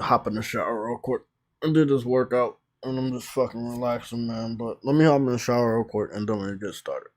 Hop in the shower real quick. I did this workout and I'm just fucking relaxing, man. But let me hop in the shower real quick and then we get started.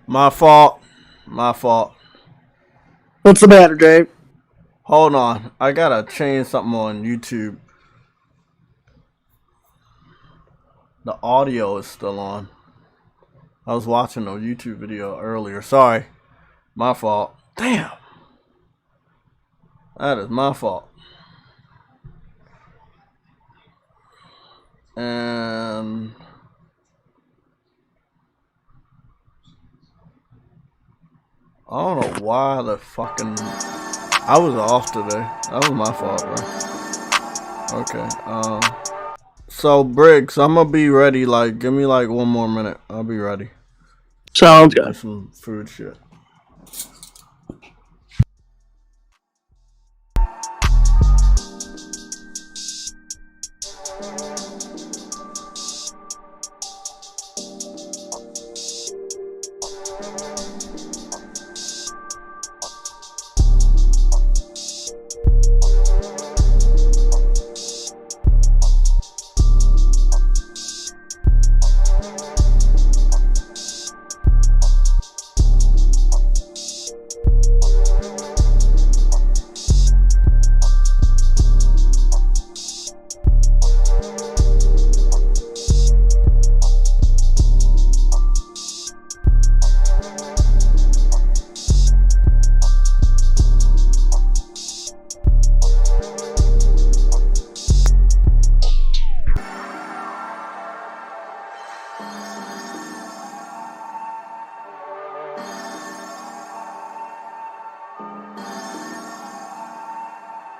My fault. My fault. What's the matter, Jay? Hold on. I gotta change something on YouTube. The audio is still on. I was watching a YouTube video earlier. Sorry. My fault. Damn. That is my fault. And I don't know why the fucking I was off today. That was my fault, bro. Okay. So Briggs, I'm gonna be ready. Like, give me like 1 more minute. I'll be ready. Sounds Do good. some food shit.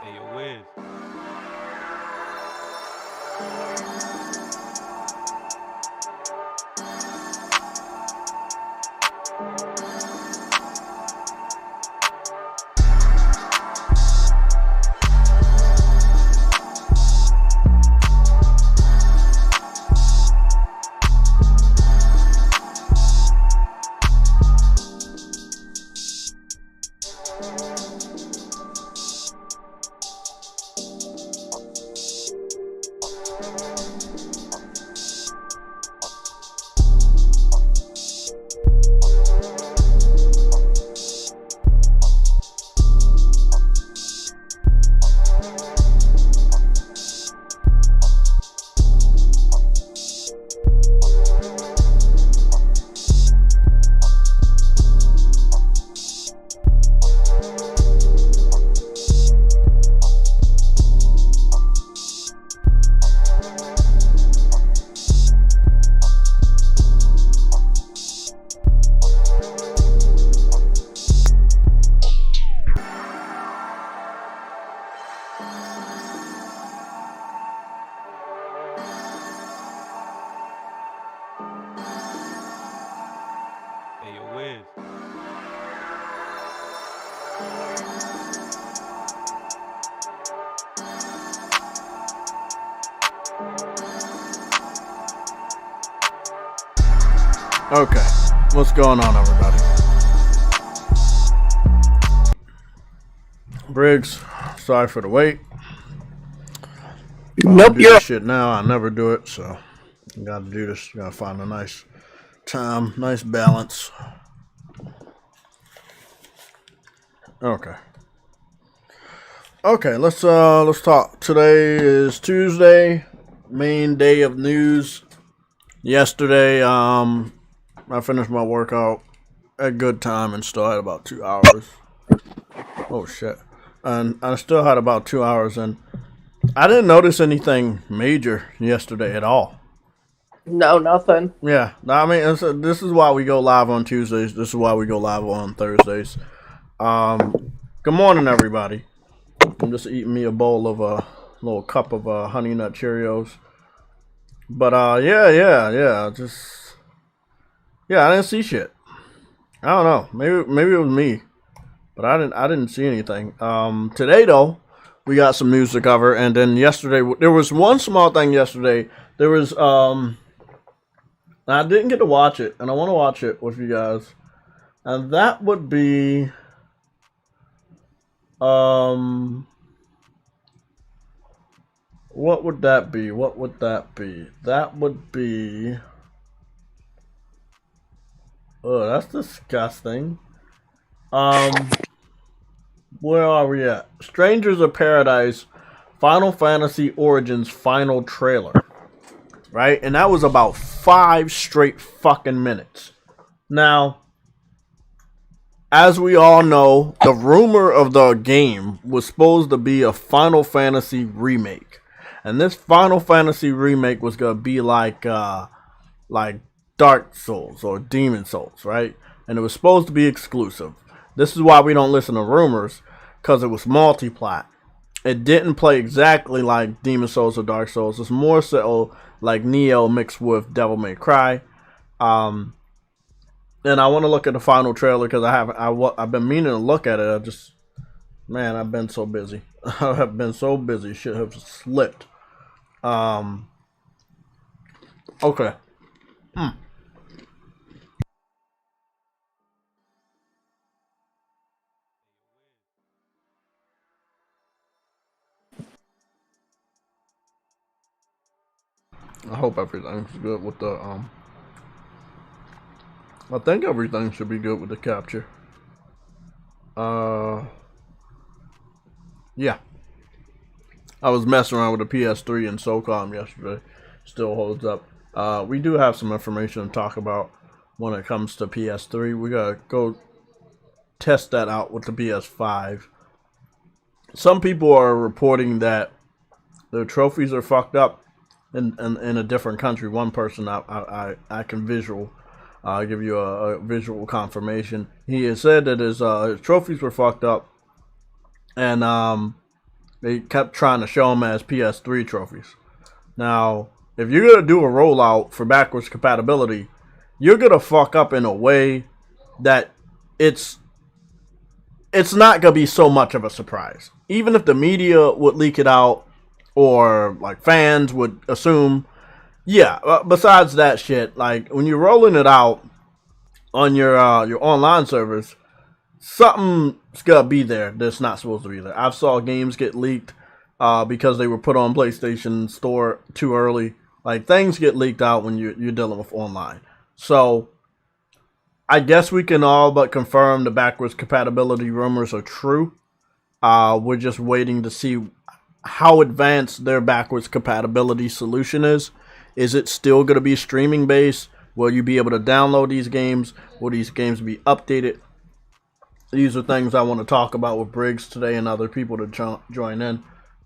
Hey, yo, Wiz. Hey, yo, Wiz. Okay. What's going on, everybody? Briggs, sorry for the wait. Nope, Do you're this shit now. I never do it, so you gotta do this. You gotta find a nice time, nice balance. Okay. Okay, let's talk. Today is Tuesday, main day of news. Yesterday, I finished my workout at good time and still had about 2 hours. Oh shit. And I still had about 2 hours, and I didn't notice anything major yesterday at all. no nothing. Yeah, I mean, this is why we go live on Tuesdays. This is why we go live on Thursdays. Good morning, everybody. I'm just eating me a bowl of a little cup of Honey Nut Cheerios. But yeah, just I didn't see shit. I don't know. Maybe it was me, but I didn't see anything. Today though, we got some news to cover, and then yesterday there was one small thing. Yesterday there was I didn't get to watch it, and I want to watch it with you guys, and that would be what would that be? What would that be? That would be Oh, that's disgusting. Where are we at? Strangers of Paradise, Final Fantasy Origins final trailer. Right? And that was about 5 straight fucking minutes. Now, as we all know, the rumor of the game was supposed to be a Final Fantasy remake. And this Final Fantasy remake was going to be like Dark Souls or Demon Souls, right? And it was supposed to be exclusive. This is why we don't listen to rumors, because it was multi-plat. It didn't play exactly like Demon Souls or Dark Souls. It's more so like Neo mixed with Devil May Cry. And I want to look at the final trailer because I've been meaning to look at it. I've been so busy. I have been so busy. Shit have slipped. Okay. I hope everything's good with the I think everything should be good with the capture. Yeah. I was messing around with the PS3 and SOCOM yesterday. Still holds up. We do have some information to talk about when it comes to PS3. We gotta go test that out with the PS5. Some people are reporting that their trophies are fucked up in a different country. One person I can give you a visual confirmation. He has said that his trophies were fucked up, and they kept trying to show him as PS3 trophies. Now, if you're gonna do a rollout for backwards compatibility, you're gonna fuck up in a way that it's not gonna be so much of a surprise. Even if the media would leak it out, or like fans would assume, yeah. Besides that shit, like when you're rolling it out on your online servers, something's gonna be there that's not supposed to be there. I've saw games get leaked because they were put on PlayStation Store too early. Like things get leaked out when you're dealing with online. So I guess we can all but confirm the backwards compatibility rumors are true. We're just waiting to see how advanced their backwards compatibility solution is. Is it still going to be streaming based? Will you be able to download these games? Will these games be updated? These are things I want to talk about with Briggs today and other people to join in.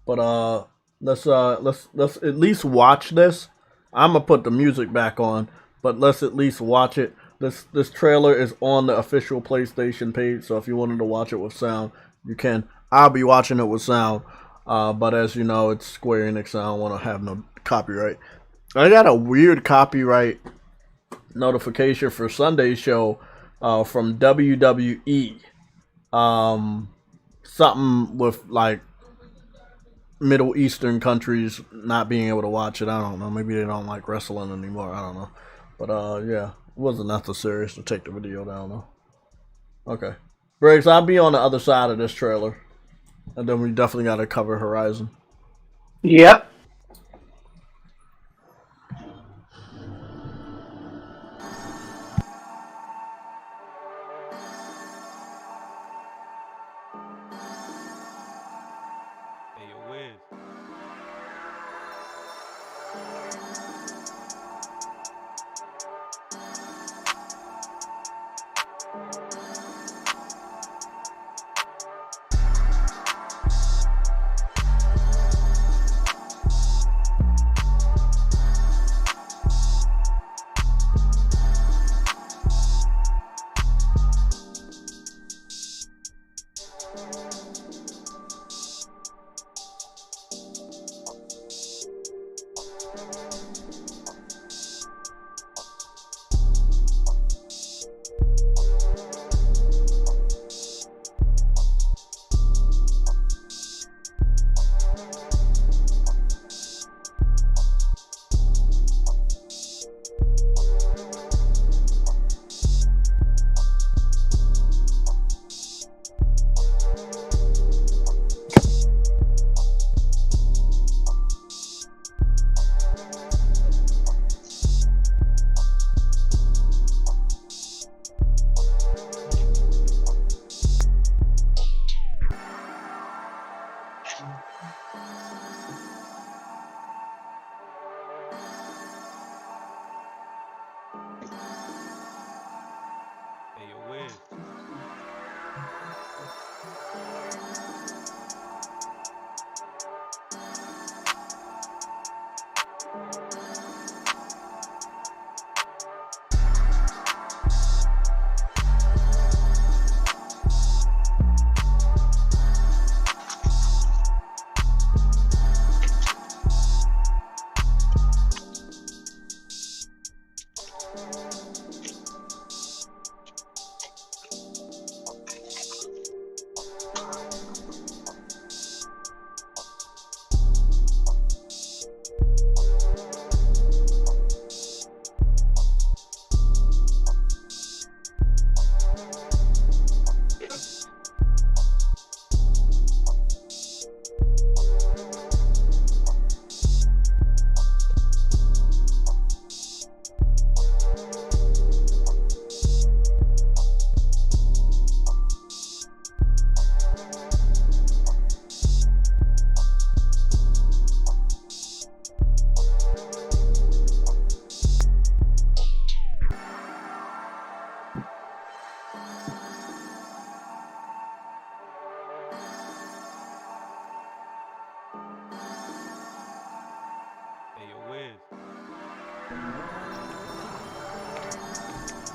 But let's at least watch this. I'm gonna put the music back on, but let's at least watch it. This trailer is on the official PlayStation page, so if you wanted to watch it with sound, you can. I'll be watching it with sound, but as you know, it's Square Enix, so I don't want to have no copyright. I got a weird copyright notification for Sunday's show from WWE. Something with like Middle Eastern countries not being able to watch it. I don't know. Maybe they don't like wrestling anymore. I don't know. But yeah, it wasn't nothing serious to take the video down though. Okay. Briggs, I'll be on the other side of this trailer. And then we definitely got to cover Horizon. Yep. Hey, yo, Wiz.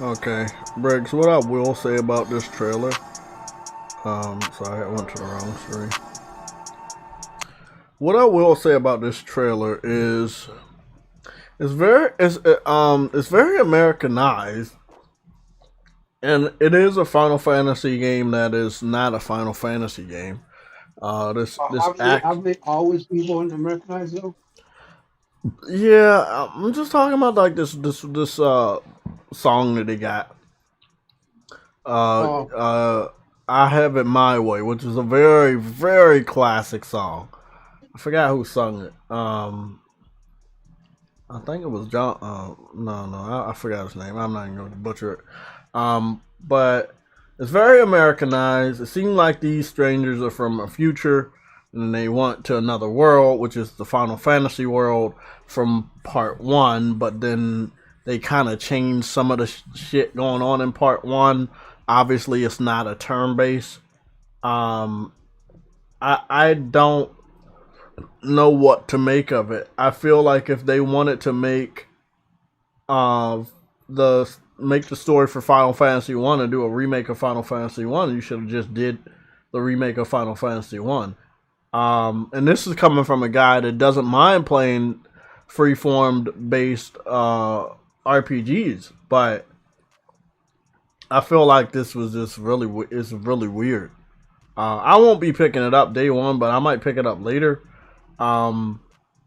Okay, Briggs, what I will say about this trailer, sorry, I went to the wrong screen. What I will say about this trailer is it's very Americanized, and it is a Final Fantasy game that is not a Final Fantasy game. This Have they always been going Americanized though? Yeah, I'm just talking about like this song that they got. Uh, Oh, uh, I Have It My Way, which is a very very classic song. I forgot who sung it. I think it was John. I forgot his name. I'm not even going to butcher it. But it's very Americanized. It seems like these strangers are from a future, and they went to another world, which is the Final Fantasy world from Part One. But then they kind of changed some of the shit going on in Part One. Obviously, it's not a turn base. I don't know what to make of it. I feel like if they wanted to uh make the story for Final Fantasy One and do a remake of Final Fantasy One, you should have just did the remake of Final Fantasy One. And this is coming from a guy that doesn't mind playing freeform based RPGs, but I feel like this was just it's really weird. I won't be picking it up day one, but I might pick it up later. Um,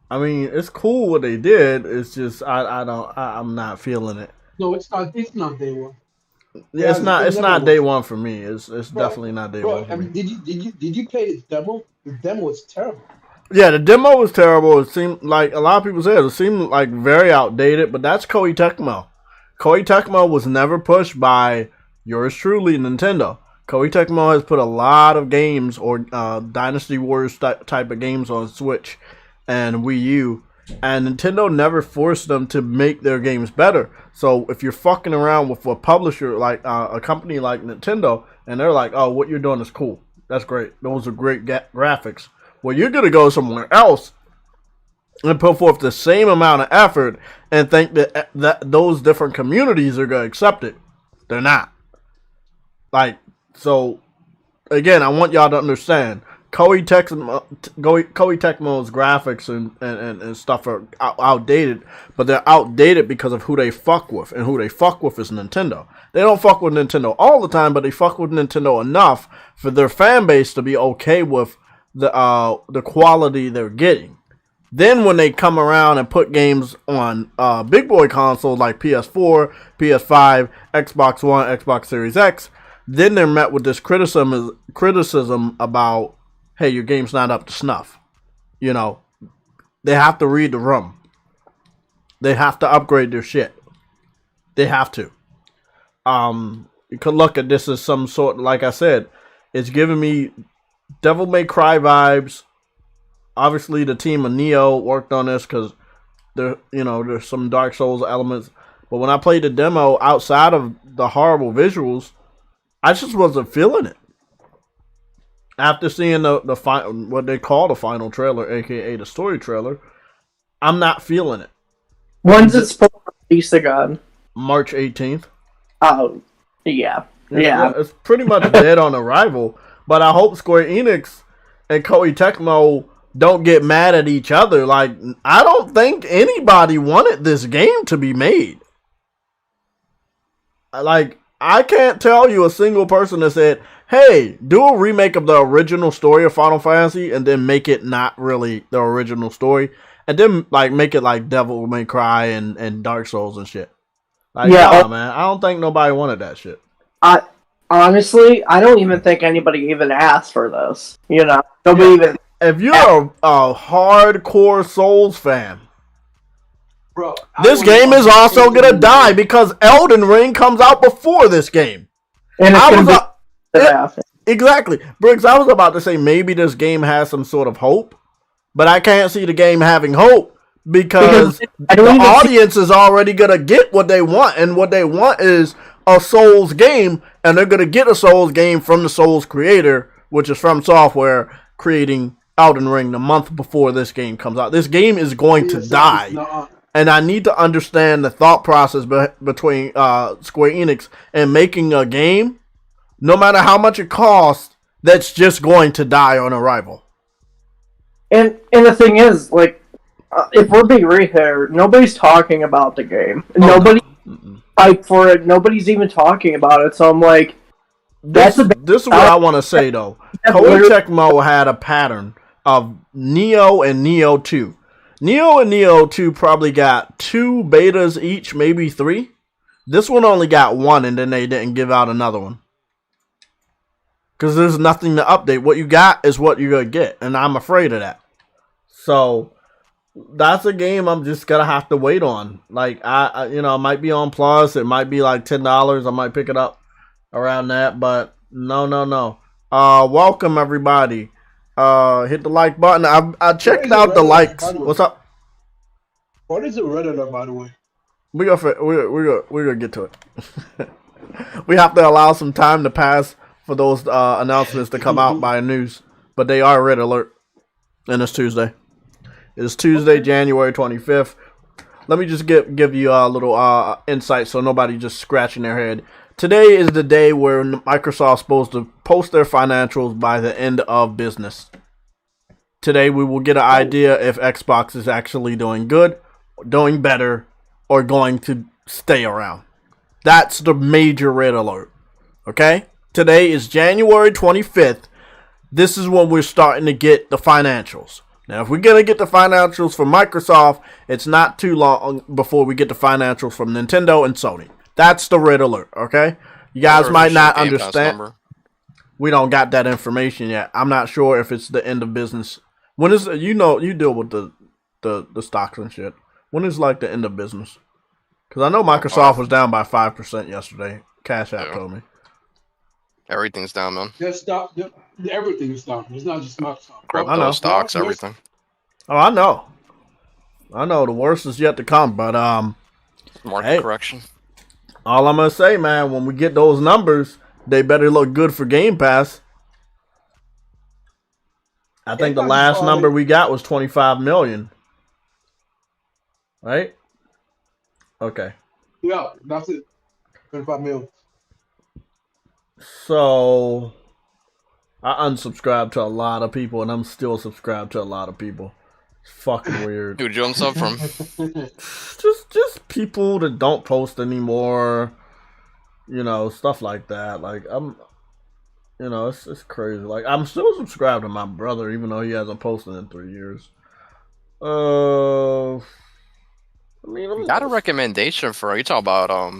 I mean, it's cool what they did. It's just I'm not feeling it. no, it's not. It's not day one. Yeah, It it's never not day was, one for me. It's bro. definitely not day Bro, one for I me. mean, did you play the demo? The demo was terrible. Yeah, the demo was terrible. It seemed like a lot of people said it seemed like very outdated, but that's Koei Tecmo. Koei Tecmo was never pushed by yours truly, Nintendo. Koei Tecmo has put a lot of games or Dynasty Warriors type of games on Switch and Wii U, and Nintendo never forced them to make their games better. So if you're fucking around with a publisher like a company like Nintendo, and they're like, "Oh, what you're doing is cool. That's great. Those are great graphics." Well, you're gonna go somewhere else and put forth the same amount of effort and think that those different communities are gonna accept it. They're not. Like, so again, I want y'all to understand. Koei Tecmo's graphics and stuff are outdated, but they're outdated because of who they fuck with, and who they fuck with is Nintendo. They don't fuck with Nintendo all the time, but they fuck with Nintendo enough for their fan base to be okay with the quality they're getting. Then when they come around and put games on big boy consoles like PS4, PS5, Xbox One, Xbox Series X, then they're met with this criticism about, hey, your game's not up to snuff. You know, they have to read the room. They have to upgrade their shit. They have to. You could look at this as some sort, like I said, it's giving me Devil May Cry vibes. Obviously, the team of Neo worked on this because there's some Dark Souls elements. But when I played the demo, outside of the horrible visuals, I just wasn't feeling it. After seeing the what they call the final trailer, aka the story trailer, I'm not feeling it. When's it supposed to release again? March 18th. Oh, yeah. Yeah. It's pretty much dead on arrival. But I hope Square Enix and Koei Tecmo don't get mad at each other. Like, I don't think anybody wanted this game to be made. Like, I can't tell you a single person that said, hey, do a remake of the original story of Final Fantasy and then make it not really the original story. And then, like, make it like Devil May Cry and Dark Souls and shit. Like, Yeah, nah, man. I don't think nobody wanted that shit. Honestly, I don't even think anybody even asked for this. You know, nobody even. If you're a hardcore Souls fan, Bro, this game is also gonna die because Elden Ring comes out before this game. And it's going to be Exactly, Briggs. I was about to say maybe this game has some sort of hope, but I can't see the game having hope because the audience is already gonna get what they want, and what they want is a Souls game, and they're gonna get a Souls game from the Souls creator, which is From Software, creating Elden Ring the month before this game comes out. This game is going to die. and I need to understand the thought process between Square Enix and making a game, no matter how much it costs, that's just going to die on arrival. And the thing is, like, if we're being real here, nobody's talking about the game. Nobody hyped for it. Nobody's even talking about it. So I'm like, this is what I want to say though. Koei Tecmo had a pattern of Neo and Neo 2. Neo and Neo 2 probably got 2 betas each, maybe 3. This one only got 1, and then they didn't give out another one. Because there's nothing to update. What you got is what you're going to get, and I'm afraid of that. So, that's a game I'm just going to have to wait on. Like, I it might be on Plus. It might be like $10. I might pick it up around that, but no. Welcome, everybody. Hit the like button. I checked out the likes. What's up? What is a Redditor, by the way? We're gonna get to it. We have to allow some time to pass for those announcements to come out by news, but they are red alert, and it's Tuesday. It's Tuesday, January 25th. Let me just give you a little insight so nobody just scratching their head. Today is the day where Microsoft's supposed to post their financials by the end of business. Today we will get an idea if Xbox is actually doing good, doing better, or going to stay around. That's the major red alert. Okay? Today is January 25th. This is when we're starting to get the financials. Now, if we're going to get the financials from Microsoft, it's not too long before we get the financials from Nintendo and Sony. That's the red alert, okay? You guys might not understand. We don't got that information yet. I'm not sure if it's the end of business. When is you deal with the stocks and shit. When is like the end of business? Because I know Microsoft was down by 5% yesterday. Cash App told me. Everything's down, man. Everything's down. It's not just Microsoft. Crypto, stocks, everything. Oh, I know. The worst is yet to come, but market correction. All I'm gonna say, man, when we get those numbers, they better look good for Game Pass. I think the last number we got was 25 million. Right? Okay. Yeah, that's it. 25 million. So, I unsubscribed to a lot of people, and I'm still subscribed to a lot of people. It's fucking weird. Who'd you unsub from? just people that don't post anymore. Stuff like that. Like, it's crazy. Like, I'm still subscribed to my brother, even though he hasn't posted in 3 years. Got a recommendation for you? Talk about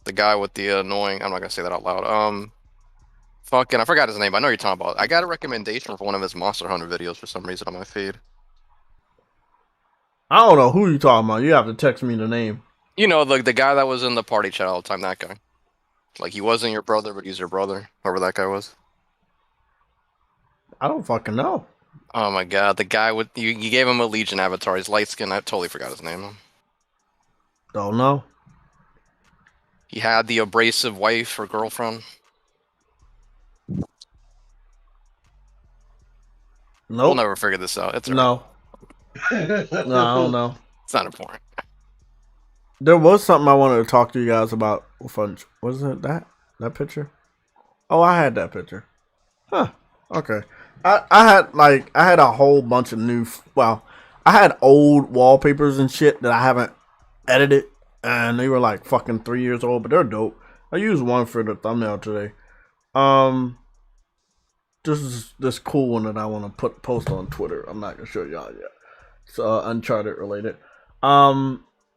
the guy with the annoying. I'm not gonna say that out loud. I forgot his name. I know you're talking about. I got a recommendation for one of his Monster Hunter videos for some reason on my feed. I don't know who you talking about. You have to text me the name. The guy that was in the party chat all the time. That guy. Like, he wasn't your brother, but he's your brother. Whoever that guy was. I don't fucking know. Oh my god, the guy with you gave him a Legion avatar. He's light skinned. I totally forgot his name. Don't know. He had the abrasive wife or girlfriend. Nope. We'll never figure this out. It's no. No, I don't know. It's not important. There was something I wanted to talk to you guys about. Was it that picture? Oh, I had that picture. Huh. Okay. I had a whole bunch of I had old wallpapers and shit that I haven't edited, and they were like fucking 3 years old, but they're dope. I used one for the thumbnail today. This is this cool one that I want to post on Twitter. I'm not gonna show y'all yet. It's Uncharted related.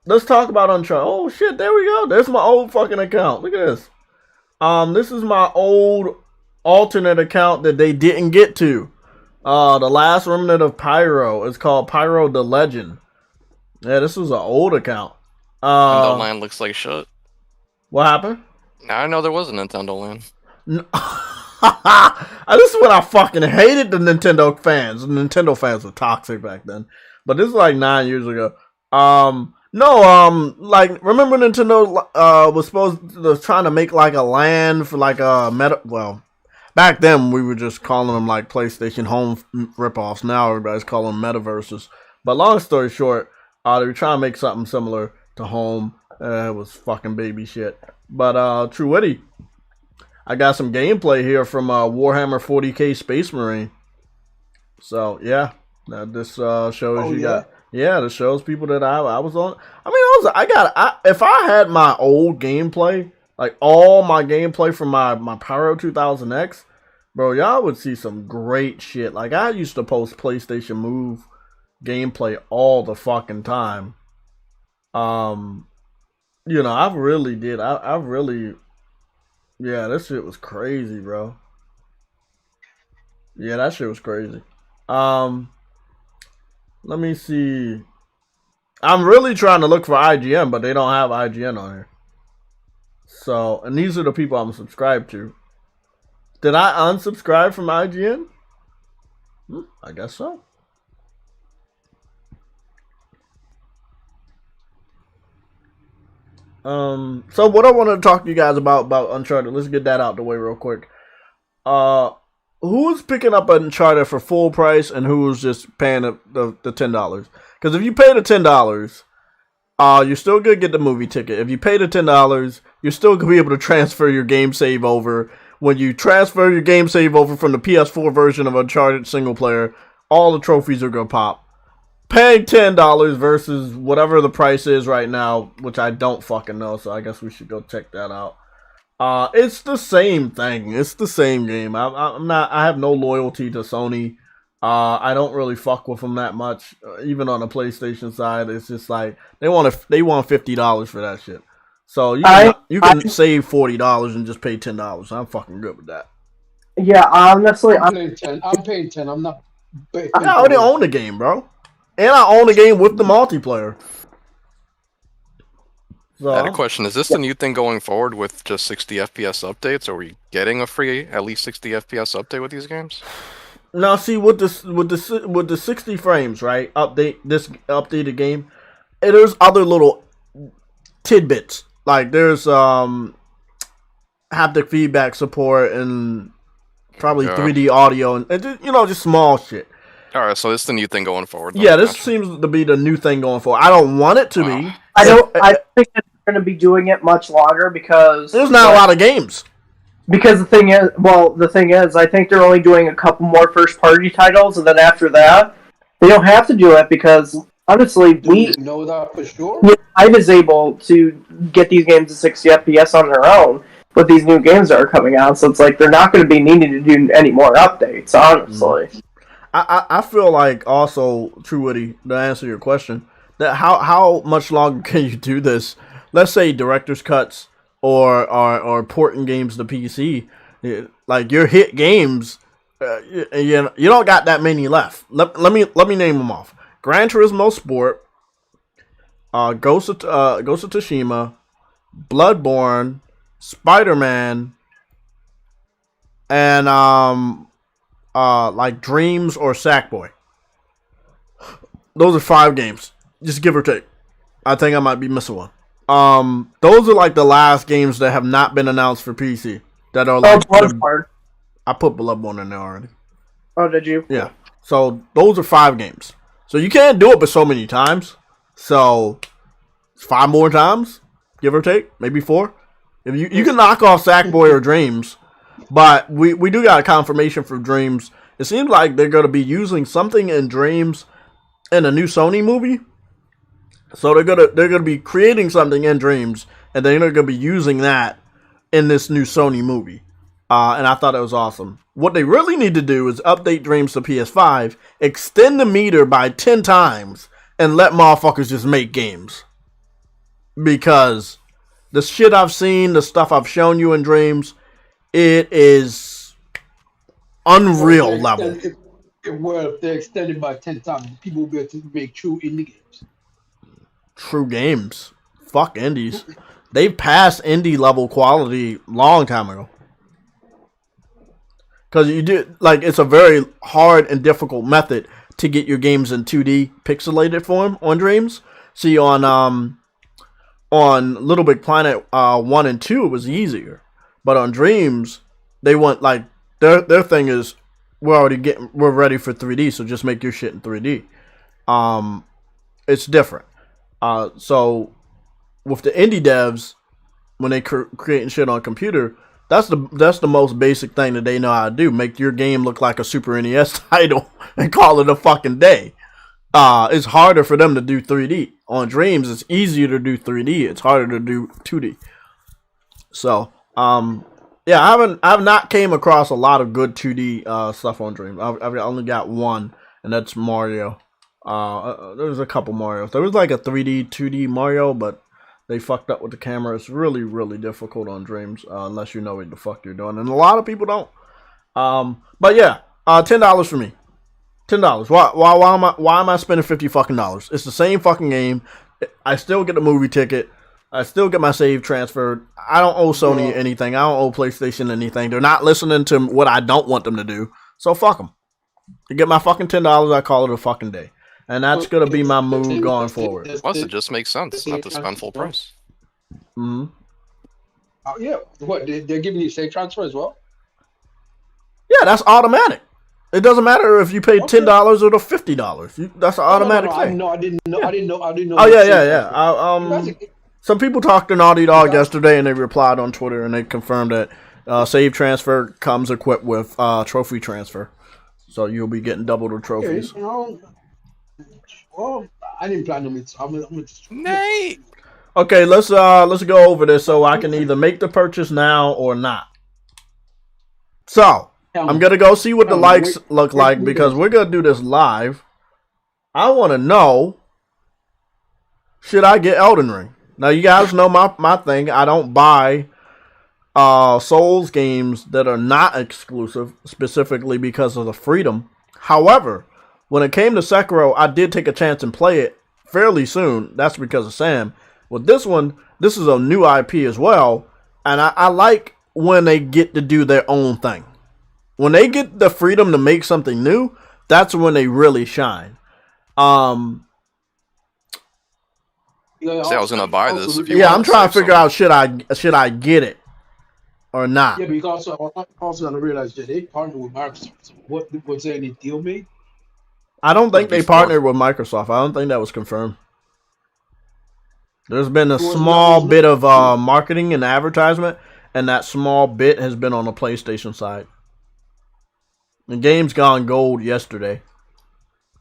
Let's talk about Uncharted. Oh shit, there we go. There's my old fucking account. Look at this. This is my old alternate account that they didn't get to. The last remnant of Pyro. It's called Pyro the Legend. Yeah, this was an old account. Nintendo Land looks like shit. What happened? Now I know there was a Nintendo Land. This is when I fucking hated the Nintendo fans. The Nintendo fans were toxic back then. But this is like 9 years ago. Like, remember Nintendo was trying to make like a land for like a back then we were just calling them like PlayStation Home ripoffs. Now everybody's calling them metaverses. But long story short, They were trying to make something similar to Home. It was fucking baby shit. But True Witty, I got some gameplay here from Warhammer 40k Space Marine. So yeah, this shows this shows people that I was on. I mean, if I had my old gameplay, like all my gameplay from my Pyro 2000X, bro, y'all would see some great shit. Like I used to post PlayStation Move gameplay all the fucking time. You know, I really did. I really, yeah, this shit was crazy, bro. Yeah, that shit was crazy. Let me see. I'm really trying to look for IGN, but they don't have IGN on here. So, and these are the people I'm subscribed to. Did I unsubscribe from IGN? I guess so. So what I want to talk to you guys about Uncharted, let's get that out the way real quick. Who's picking up Uncharted for full price and who's just paying the $10? Because if you pay the $10, you're still gonna get the movie ticket. If you pay the $10, you're still gonna be able to transfer your game save over. When you transfer your game save over from the PS4 version of Uncharted single player, all the trophies are gonna pop. Paying $10 versus whatever the price is right now, which I don't fucking know, so I guess we should go check that out. It's the same thing. It's the same game. I have no loyalty to Sony. I don't really fuck with them that much. Even on the PlayStation side, it's just like they want $50 for that shit. So you can save $40 and just pay $10. I'm fucking good with that. Yeah, honestly, I'm paying 10. I'm paying 10. I'm not. I already own the game, bro, and I own the game with the multiplayer. So, I had a question. Is this the new thing going forward with just 60 FPS updates? Are we getting a free at least 60 FPS update with these games? Now, see, with the 60 frames, right? This updated game. There's other little tidbits. Like there's haptic feedback support and probably 3D audio and just small shit. All right, so this is the new thing going forward. Yeah, this seems to be the new thing going forward. I don't want it to be. I don't think that they're going to be doing it much longer because there's not a lot of games. Because the thing is, I think they're only doing a couple more first-party titles, and then after that, they don't have to do it because honestly, we know that for sure. I was able to get these games to 60 FPS on their own with these new games that are coming out. So it's like they're not going to be needing to do any more updates. Honestly, I feel like also, True Witty, to answer your question, that how much longer can you do this? Let's say director's cuts or porting games to PC, like your hit games, you don't got that many left. Let me name them off: Gran Turismo Sport, Ghost of Tsushima, Bloodborne, Spider-Man, and like Dreams or Sackboy. Those are 5 games, just give or take. I think I might be missing one. Those are like the last games that have not been announced for PC. That are like Bloodborne. I put Bloodborne in there already. Oh, did you? Yeah. So those are 5 games. So you can't do it but so many times. So 5 more times, give or take, maybe 4. If you can knock off Sackboy or Dreams, but we do got a confirmation for Dreams. It seems like they're going to be using something in Dreams in a new Sony movie. So they're gonna be creating something in Dreams, and they're gonna be using that in this new Sony movie. And I thought that was awesome. What they really need to do is update Dreams to PS5, extend the meter by 10 times, and let motherfuckers just make games. Because the shit I've seen, the stuff I've shown you in Dreams, it is unreal level. If they're extended by 10 times, people will be able to make true indie games. True games. Fuck indies. They've passed indie level quality long time ago. Because it's a very hard and difficult method to get your games in 2D pixelated form on Dreams. See, on Little Big Planet 1 and 2, it was easier. But on Dreams, they want, like, their thing is, we're ready for 3D, so just make your shit in 3D. It's different. So with the indie devs, when they creating shit on computer, that's the most basic thing that they know how to do. Make your game look like a Super NES title and call it a fucking day. It's harder for them to do 3D. On Dreams, it's easier to do 3D. It's harder to do 2D. So, yeah, I've not came across a lot of good 2D stuff on Dreams. I've only got one, and that's Mario. There's a couple Marios. There was like a 3D, 2D Mario, but they fucked up with the camera. It's really, really difficult on Dreams, unless you know what the fuck you're doing, and a lot of people don't. But yeah, $10 for me. $10. Why am I spending $50 fucking dollars? It's the same fucking game. I still get a movie ticket. I still get my save transferred. I don't owe Sony anything. I don't owe PlayStation anything. They're not listening to what I don't want them to do. So fuck them. To get my fucking $10, I call it a fucking day. And that's going to be my move going forward. Plus, it just makes sense not to spend full price. Mm-hmm. Yeah. What? They're giving you safe transfer as well? Yeah, that's automatic. It doesn't matter if you pay $10 or the $50. That's an automatic thing. No, I didn't know. I didn't know. Oh yeah. Some people talked to Naughty Dog yesterday, and they replied on Twitter, and they confirmed that save transfer comes equipped with trophy transfer, so you'll be getting double the trophies. Well, I didn't plan on it. Nate. Okay, let's go over this so I can either make the purchase now or not. So I'm gonna go see what the likes look like because we're gonna do this live. I want to know, should I get Elden Ring? Now you guys know my thing. I don't buy Souls games that are not exclusive, specifically because of the freedom. However, when it came to Sekiro, I did take a chance and play it fairly soon. That's because of Sam. With this one, this is a new IP as well, and I like when they get to do their own thing. When they get the freedom to make something new, that's when they really shine. See, I was gonna buy this. I'm trying to figure out should I get it or not. Yeah, but you also gotta realize that they partner with Microsoft. Was there any deal made? I don't think they partnered with Microsoft. I don't think that was confirmed. There's been a small bit of marketing and advertisement, and that small bit has been on the PlayStation side. The game's gone gold yesterday,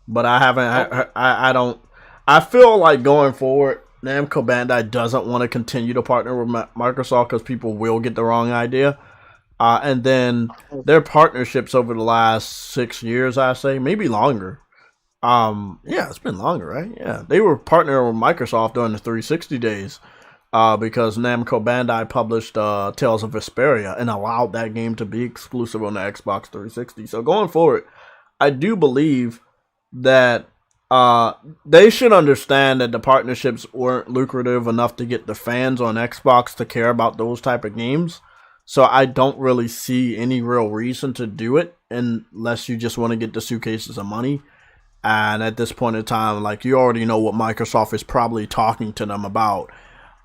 but I haven't. I feel like going forward, Namco Bandai doesn't want to continue to partner with Microsoft because people will get the wrong idea. And then their partnerships over the last 6 years, I say, maybe longer. Yeah, it's been longer, right? Yeah, they were partnering with Microsoft during the 360 days. Because Namco Bandai published Tales of Vesperia and allowed that game to be exclusive on the Xbox 360. So going forward, I do believe that they should understand that the partnerships weren't lucrative enough to get the fans on Xbox to care about those type of games. So I don't really see any real reason to do it unless you just want to get the suitcases of money. And at this point in time, like, you already know what Microsoft is probably talking to them about.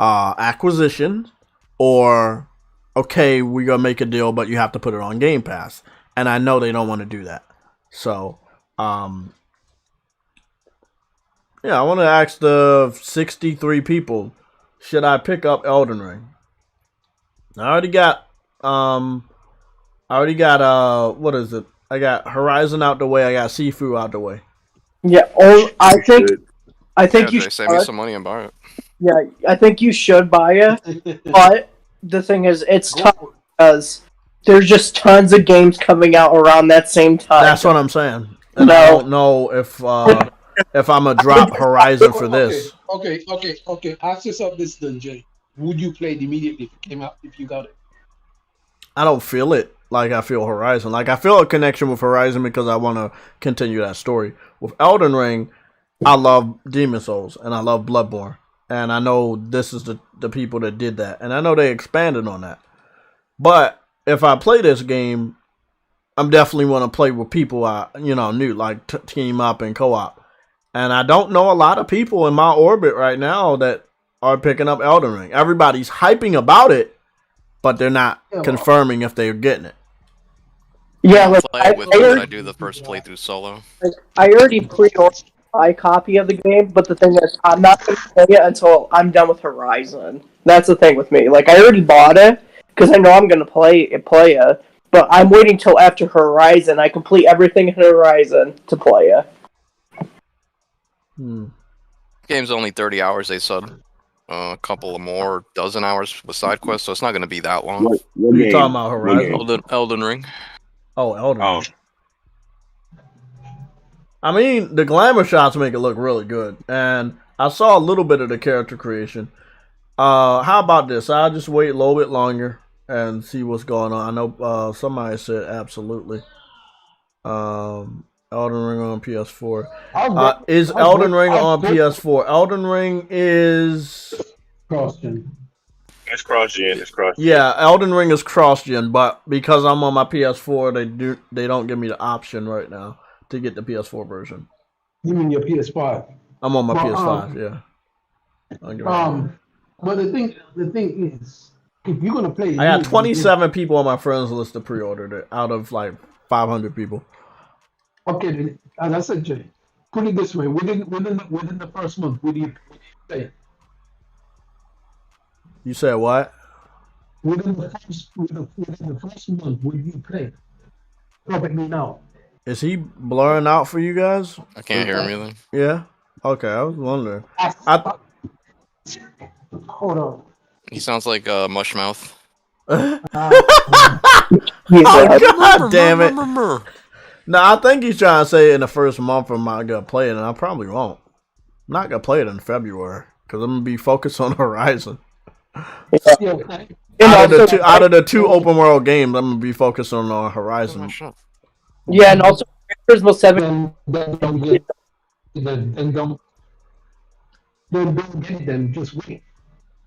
Acquisition, or okay, we're gonna make a deal, but you have to put it on Game Pass, and I know they don't want to do that. So, yeah, I want to ask the 63 people: should I pick up Elden Ring? I already got, what is it? I got Horizon out the way. I got Sifu out the way. Yeah. I think you should save me some money and buy it. Yeah, I think you should buy it, but the thing is, it's tough because there's just tons of games coming out around that same time. That's what I'm saying. And I don't know if I'm gonna drop Horizon for this. Okay. Ask yourself this then, Jay. Would you play it immediately if it came out, if you got it? I don't feel it like I feel Horizon. Like, I feel a connection with Horizon because I want to continue that story. With Elden Ring, I love Demon Souls and I love Bloodborne. And I know this is the people that did that. And I know they expanded on that. But if I play this game, I'm definitely want to play with people I knew, like team up and co-op. And I don't know a lot of people in my orbit right now that are picking up Elden Ring. Everybody's hyping about it, but they're not confirming if they're getting it. Yeah, like I do the first playthrough solo. I already pre-ordered my copy of the game, but the thing is, I'm not going to play it until I'm done with Horizon. That's the thing with me. Like, I already bought it, because I know I'm going to play it, but I'm waiting till after Horizon. I complete everything in Horizon to play it. Game's only 30 hours, they said. A couple of more, dozen hours with side quests, so it's not going to be that long. What What are you game? talking about, Horizon? Elden Ring. Oh, Elden Ring. Oh, I mean, the glamour shots make it look really good, and I saw a little bit of the character creation. How about this? I'll just wait a little bit longer and see what's going on. I know somebody said absolutely. Elden Ring on PS4. Is Elden Ring on PS4? Elden Ring is Cross-gen. it's cross-gen. It's cross-gen. yeah, Elden Ring is cross-gen, but because I'm on my PS4, they don't give me the option right now to get the PS4 version. You mean your PS5? I'm on my Well, PS5, yeah. But the thing is, if you're gonna play, I got 27 people on my friends list to pre-order it out of like 500 people. Okay, then, as I said, Jay, put it this way: within the first month, would you play? You said what? Within the first month, would you play? Look at me now. Is he blurring out for you guys? I can't hear him either. Yeah. Okay, I was wondering. Hold on. He sounds like Mushmouth. Oh God damn it! No, I think he's trying to say in the first month I'm not gonna play it, and I probably won't. I'm not gonna play it in February because I'm gonna be focused on Horizon. Out of the two open world games, I'm gonna be focused on Horizon. Yeah, and also Charisma 7. Then don't get it. Then just wait.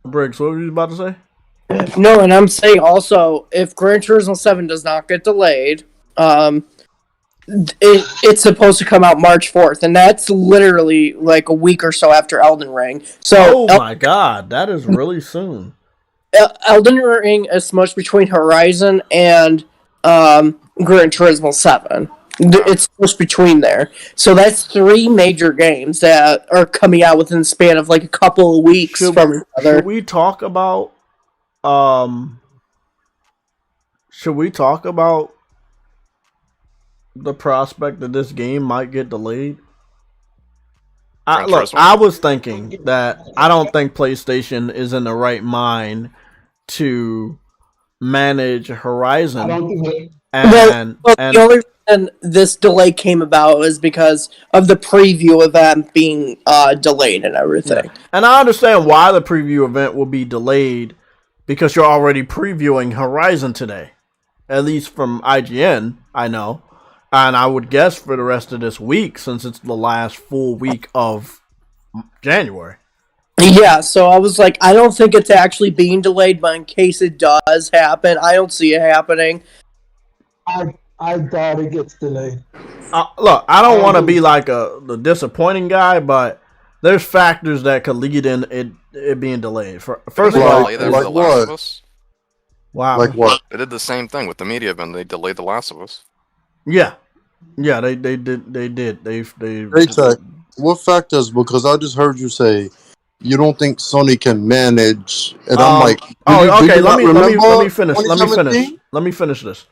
Briggs, what were you about to say? No, and I'm saying also, if Gran Turismo 7 does not get delayed, it's supposed to come out March 4th, and that's literally like a week or so after Elden Ring. So, oh my God, that is really soon. Elden Ring is smushed between Horizon and Gran Turismo 7. It's smushed between there. So that's 3 major games that are coming out within the span of like a couple of weeks from each other. Should we talk about the prospect that this game might get delayed? I was thinking that I don't think PlayStation is in the right mind to manage Horizon. I don't think and the only reason this delay came about is because of the preview event being delayed and everything. Yeah. And I understand why the preview event will be delayed because you're already previewing Horizon today. At least from IGN, I know. And I would guess for the rest of this week, since it's the last full week of January. Yeah, so I was like, I don't think it's actually being delayed, but in case it does happen, I don't see it happening. I doubt it gets delayed. Look, I don't want to be like the disappointing guy, but there's factors that could lead in it being delayed. First of all, like what? Wow, like what? They did the same thing with the media event. They delayed The Last of Us. Yeah, they did. They Tech, what factors? Because I just heard you say you don't think Sony can manage, and I'm like, okay. Let me finish. Let me finish this.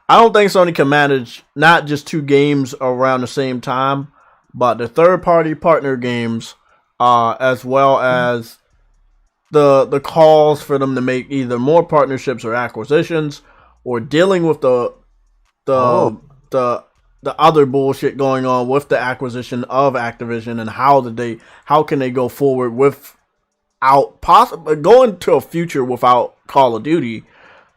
I don't think Sony can manage not just 2 games around the same time, but the third-party partner games, as well as the calls for them to make either more partnerships or acquisitions, or dealing with the other bullshit going on with the acquisition of Activision, and how can they go forward without possibly going to a future without Call of Duty,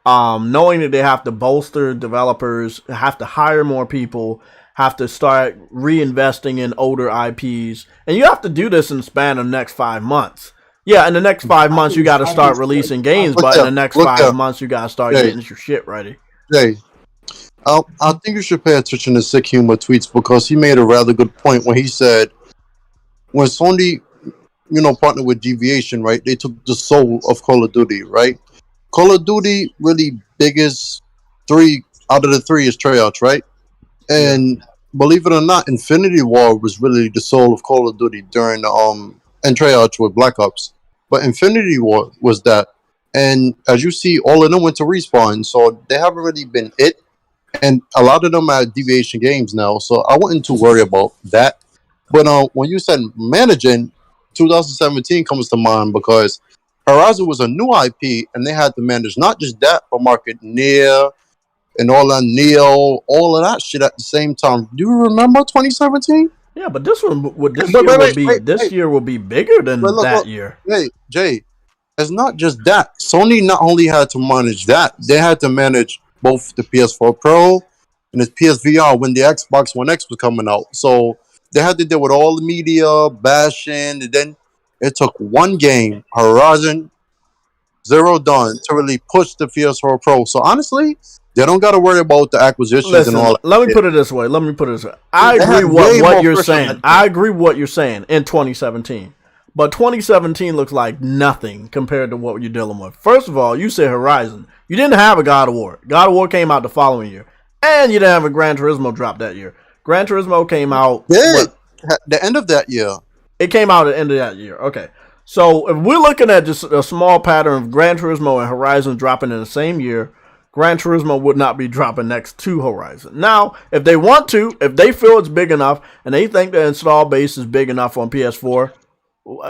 knowing that they have to bolster developers, have to hire more people, have to start reinvesting in older IPs, and you have to do this in the span of the next 5 months. Yeah, in the next 5 months you got to start releasing games, but in the next 5 months you got to start getting your shit ready. Jay, I think you should pay attention to Sick Humor tweets because he made a rather good point when he said when Sony, partnered with Deviation, right? They took the soul of Call of Duty, right? Call of Duty really biggest 3 out of the 3 is Treyarch, right? And believe it or not, Infinity War was really the soul of Call of Duty during the and Treyarch with Black Ops. But Infinity War was that, and as you see, all of them went to Respawn, so they haven't really been it. And a lot of them are Deviation Games now, so I wasn't too worried about that. But when you said managing, 2017 comes to mind because Horizon was a new IP, and they had to manage not just that, but market Nier and all that Neo, all of that shit at the same time. Do you remember 2017? Yeah, but this one, Wait, this year will be bigger than that year. Hey, Jay, it's not just that. Sony not only had to manage that, they had to manage both the PS4 Pro and the PSVR when the Xbox One X was coming out. So they had to deal with all the media, bashing, and then it took one game, Horizon Zero Dawn, to really push the PS4 Pro. So honestly, they don't got to worry about the acquisitions and all that. Let me put it this way. I agree with what you're saying. I agree with what you're saying in 2017. But 2017 looks like nothing compared to what you're dealing with. First of all, you said Horizon. You didn't have a God of War. God of War came out the following year. And you didn't have a Gran Turismo drop that year. Gran Turismo came out... the end of that year. It came out at the end of that year. Okay. So if we're looking at just a small pattern of Gran Turismo and Horizon dropping in the same year, Gran Turismo would not be dropping next to Horizon. Now, if they want to, if they feel it's big enough, and they think the install base is big enough on PS4,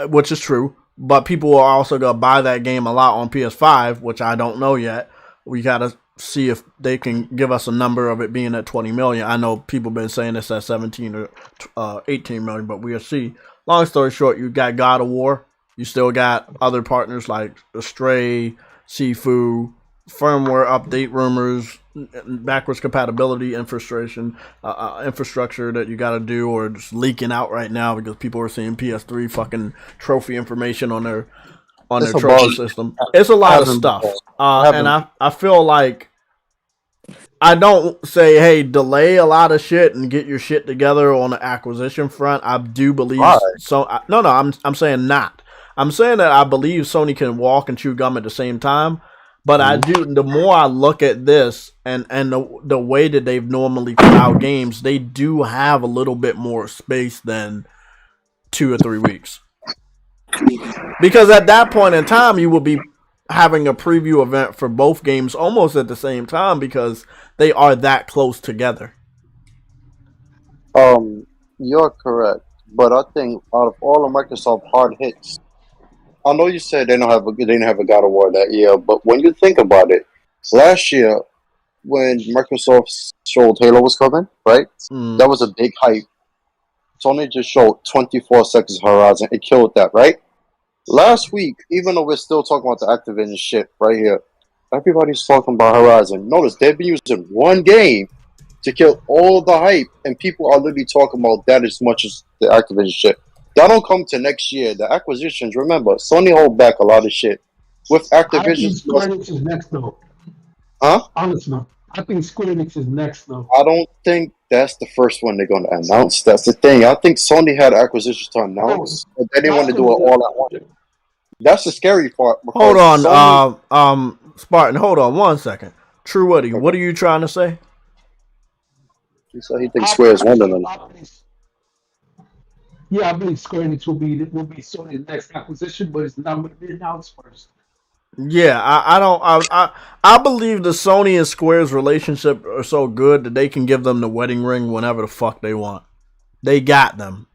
which is true, but people are also going to buy that game a lot on PS5, which I don't know yet. We got to see if they can give us a number of it being at 20 million. I know people been saying it's at 17 or 18 million, but we'll see. Long story short, you got God of War. You still got other partners like Stray, Sifu, firmware update rumors, backwards compatibility infrastructure that you got to do, or just leaking out right now because people are seeing PS3 fucking trophy information on their trophy system. It's a lot of stuff, and I feel like I don't say, hey, delay a lot of shit and get your shit together on the acquisition front. I do believe I'm saying not. I'm saying that I believe Sony can walk and chew gum at the same time. But I do. The more I look at this and the way that they've normally put out games, they do have a little bit more space than 2 or 3 weeks. Because at that point in time, you will be having a preview event for both games almost at the same time because they are that close together. You're correct, but I think out of all of Microsoft hard hits, I know you said they didn't have a God of War that year, but when you think about it, last year when Microsoft showed Halo was coming, right? That was a big hype. Sony just showed 24 seconds of Horizon. It killed that, right? Last week, even though we're still talking about the Activision shit right here, everybody's talking about Horizon. Notice they've been using one game to kill all the hype, and people are literally talking about that as much as the Activision shit. That'll come to next year. The acquisitions, remember, Sony hold back a lot of shit. With Activision... I think Square Enix is next, though. Huh? Honestly, I think Square Enix is next, though. I don't think that's the first one they're going to announce. That's the thing. I think Sony had acquisitions to announce, but they didn't want to do it all at once. That's the scary part. Hold on, Sony... Spartan, hold on 1 second. True Woody, what are you trying to say? He said he thinks Square is one of them. Yeah, I believe Square Enix will be Sony's next acquisition, but it's not going to be announced first. Yeah, I believe the Sony and Square's relationship are so good that they can give them the wedding ring whenever the fuck they want. They got them.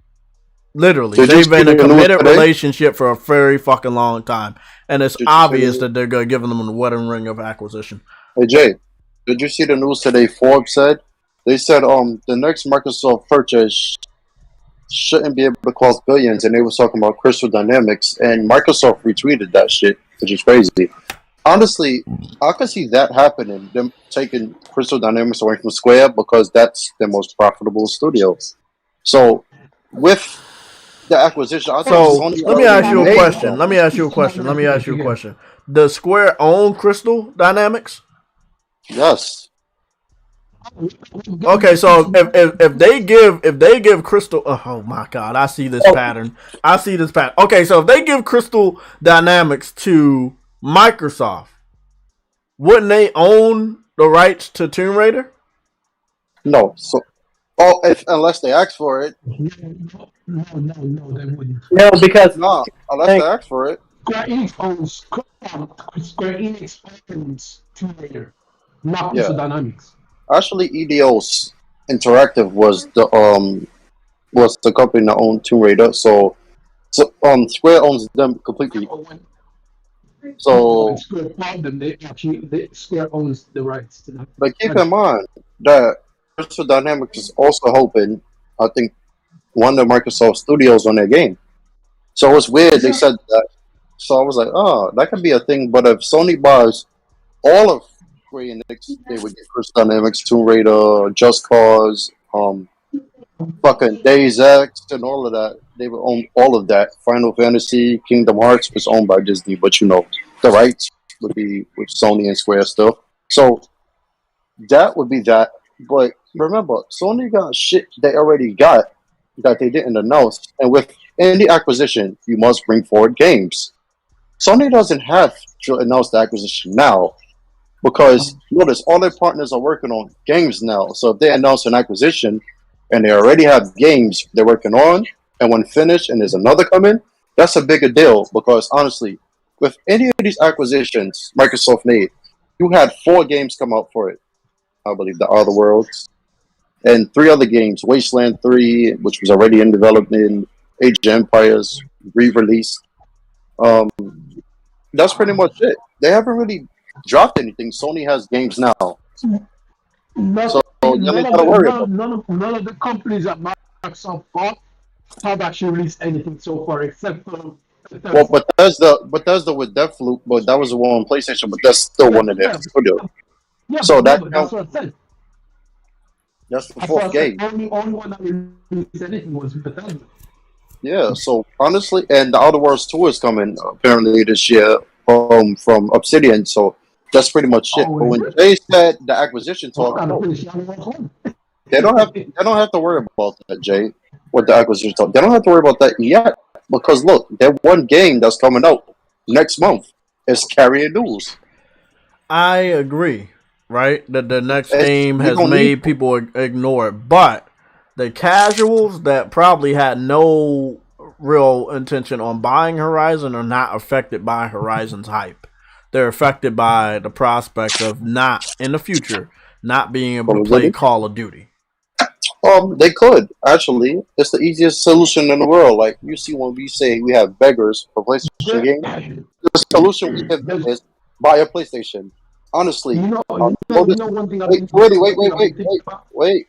Literally. They've been in a committed relationship for a very fucking long time. And it's obvious that they're going to give them the wedding ring of acquisition. Hey, Jay, did you see the news today? Forbes said, they said the next Microsoft purchase shouldn't be able to cost billions, and they were talking about Crystal Dynamics, and Microsoft retweeted that shit, which is crazy. Honestly, I could see that happening, them taking Crystal Dynamics away from Square, because that's the most profitable studio. So, with the acquisition, let me ask you a question. Does Square own Crystal Dynamics? Yes. Okay, so if they give Crystal, oh my god, I see this pattern. Okay, so if they give Crystal Dynamics to Microsoft, wouldn't they own the rights to Tomb Raider? No. So Oh, unless they ask for it. No, they wouldn't. No, because No, unless they ask for it. Square Enix owns Tomb Raider, not Yeah. Crystal Dynamics. Actually, EDO's Interactive was the company that owned Tomb Raider. So Square owns them completely. So, When Square bought them, Square owns the rights to that. but keep in mind that Crystal Dynamics is also hoping, I think, one of Microsoft Studios on their game. So it's weird they said that. So I was like, oh, that could be a thing. But if Sony buys all of Square Enix, they would get Crystal Dynamics, Tomb Raider, Just Cause, fucking Days X, and all of that. They would own all of that. Final Fantasy, Kingdom Hearts was owned by Disney, but the rights would be with Sony and Square still. So that would be that. But remember, Sony got shit they already got that they didn't announce. And with any acquisition, you must bring forward games. Sony doesn't have to announce the acquisition now because notice all their partners are working on games now. So if they announce an acquisition and they already have games they're working on, and when finished and there's another coming, that's a bigger deal because honestly, with any of these acquisitions Microsoft made, you had 4 games come out for it. I believe The Other Worlds, and 3 other games: Wasteland 3, which was already in development, Age of Empires re-release. Um, that's pretty much it. They haven't really dropped anything. Sony has games now, so you ain't gotta worry about it. None of the companies that Microsoft bought have actually released anything so far, except for Well, Bethesda with Deathloop, but that was the one on PlayStation, but that's still one of their studios. Yeah, So that's counts. what I said. That's the That's what I fourth said. game. Only one that released anything was Bethesda. Yeah. So honestly, and The Outer Worlds 2 is coming apparently this year from Obsidian. So that's pretty much it. Oh, But when really? Jay said the acquisition Well, talk, I gotta no, finish Young World 1. they don't have to worry about that, Jay. With the acquisition talk, they don't have to worry about that yet because look, their one game that's coming out next month is Carrier News. I agree, right? That the next It's- game we has don't made need- people ignore it, but the casuals that probably had no real intention on buying Horizon are not affected by Horizon's hype. They're affected by the prospect of not in the future not being able to play Call of Duty. They could actually. It's the easiest solution in the world. Like you see, when we say we have beggars for PlayStation games, the solution we give them is buy a PlayStation. Honestly, You know one thing. Wait.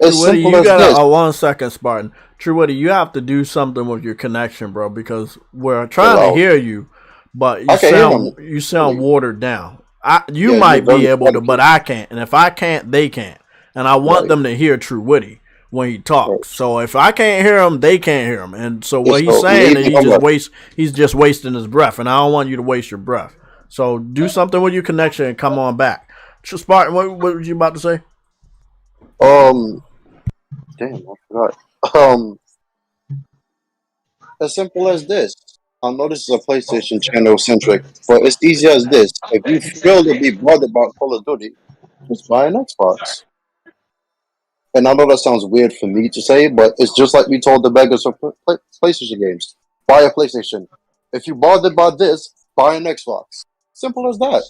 As True Witty, simple you as got this. a 1 second, Spartan. True Witty, you have to do something with your connection, bro, because we're trying to hear you, but you sound watered down. You might be able to, but I can't. And if I can't, they can't. And I want them to hear True Witty when he talks. Right. So if I can't hear him, they can't hear him. And so what he's saying is he's just wasting his breath. And I don't want you to waste your breath. So do something with your connection and come on back. Spartan, what were you about to say? Damn, I forgot. As simple as this. I know this is a PlayStation channel centric, but it's easy as this. If you feel to be bothered about Call of Duty, just buy an Xbox. And I know that sounds weird for me to say, but it's just like we told the beggars of PlayStation games. Buy a PlayStation. If you bothered by this, buy an Xbox. Simple as that.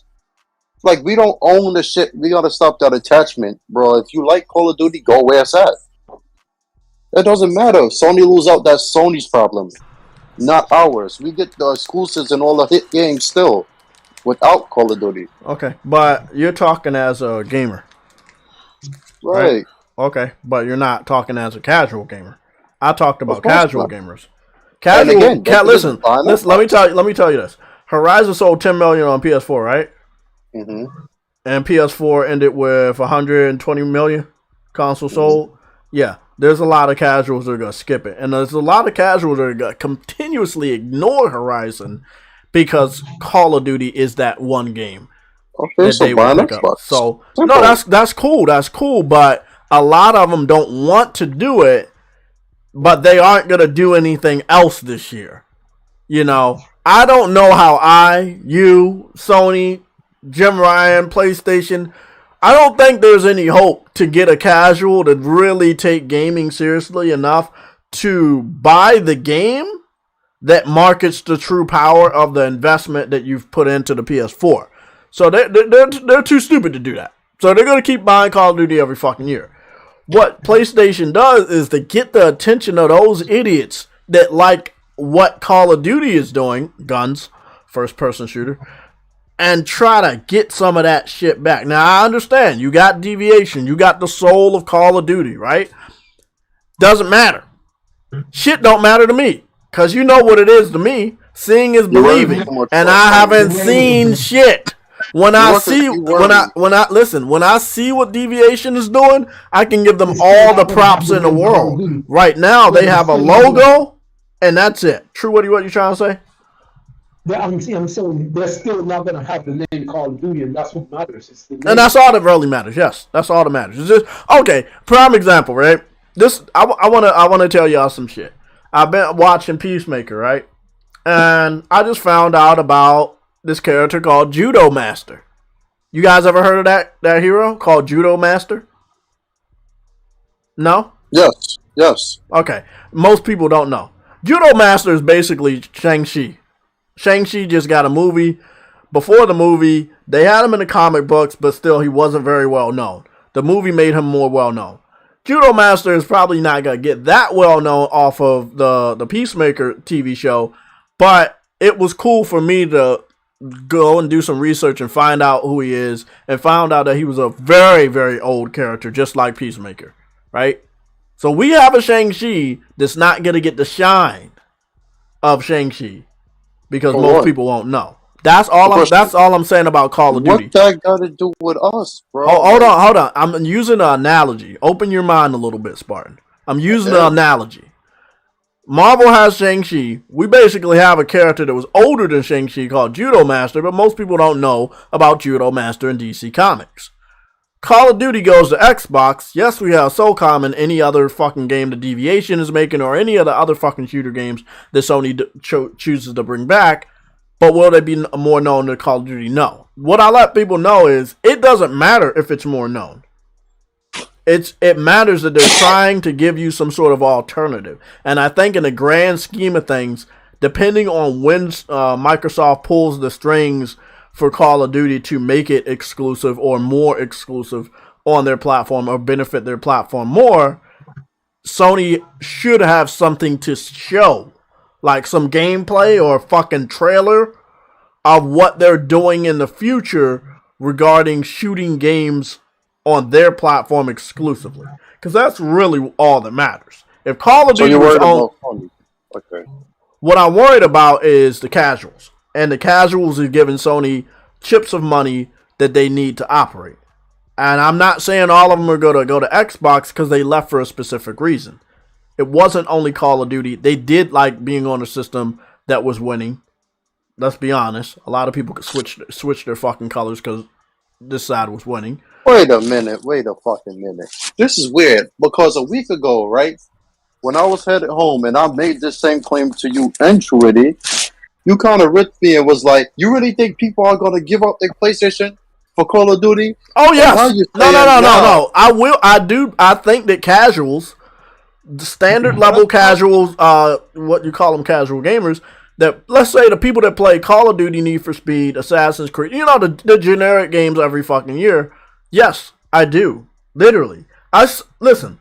Like, we don't own the shit. We gotta stop that attachment, bro. If you like Call of Duty, go where it's at. It doesn't matter. If Sony lose out, that's Sony's problem, not ours. We get the exclusives and all the hit games still without Call of Duty. Okay, but you're talking as a gamer. Right. Okay, but you're not talking as a casual gamer. I talked about casual gamers. Casual. And again, listen. Let me tell you this. Horizon sold 10 million on PS4, right? Mm-hmm. And PS4 ended with 120 million console sold. Yeah, there's a lot of casuals that are gonna skip it, and there's a lot of casuals that are gonna continuously ignore Horizon because Call of Duty is that one game. Okay, so buy an Xbox. So no, that's cool. That's cool, but a lot of them don't want to do it, but they aren't going to do anything else this year. You know, I don't know how you, Sony, Jim Ryan, PlayStation, I don't think there's any hope to get a casual to really take gaming seriously enough to buy the game that markets the true power of the investment that you've put into the PS4. So they're too stupid to do that. So they're going to keep buying Call of Duty every fucking year. What PlayStation does is to get the attention of those idiots that like what Call of Duty is doing, guns, first-person shooter, and try to get some of that shit back. Now, I understand. You got Deviation. You got the soul of Call of Duty, right? Doesn't matter. Shit don't matter to me. Because you know what it is to me. Seeing is believing. And I haven't seen shit. When I see what Deviation is doing, I can give them all the props in the world. Right now, they have a logo, and that's it. True, what you trying to say? I'm saying they're still not going to have the name Call of Duty, and that's what matters. And that's all that really matters. Yes, that's all that matters. It's just, okay, prime example, right? I want to tell y'all some shit. I've been watching Peacemaker, right? And I just found out about this character called Judo Master. You guys ever heard of that hero called Judo Master? No? Yes. Okay. Most people don't know. Judo Master is basically Shang-Chi. Shang-Chi just got a movie. Before the movie, they had him in the comic books, but still he wasn't very well known. The movie made him more well known. Judo Master is probably not going to get that well known off of the Peacemaker TV show, but it was cool for me to go and do some research and find out who he is, and found out that he was a very, very old character, just like Peacemaker, right? So we have a Shang-Chi that's not going to get the shine of Shang-Chi because most people won't know. That's all I'm saying about Call of Duty. What that got to do with us, bro? Oh, hold on. I'm using an analogy. Open your mind a little bit, Spartan. I'm using an analogy. Marvel has Shang-Chi. We basically have a character that was older than Shang-Chi called Judo Master, but most people don't know about Judo Master in DC Comics. Call of Duty goes to Xbox. Yes, we have SOCOM and any other fucking game the Deviation is making, or any of the other fucking shooter games that Sony chooses to bring back. But will they be more known than Call of Duty? No. What I let people know is it doesn't matter if it's more known. It matters that they're trying to give you some sort of alternative. And I think in the grand scheme of things, depending on when Microsoft pulls the strings for Call of Duty to make it exclusive or more exclusive on their platform or benefit their platform more, Sony should have something to show. Like some gameplay or a fucking trailer of what they're doing in the future regarding shooting games on their platform exclusively. Because that's really all that matters. If Call of Duty was on... Okay. What I'm worried about is the casuals. And the casuals are giving Sony chips of money that they need to operate. And I'm not saying all of them are going to go to Xbox because they left for a specific reason. It wasn't only Call of Duty. They did like being on a system that was winning. Let's be honest. A lot of people could switch their fucking colors because this side was winning. Wait a fucking minute. This is weird because a week ago, right, when I was headed home and I made this same claim to you and Truity, you kind of ripped me and was like, you really think people are going to give up their PlayStation for Call of Duty? Oh, yes. No. I think that casuals... The standard level casuals, what you call them, casual gamers, that let's say the people that play Call of Duty, Need for Speed, Assassin's Creed, the generic games every fucking year. Yes, I do. Literally. Listen,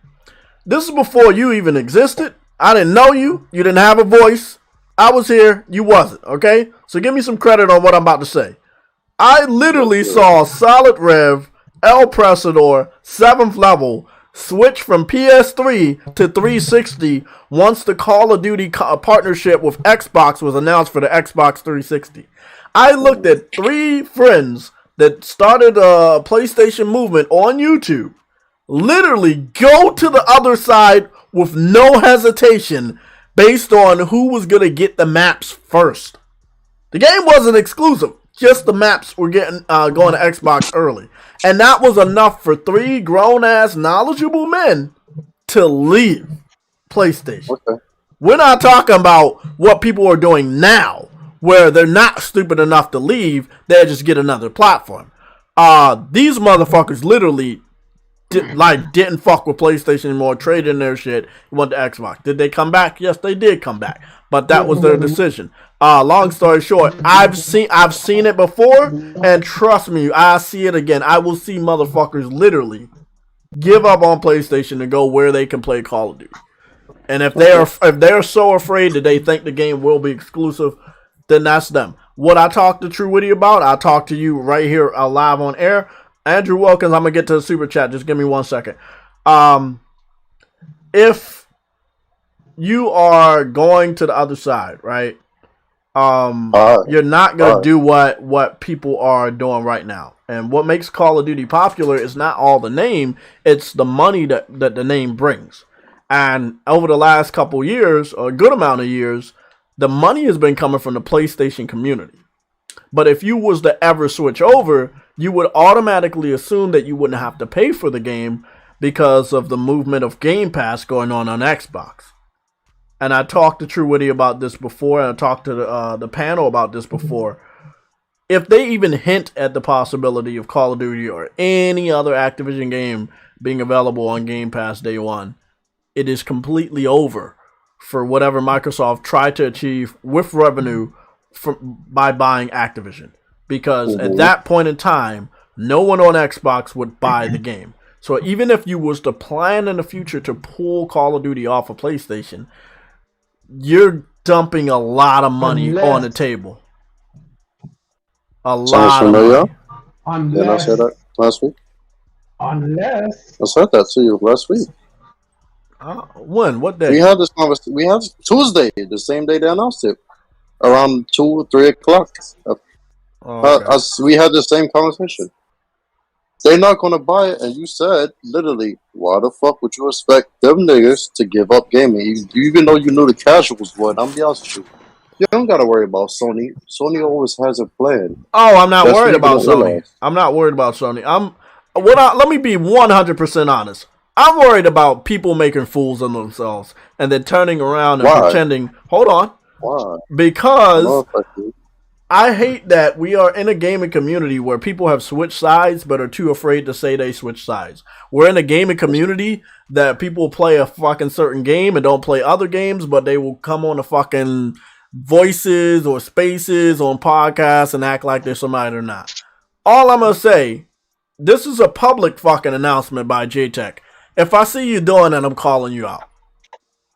this is before you even existed. I didn't know you. You didn't have a voice. I was here. You wasn't. Okay? So give me some credit on what I'm about to say. I literally saw Solid Rev, El Presador, 7th level, switch from PS3 to 360 once the Call of Duty partnership with Xbox was announced for the Xbox 360. I looked at 3 friends that started a PlayStation movement on YouTube literally go to the other side with no hesitation based on who was going to get the maps first. The game wasn't exclusive. Just the maps were getting going to Xbox early. And that was enough for 3 grown-ass, knowledgeable men to leave PlayStation. Okay. We're not talking about what people are doing now, where they're not stupid enough to leave, they just get another platform. These motherfuckers literally didn't fuck with PlayStation anymore, traded in their shit, went to Xbox. Did they come back? Yes, they did come back, but that was their decision. Long story short, I've seen it before, and trust me, I see it again. I will see motherfuckers literally give up on PlayStation and go where they can play Call of Duty. And if they're so afraid that they think the game will be exclusive, then that's them. What I talked to True Witty about, I talked to you right here live on air. Andrew Wilkins, I'm gonna get to the super chat. Just give me 1 second. If you are going to the other side, right? You're not gonna do what people are doing right now. And what makes Call of Duty popular is not all the name; it's the money that the name brings. And over the last couple years, or a good amount of years, the money has been coming from the PlayStation community. But if you was to ever switch over, you would automatically assume that you wouldn't have to pay for the game because of the movement of Game Pass going on Xbox. And I talked to True Witty about this before, and I talked to the panel about this before. If they even hint at the possibility of Call of Duty or any other Activision game being available on Game Pass day one, it is completely over for whatever Microsoft tried to achieve with revenue by buying Activision. Because at that point in time, no one on Xbox would buy the game. So even if you was to plan in the future to pull Call of Duty off of PlayStation, you're dumping a lot of money on the table. A lot of money. Didn't I say that last week? Unless I said that to you last week. When? What day? We had this conversation. We had Tuesday, the same day they announced it, around 2 or 3 o'clock. Okay. We had the same conversation. They're not gonna buy it, and you said literally, why the fuck would you expect them niggas to give up gaming, even though you knew the casuals would? I'm be honest with you. You don't gotta worry about Sony. Sony always has a plan. Oh, I'm not worried about Sony. I'm not worried about Sony. Let me be 100% honest. I'm worried about people making fools of themselves and then turning around and pretending. Hold on. Why? Because I hate that we are in a gaming community where people have switched sides but are too afraid to say they switched sides. We're in a gaming community that people play a fucking certain game and don't play other games, but they will come on the fucking Voices or Spaces on podcasts and act like they're somebody they're not. All I'm going to say, this is a public fucking announcement by JTech. If I see you doing that, I'm calling you out.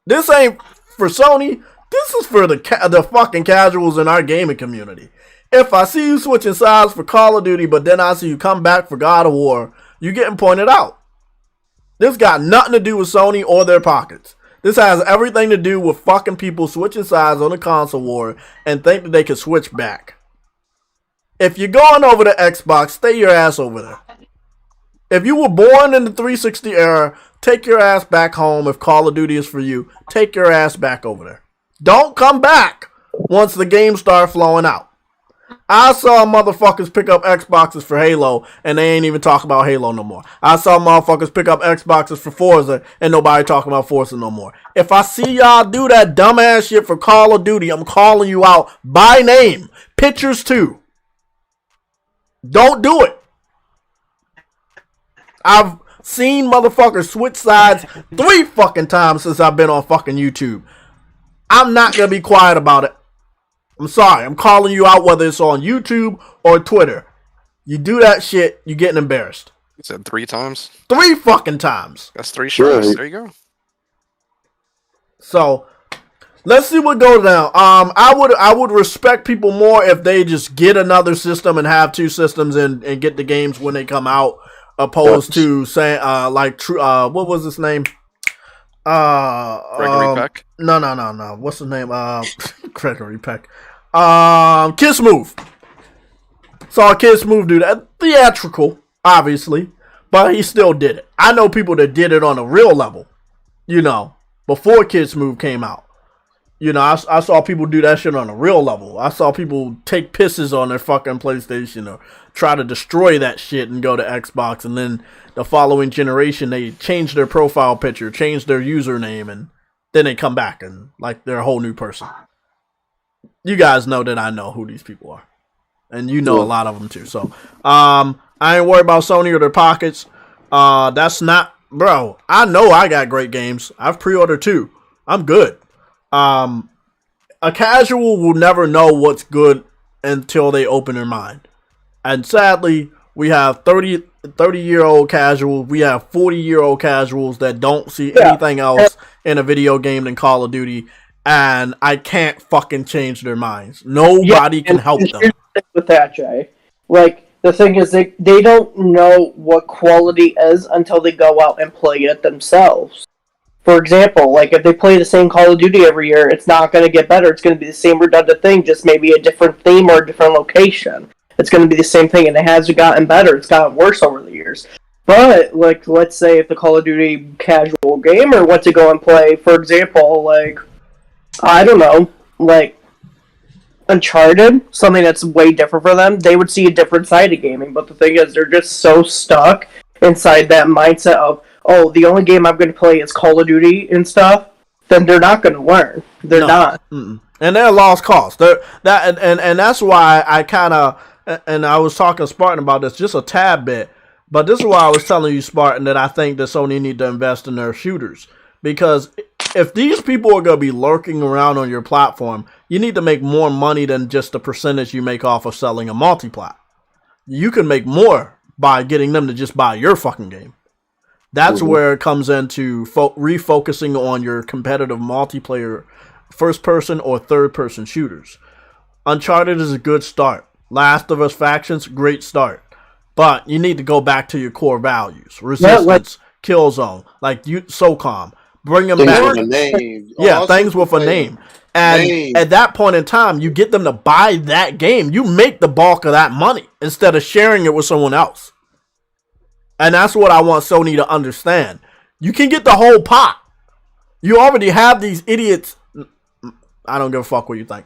This ain't for Sony. This is for the fucking casuals in our gaming community. If I see you switching sides for Call of Duty, but then I see you come back for God of War, you getting pointed out. This got nothing to do with Sony or their pockets. This has everything to do with fucking people switching sides on the console war and think that they can switch back. If you're going over to Xbox, stay your ass over there. If you were born in the 360 era, take your ass back home. If Call of Duty is for you, take your ass back over there. Don't come back once the games start flowing out. I saw motherfuckers pick up Xboxes for Halo, and they ain't even talking about Halo no more. I saw motherfuckers pick up Xboxes for Forza, and nobody talking about Forza no more. If I see y'all do that dumbass shit for Call of Duty, I'm calling you out by name. Pictures too. Don't do it. I've seen motherfuckers switch sides 3 fucking times since I've been on fucking YouTube. I'm not going to be quiet about it. I'm sorry. I'm calling you out whether it's on YouTube or Twitter. You do that shit, you're getting embarrassed. You said 3 times? 3 fucking times. That's 3 strikes. There you go. So, let's see what goes down. I would respect people more if they just get another system and have 2 systems and get the games when they come out. Opposed to saying what was his name? Gregory Peck? No. What's his name? Gregory Peck. Kiss Move. Saw Kiss Move do that. Theatrical, obviously, but he still did it. I know people that did it on a real level, before Kiss Move came out. I saw people do that shit on a real level. I saw people take pisses on their fucking PlayStation or try to destroy that shit and go to Xbox, and then the following generation, they change their profile picture, change their username, and then they come back and like they're a whole new person. You guys know that I know who these people are. and you know a lot of them too. So, I ain't worried about Sony or their pockets. That's not, bro. I know I got great games. I've pre-ordered 2. I'm good. A casual will never know what's good until they open their mind. And sadly, we have 30-year-old casuals. We have 40-year-old casuals that don't see anything else in a video game than Call of Duty. And I can't fucking change their minds. Nobody can help them. With that, Jay. Like, the thing is, they don't know what quality is until they go out and play it themselves. For example, like, if they play the same Call of Duty every year, it's not going to get better. It's going to be the same redundant thing, just maybe a different theme or a different location. It's going to be the same thing, and it hasn't gotten better. It's gotten worse over the years. But, like, let's say if the Call of Duty casual gamer went to go and play, for example, like, I don't know, like, Uncharted, something that's way different for them, they would see a different side of gaming. But the thing is, they're just so stuck inside that mindset of, oh, the only game I'm going to play is Call of Duty and stuff, then they're not going to learn. They're not. Mm-mm. And they're lost cause. And that's why I kind of, and I was talking to Spartan about this just a tad bit, but this is why I was telling you, Spartan, that I think that Sony need to invest in their shooters. Because if these people are going to be lurking around on your platform, you need to make more money than just the percentage you make off of selling a multi-plat. You can make more by getting them to just buy your fucking game. That's where it comes into refocusing on your competitive multiplayer first-person or third-person shooters. Uncharted is a good start. Last of Us Factions, great start. But you need to go back to your core values. Resistance, Killzone, like SOCOM. Bring them back. With a name. Things with a name. And at that point in time, you get them to buy that game. You make the bulk of that money instead of sharing it with someone else. And that's what I want Sony to understand. You can get the whole pot. You already have these idiots. I don't give a fuck what you think.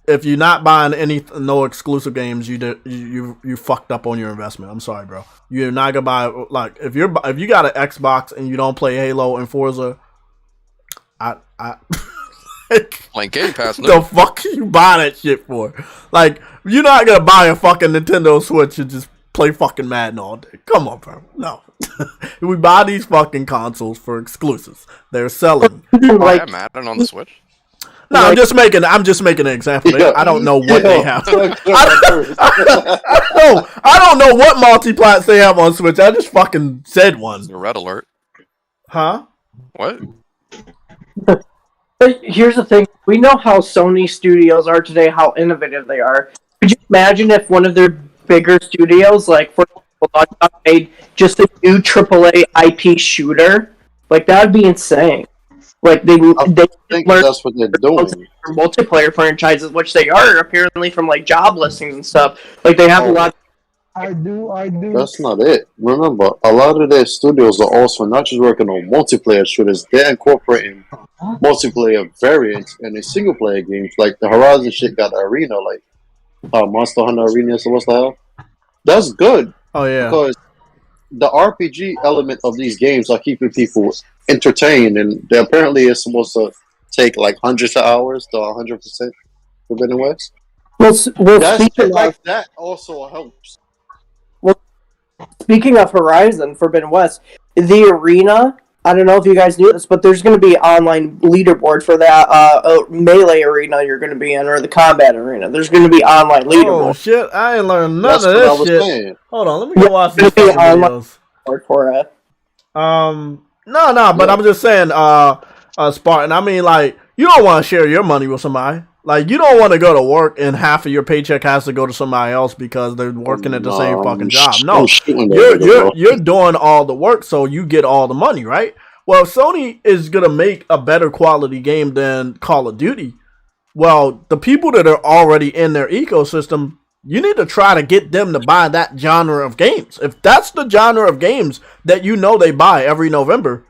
If you're not buying no exclusive games, you fucked up on your investment. I'm sorry, bro. You're not gonna buy, like, if you got an Xbox and you don't play Halo and Forza, I Like Game Pass. the fuck you buy that shit for? Like, you're not gonna buy a fucking Nintendo Switch and just play fucking Madden all day. Come on, bro. No. We buy these fucking consoles for exclusives. They're selling. I have Madden on the Switch. No, I'm just making an example. I don't know what they have. I don't know what multi-plats they have on Switch. I just fucking said one. The red alert. Huh? What? Here's the thing. We know how Sony studios are today, how innovative they are. Could you imagine if one of their bigger studios, like, for example, made just a new AAA IP shooter? Like, that would be insane. Like, they think that's what they're doing. Multiplayer franchises, which they are apparently from, like, job listings and stuff. Like, they have a lot. I do. That's not it. Remember, a lot of their studios are also not just working on multiplayer shooters, they're incorporating multiplayer variants in the single player games. Like the Horizon shit got an arena, like Monster Hunter Arena, so what's the hell? That's good. Oh, yeah. Because the RPG element of these games are keeping people entertained, and they apparently is supposed to take like hundreds of hours to 100% Forbidden West. Well, That also helps. Speaking of Horizon Forbidden West, the arena, I don't know if you guys knew this, but there's going to be online leaderboard for that melee arena you're going to be in, or the combat arena. There's going to be online leaderboard. Oh, shit. I ain't learned none of this shit. Saying. Hold on, let me go watch these videos. For it. No, but I'm just saying, Spartan, I mean, like, you don't want to share your money with somebody. Like, you don't want to go to work and half of your paycheck has to go to somebody else because they're working at the same fucking job. No, you're doing all the work, so you get all the money, right? Well, if Sony is going to make a better quality game than Call of Duty, well, the people that are already in their ecosystem, you need to try to get them to buy that genre of games. If that's the genre of games that you know they buy every November,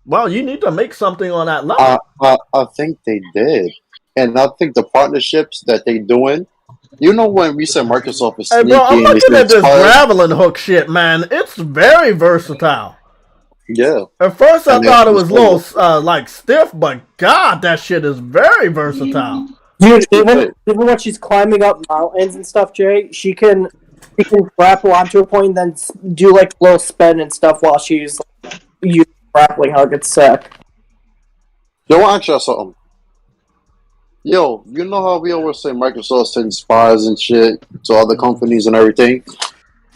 well, you need to make something on that level. I think they did. And I think the partnerships that they doing, you know, when we said Microsoft is sneaky, bro, I'm looking at this grappling hook shit, man. It's very versatile. Yeah. At first, I thought it was a little like stiff, but God, that shit is very versatile. Dude, even when she's climbing up mountains and stuff, Jay, she can grapple onto a point and then do like a little spin and stuff while she's using grappling hook. It's sick. Yo, I'll ask y'all something. Yo, you know how we always say Microsoft sends spies and shit to other companies and everything?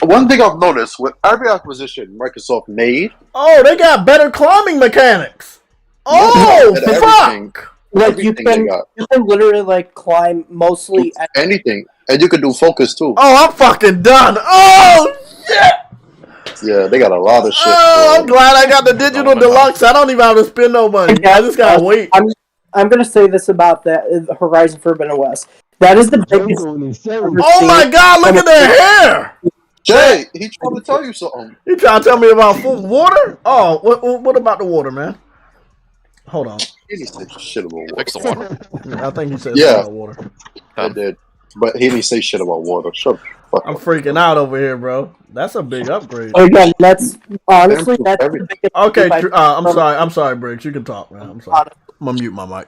One thing I've noticed with every acquisition Microsoft made. Oh, they got better climbing mechanics. Oh, fuck! Like you can literally like climb mostly anything, and you can do focus too. Oh, I'm fucking done. Oh shit! Yeah, they got a lot of shit. Oh, I'm glad I got the digital deluxe. I don't even have to spend no money. I just gotta wait. I'm gonna say this about that Horizon Forbidden West. That is the biggest. Oh my god! Look at their hair. Jay, he trying to tell you something. He trying to tell me about food, water? Oh, what about the water, man? Hold on. He said shit about water. Fix the water. I think he said something about water. I did. But he didn't say shit about water. Shut the fuck I'm freaking out over here, bro. That's a big upgrade. Again, that's honestly that's the biggest. Okay, I'm sorry, Briggs. You can talk, man. I'm sorry. I'm gonna mute my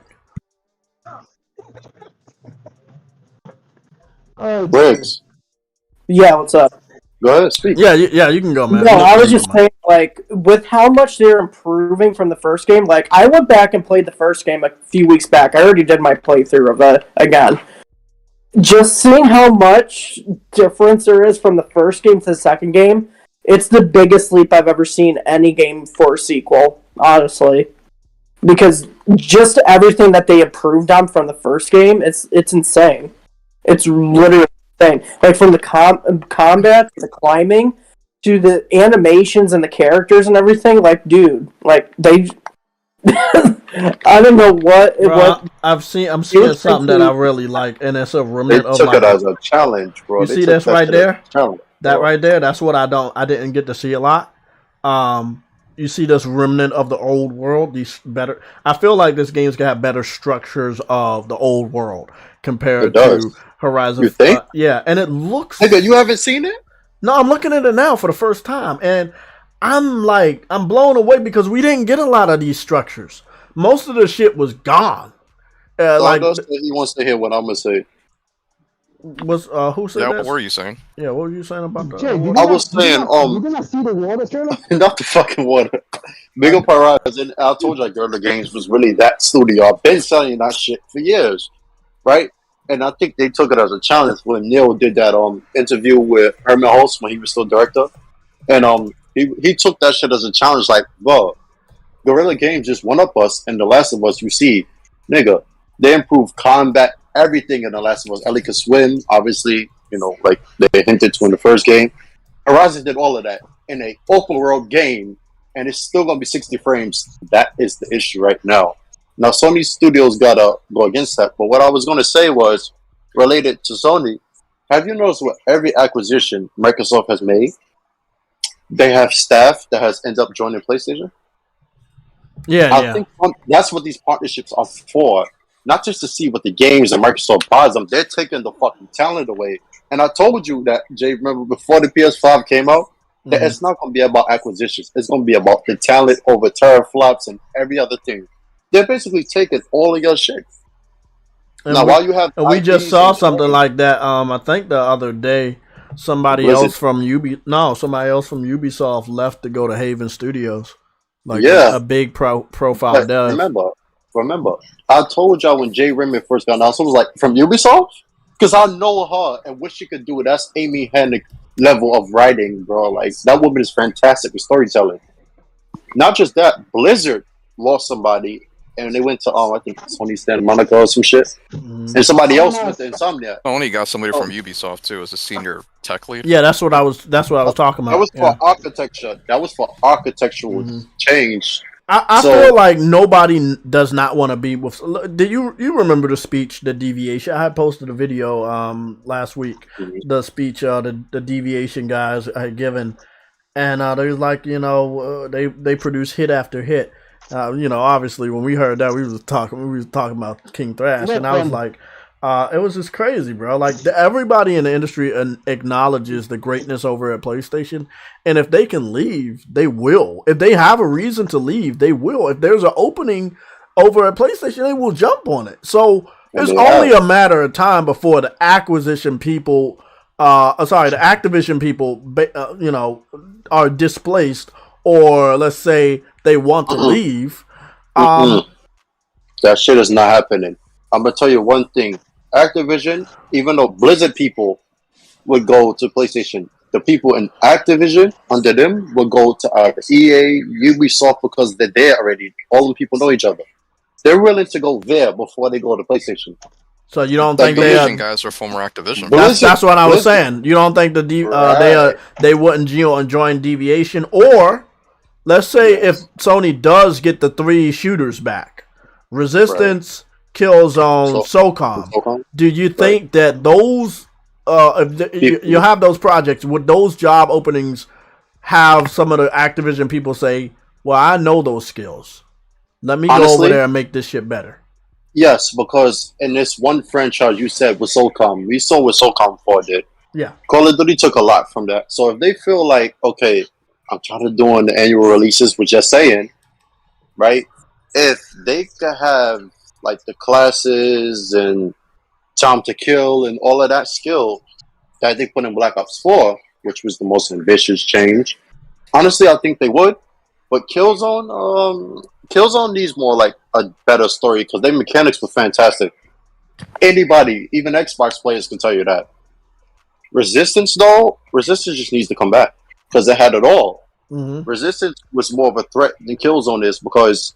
mic. Briggs. Yeah, what's up? Go ahead, speak. Yeah, you can go, man. No, I was just saying, like, with how much they're improving from the first game, like, I went back and played the first game a few weeks back. I already did my playthrough of it again. Just seeing how much difference there is from the first game to the second game, it's the biggest leap I've ever seen any game for a sequel, honestly. Because just everything that they improved on from the first game, it's insane. It's literally insane. Like, from the combat, to the climbing, to the animations and the characters and everything, like, dude, like, they... I don't know what it was. I'm seeing something that I really like, and it's a remnant of like... They took it as a challenge, bro. You see this right there? That right there, that's what I didn't get to see a lot. You see this remnant of the old world. I feel like this game's got better structures of the old world compared to Horizon. You think? Yeah, and it looks... Nigga, you haven't seen it? No, I'm looking at it now for the first time, and I'm blown away because we didn't get a lot of these structures. Most of the shit was gone. He wants to hear what I'm gonna say. Who said that? What were you saying? Yeah, what were you saying about that? I was saying, you did not see the water trailer? Not the fucking water. Big up Horizon. I told you, Guerrilla Games was really that studio. I've been selling you that shit for years, right? And I think they took it as a challenge when Neil did that interview with Herman Holtz when he was still director, and he took that shit as a challenge. Like, bro, Guerrilla Games just one up us, and The Last of Us. You see, nigga, they improved combat, everything in The Last of Us. Ellie could swim, obviously, like they hinted to in the first game. Horizon did all of that in a open world game, and it's still gonna be 60 frames. That is the issue right now. Now, Sony Studios gotta go against that. But what I was gonna say was related to Sony. Have you noticed what every acquisition Microsoft has made? They have staff that has ended up joining PlayStation. I think that's what these partnerships are for. Not just to see what the games and Microsoft buys them. They're taking the fucking talent away. And I told you that, Jay, remember before the PS5 came out, that it's not going to be about acquisitions. It's going to be about the talent over teraflops and every other thing. They're basically taking all of your shit. And we just saw something like that. I think the other day, somebody else from Ubisoft left to go to Haven Studios. A big profile dev. Remember, I told y'all when Jay Raymond first got announced, I was like, from Ubisoft? Because I know her and what she could do. That's Amy Hennig level of writing, bro. Like, that woman is fantastic with storytelling. Not just that, Blizzard lost somebody, and they went to I think Sony Santa Monica or some shit, and somebody else went to Insomniac. Only got somebody from Ubisoft too as a senior tech lead. Yeah, that's what I was talking about. That was for architecture. That was for architectural change. I feel like nobody does not want to be with. Do you remember the speech, the deviation? I had posted a video last week. The speech the deviation guys had given, and they was like, they produce hit after hit. Obviously when we heard that, we was talking about King Thrash, and I was like, it was just crazy, bro. Like, everybody in the industry acknowledges the greatness over at PlayStation, and if they can leave, they will. If they have a reason to leave, they will. If there's an opening over at PlayStation, they will jump on it. So It's only a matter of time before the acquisition people, the Activision people, are displaced, or let's say they want to leave. That shit is not happening. I'm gonna tell you one thing: Activision, even though Blizzard people would go to PlayStation, the people in Activision under them will go to either EA, Ubisoft because they're there already. All the people know each other. They're willing to go there before they go to PlayStation. So you don't Like think they Activision guys are former Activision. That's what I was saying. You don't think they wouldn't join Deviation, or let's say if Sony does get the 3 shooters back, Resistance, Killzone, SOCOM. Do you think that those if you have those projects, would those job openings have some of the Activision people say, "Well, I know those skills. Let me go over there and make this shit better"? Yes, because in this one franchise you said with SOCOM, we saw what SOCOM 4 did. Yeah. Call of Duty took a lot from that. So if they feel like, okay, I'm trying to do on the annual releases, which you're saying, right? If they could have like the classes and time to kill and all of that skill that they put in Black Ops 4, which was the most ambitious change, honestly, I think they would. But Killzone needs more like a better story because their mechanics were fantastic. Anybody, even Xbox players, can tell you that. Resistance just needs to come back because they had it all. Mm-hmm. Resistance was more of a threat than Killzone is because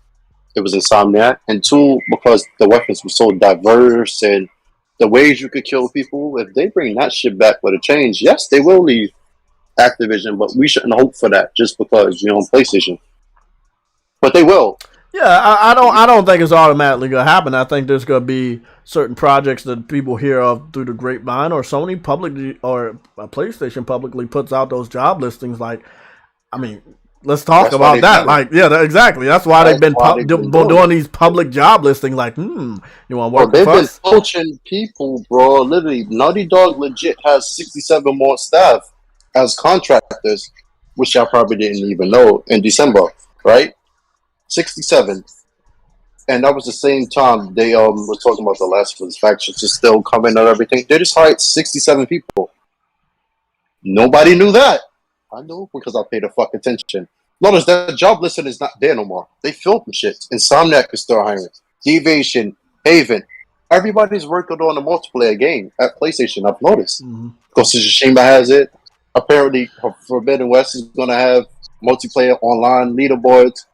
it was Insomniac, and 2, because the weapons were so diverse and the ways you could kill people. If they bring that shit back with a change, yes, they will leave Activision, but we shouldn't hope for that just because you're on PlayStation. But they will. Yeah, I don't think it's automatically gonna happen. I think there's gonna be certain projects that people hear of through the grapevine, or Sony publicly or PlayStation publicly puts out those job listings. Like, I mean, let's talk about that. Like, yeah, exactly. That's why they've been doing these public job listings. Like, you want to work with us? They've been poaching people, bro. Literally, Naughty Dog legit has 67 more staff as contractors, which y'all probably didn't even know in December, right? 67. And that was the same time they were talking about the Last of Us factions is still coming and everything. They just hired 67 people. Nobody knew that. I know because I paid the fuck attention. Notice that job listing is not there no more. They filled the shit. Insomniac is still hiring. Deviation, Haven. Everybody's working on a multiplayer game at PlayStation, I've noticed. Ghost of Tsushima has it. Apparently, Forbidden West is going to have multiplayer online leaderboards.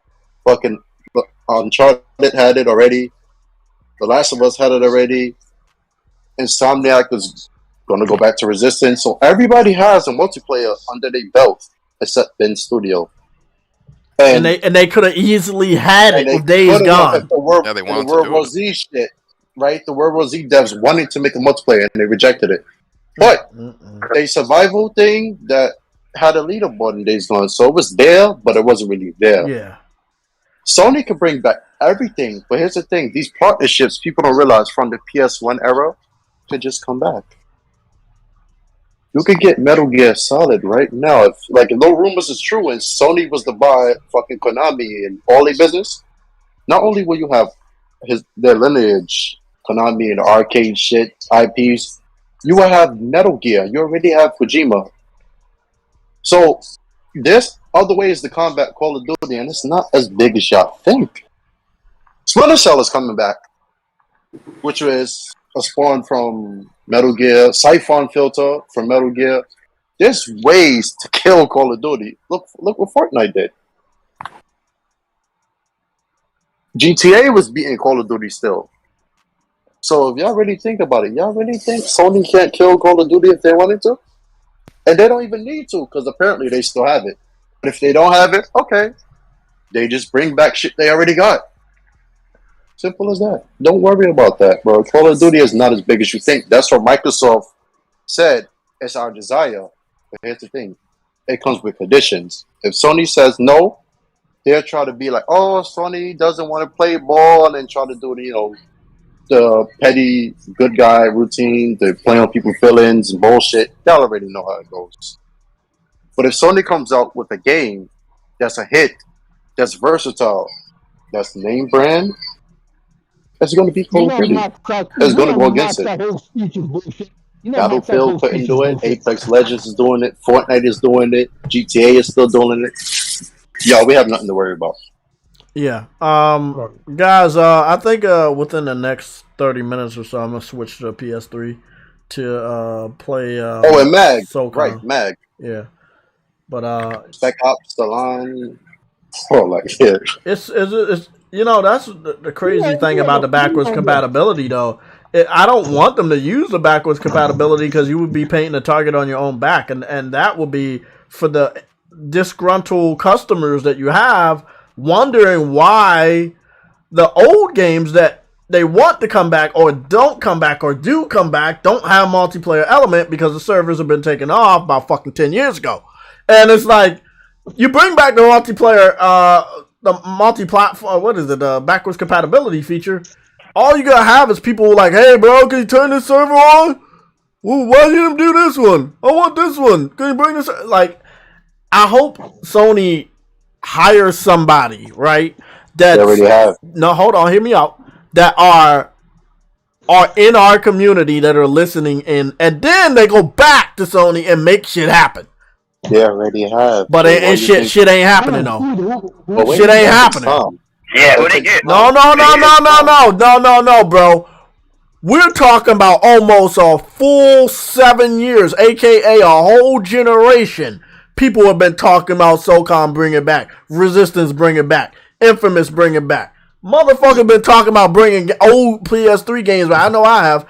Fucking Uncharted had it already. The Last of Us had it already. Insomniac is going to go back to Resistance. So everybody has a multiplayer under their belt except Ben Studio. And they could have easily had it with Days Gone. They wanted the World War Z shit, right? The World War Z devs wanted to make a multiplayer and they rejected it. But a survival thing that had a leaderboard in Days Gone, so it was there, but it wasn't really there. Yeah. Sony can bring back everything, but here's the thing: these partnerships, people don't realize from the PS1 era, can just come back. You could get Metal Gear Solid right now. If no rumors is true, and Sony was to buy fucking Konami and all their business, not only will you have their lineage, Konami and arcade shit, IPs, you will have Metal Gear. You already have Kojima. So there's other ways to combat Call of Duty, and it's not as big as y'all think. Splinter Cell is coming back, which is a spawn from Metal Gear, Siphon Filter from Metal Gear. There's ways to kill Call of Duty. Look what Fortnite did. GTA was beating Call of Duty still. So if y'all really think about it, y'all really think Sony can't kill Call of Duty if they wanted to? And they don't even need to, because apparently they still have it. But if they don't have it, okay. They just bring back shit they already got. Simple as that. Don't worry about that, bro. Call of Duty is not as big as you think. That's what Microsoft said. It's our desire. But here's the thing. It comes with conditions. If Sony says no, they'll try to be like, oh, Sony doesn't want to play ball and try to do, the petty good guy routine, the play on people's feelings and bullshit. Y'all already know how it goes. But if Sony comes out with a game that's a hit, that's versatile, that's name brand, It's going to be Call of Duty. It's going to go against it. That whole speech is bullshit. You know, Battlefield couldn't do it. Apex Legends is doing it. Fortnite is doing it. GTA is still doing it. Yo, we have nothing to worry about. Yeah. Guys, I think within the next 30 minutes or so, I'm gonna switch to PS3 to play. And Mag. SOCOM. Right, Mag. Yeah. But Spec Ops, the line. Oh, like yeah. It's you know, that's the crazy thing about the backwards compatibility, though. I don't want them to use the backwards compatibility because you would be painting a target on your own back, and that would be for the disgruntled customers that you have wondering why the old games that they want to come back or don't come back or do come back don't have multiplayer element because the servers have been taken off about fucking 10 years ago. And it's like, you bring back the multiplayer, the multi-platform, what is it, the backwards compatibility feature. All you gotta have is people like, hey bro, can you turn this server on? Well, why didn't you do this one? I want this one. Can you bring this? Like, I hope Sony hires somebody, right? That they already have. No, hold on, hear me out. That are in our community that are listening in, and then they go back to Sony and make shit happen. They already have. But shit ain't happening though. Shit ain't happening. Yeah, who they get? No, bro. We're talking about almost a full 7 years, aka a whole generation. People have been talking about SOCOM bring it back, Resistance bring it back, Infamous bring it back. Motherfucker been talking about bringing old PS3 games back. I know I have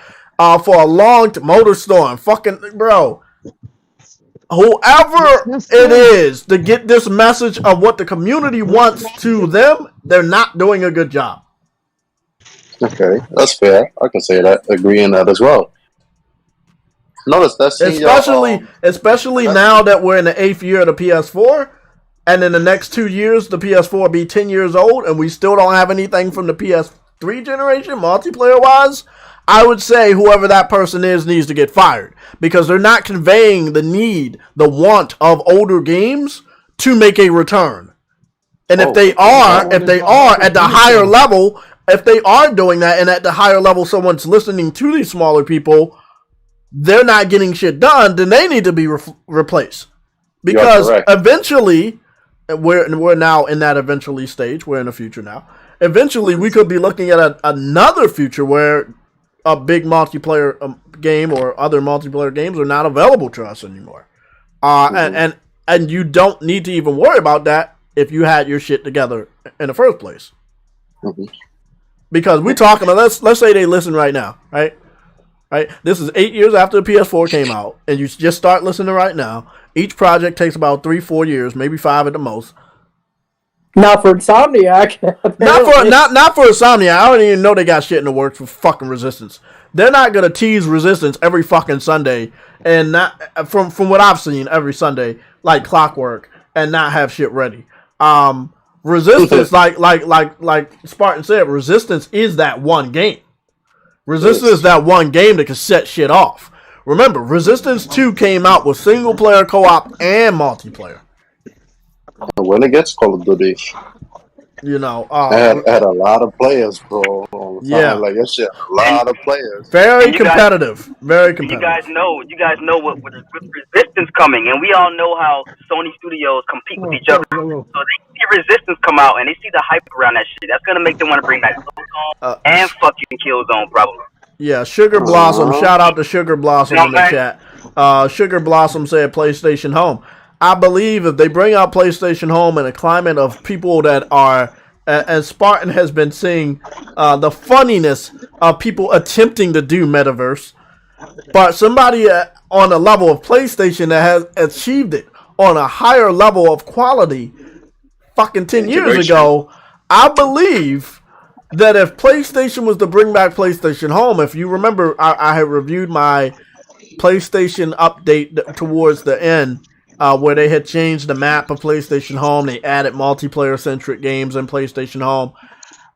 for a long time. MotorStorm, fucking bro. Whoever it is to get this message of what the community wants to them, they're not doing a good job. Okay, that's fair. I can say that. Agree in that as well. Notice that's especially now that we're in the 8th year of the PS4, and in the next 2 years the PS4 will be 10 years old, and we still don't have anything from the PS3 generation multiplayer wise. I would say whoever that person is needs to get fired because they're not conveying the need, the want of older games to make a return. And if they are at the higher level, if they are doing that and at the higher level someone's listening to these smaller people, they're not getting shit done, then they need to be replaced. Because eventually, we're now in that eventually stage, we're in the future now. Eventually, we could be looking at another future where a big multiplayer game or other multiplayer games are not available to us anymore. And you don't need to even worry about that if you had your shit together in the first place. Mm-hmm. Because we're talking about, let's say they listen right now, right? Right? This is 8 years after the PS4 came out, and you just start listening right now. Each project takes about 3-4 years, maybe 5 at the most. Not for Insomniac. not for Insomniac. I don't even know they got shit in the works for fucking Resistance. They're not gonna tease Resistance every fucking Sunday, and not from what I've seen every Sunday like clockwork, and not have shit ready. Resistance, like Spartan said, Resistance is that one game. Resistance is that one game that can set shit off. Remember, Resistance 2 came out with single player, co-op, and multiplayer. When it gets Call of Duty, you know, I had a lot of players, bro. Yeah, like that shit, a lot of players. Very competitive, very competitive. You guys know what with Resistance coming, and we all know how Sony Studios compete with each other. So they see Resistance come out, and they see the hype around that shit. That's gonna make them want to bring back SOCOM and fucking Killzone, probably. Yeah, Sugar Blossom. Shout out to Sugar Blossom in the chat. Sugar Blossom said PlayStation Home. I believe if they bring out PlayStation Home in a climate of people that are, as Spartan has been seeing, the funniness of people attempting to do metaverse, but somebody on a level of PlayStation that has achieved it on a higher level of quality fucking 10 years ago, I believe that if PlayStation was to bring back PlayStation Home, if you remember, I had reviewed my PlayStation update towards the end, where they had changed the map of PlayStation Home. They added multiplayer-centric games in PlayStation Home.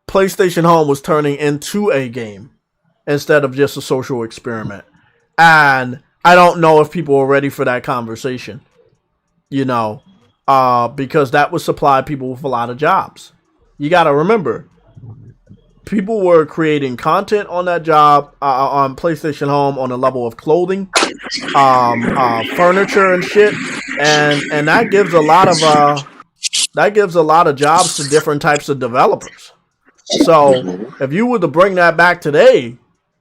PlayStation Home was turning into a game instead of just a social experiment. And I don't know if people are ready for that conversation, you know, because that would supply people with a lot of jobs. You got to remember, people were creating content on that job on PlayStation Home on the level of clothing, furniture and shit, and that gives a lot of jobs to different types of developers. So if you were to bring that back today,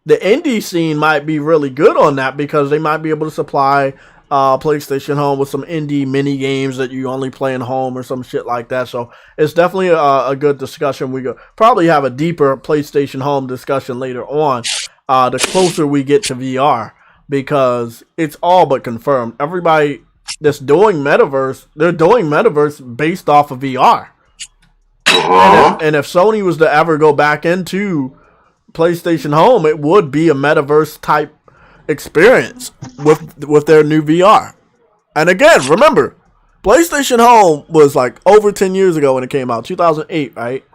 the indie scene might be really good on that because they might be able to supply PlayStation Home with some indie mini games that you only play in home or some shit like that. So it's definitely a good discussion. We go probably have a deeper PlayStation Home discussion later on, the closer we get to VR, because it's all but confirmed. Everybody that's doing Metaverse, they're doing Metaverse based off of VR. And if Sony was to ever go back into PlayStation Home, it would be a Metaverse type experience with their new VR. And again, remember, PlayStation Home was like over 10 years ago when it came out, 2008, right?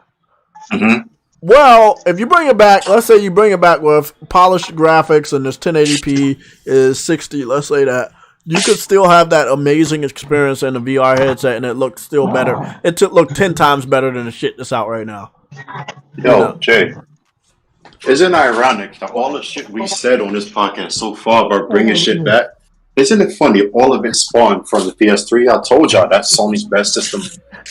Mm-hmm. Well, if you bring it back, let's say you bring it back with polished graphics and this 1080p is 60, let's say that, you could still have that amazing experience in the VR headset and it looks still better. It look 10 times better than the shit that's out right now. Yo, Jay. Isn't it ironic that all the shit we said on this podcast so far about bringing shit back, isn't it funny all of it spawned from the PS3? I told y'all that's Sony's best system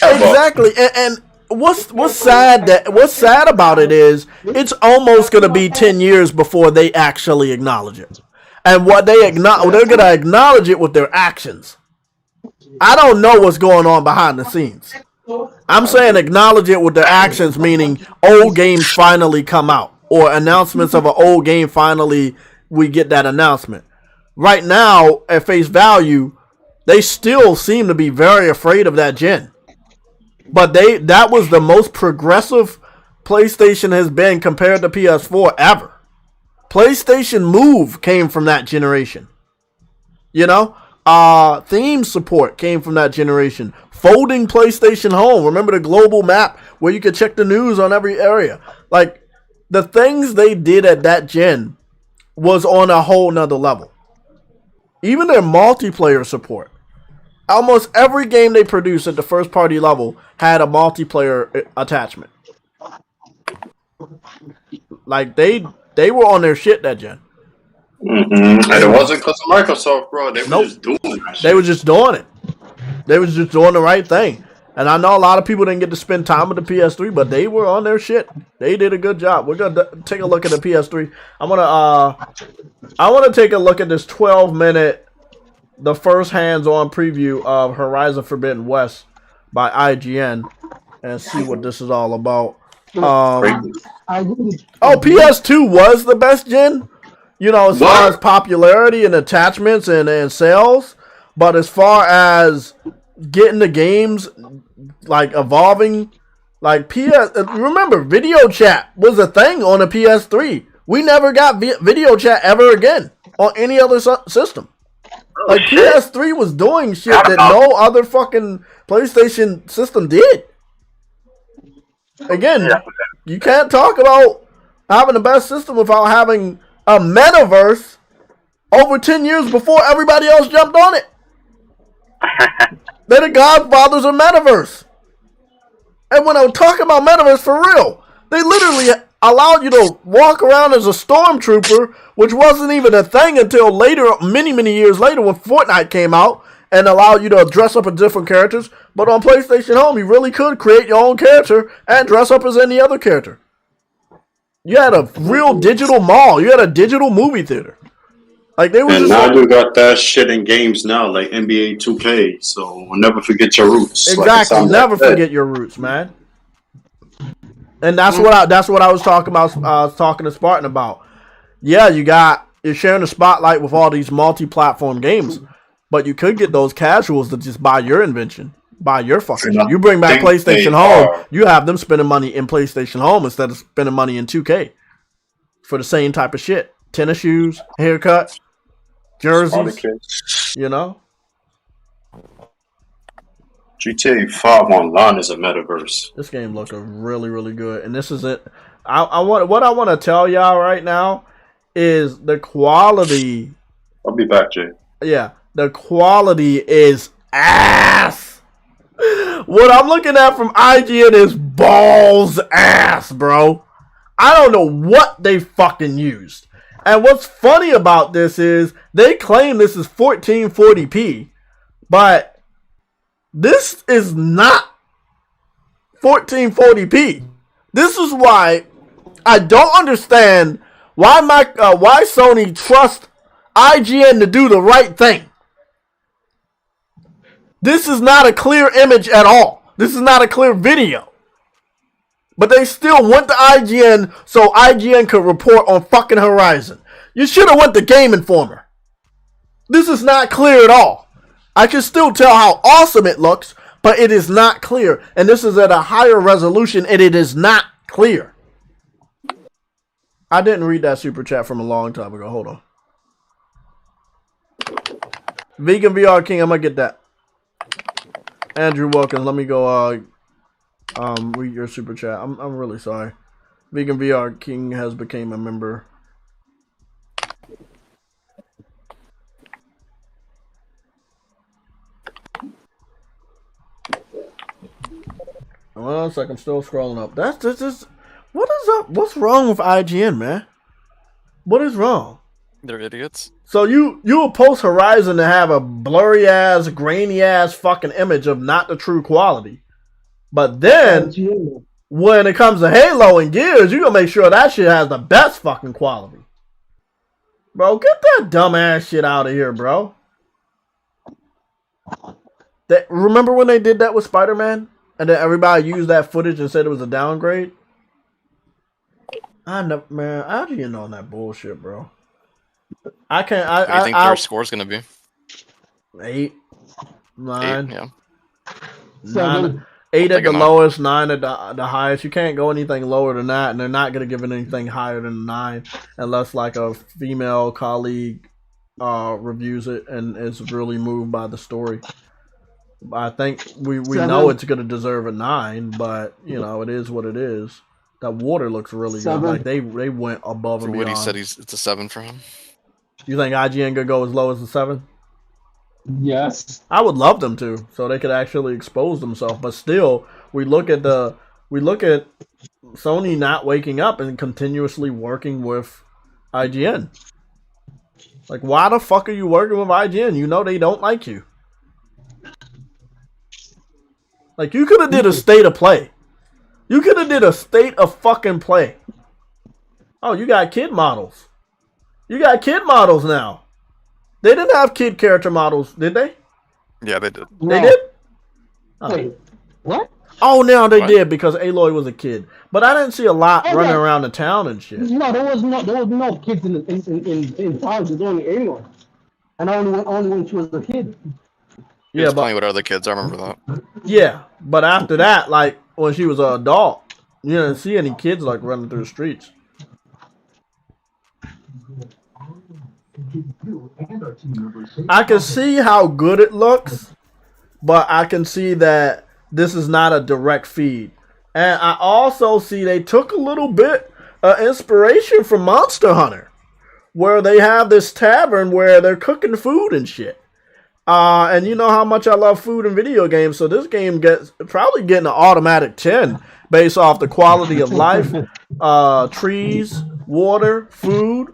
ever. Exactly. And what's sad about it is it's almost going to be 10 years before they actually acknowledge it. And what they're going to acknowledge it with their actions. I don't know what's going on behind the scenes. I'm saying acknowledge it with their actions, meaning old games finally come out. Or announcements of an old game, finally we get that announcement. Right now, at face value, they still seem to be very afraid of that gen. But that was the most progressive PlayStation has been compared to PS4 ever. PlayStation Move came from that generation. You know? Theme support came from that generation. Folding PlayStation Home. Remember the global map where you could check the news on every area. Like, the things they did at that gen was on a whole nother level. Even their multiplayer support. Almost every game they produced at the first party level had a multiplayer attachment. Like they were on their shit that gen. Mm-hmm. And it wasn't because of Microsoft, bro. They were just doing that shit. They were just doing it. They was just doing the right thing. And I know a lot of people didn't get to spend time with the PS3, but they were on their shit. They did a good job. We're gonna take a look at the PS3. I want to take a look at this 12-minute, the first hands-on preview of Horizon Forbidden West by IGN, and see what this is all about. PS2 was the best gen, you know, as far as popularity and attachments and sales. But as far as getting the games like evolving, like remember video chat was a thing on the PS3. We never got video chat ever again on any other system. Like PS3 was doing shit that no other fucking PlayStation system did. Again, you can't talk about having the best system without having a metaverse over 10 years before everybody else jumped on it. They're the godfathers of metaverse. And when I'm talking about metaverse for real, they literally allowed you to walk around as a stormtrooper, which wasn't even a thing until later, many, many years later when Fortnite came out and allowed you to dress up as different characters. But on PlayStation Home, you really could create your own character and dress up as any other character. You had a real digital mall. You had a digital movie theater. Like they were and now you got that shit in games now, like NBA 2K. So never forget your roots. Exactly, like never forget your roots, man. And that's what I was talking about. I was talking to Spartan about. Yeah, you're sharing the spotlight with all these multi-platform games, but you could get those casuals to just buy your invention, buy your fucking shit. You bring back PlayStation Home, you have them spending money in PlayStation Home instead of spending money in 2K for the same type of shit. Tennis shoes, haircut, jerseys, you know. GTA 5 Online is a metaverse. This game looks really, really good, and this is it. What I want to tell y'all right now is the quality. I'll be back, Jay. Yeah, the quality is ass. What I'm looking at from IGN is balls ass, bro. I don't know what they fucking used. And what's funny about this is they claim this is 1440p, but this is not 1440p. This is why I don't understand why Sony trusts IGN to do the right thing. This is not a clear image at all. This is not a clear video. But they still went to IGN so IGN could report on fucking Horizon. You should have went to Game Informer. This is not clear at all. I can still tell how awesome it looks, but it is not clear. And this is at a higher resolution, and it is not clear. I didn't read that super chat from a long time ago. Hold on. Vegan VR King, I'm gonna get that. Andrew Wilkins, let me go read your super chat. I'm really sorry. Vegan VR King has became a member. One sec, I'm still scrolling up. What is up? What's wrong with IGN, man? What is wrong? They're idiots. So you will post Horizon to have a blurry ass, grainy ass fucking image of not the true quality. But then when it comes to Halo and Gears, you gonna make sure that shit has the best fucking quality. Bro, get that dumbass shit out of here, bro. Remember when they did that with Spider-Man? And then everybody used that footage and said it was a downgrade? I didn't know that bullshit, bro. I can't. What do you think their score's gonna be? 8, 9, 8, yeah. 9, 8 at the lowest, 9 at the highest. You can't go anything lower than that, and they're not gonna give it anything higher than 9 unless like a female colleague reviews it and is really moved by the story. I think we know it's gonna deserve a 9, but you know it is what it is. That water looks really good. Like they went above and beyond. Woody said it's a 7 for him. You think IGN could go as low as a 7? Yes. I would love them to, so they could actually expose themselves. But still, we look at Sony not waking up and continuously working with IGN. Like, why the fuck are you working with IGN? You know they don't like you. Like, you could have did a state of play. You could have did a state of fucking play. Oh, you got kid models. You got kid models now. They didn't have kid character models, did they? Yeah, they did. No. They did? Oh. Wait, what? Oh, now they did because Aloy was a kid. But I didn't see a lot running around the town and shit. No, there was no kids in town. It was only Aloy. And only when she was a kid. He was playing with other kids. I remember that. Yeah, but after that, like when she was an adult, you didn't see any kids like running through the streets. I can see how good it looks, but I can see that this is not a direct feed. And I also see they took a little bit of inspiration from Monster Hunter, where they have this tavern where they're cooking food and shit. And you know how much I love food and video games, so this game probably getting an automatic 10 based off the quality of life, trees, water, food.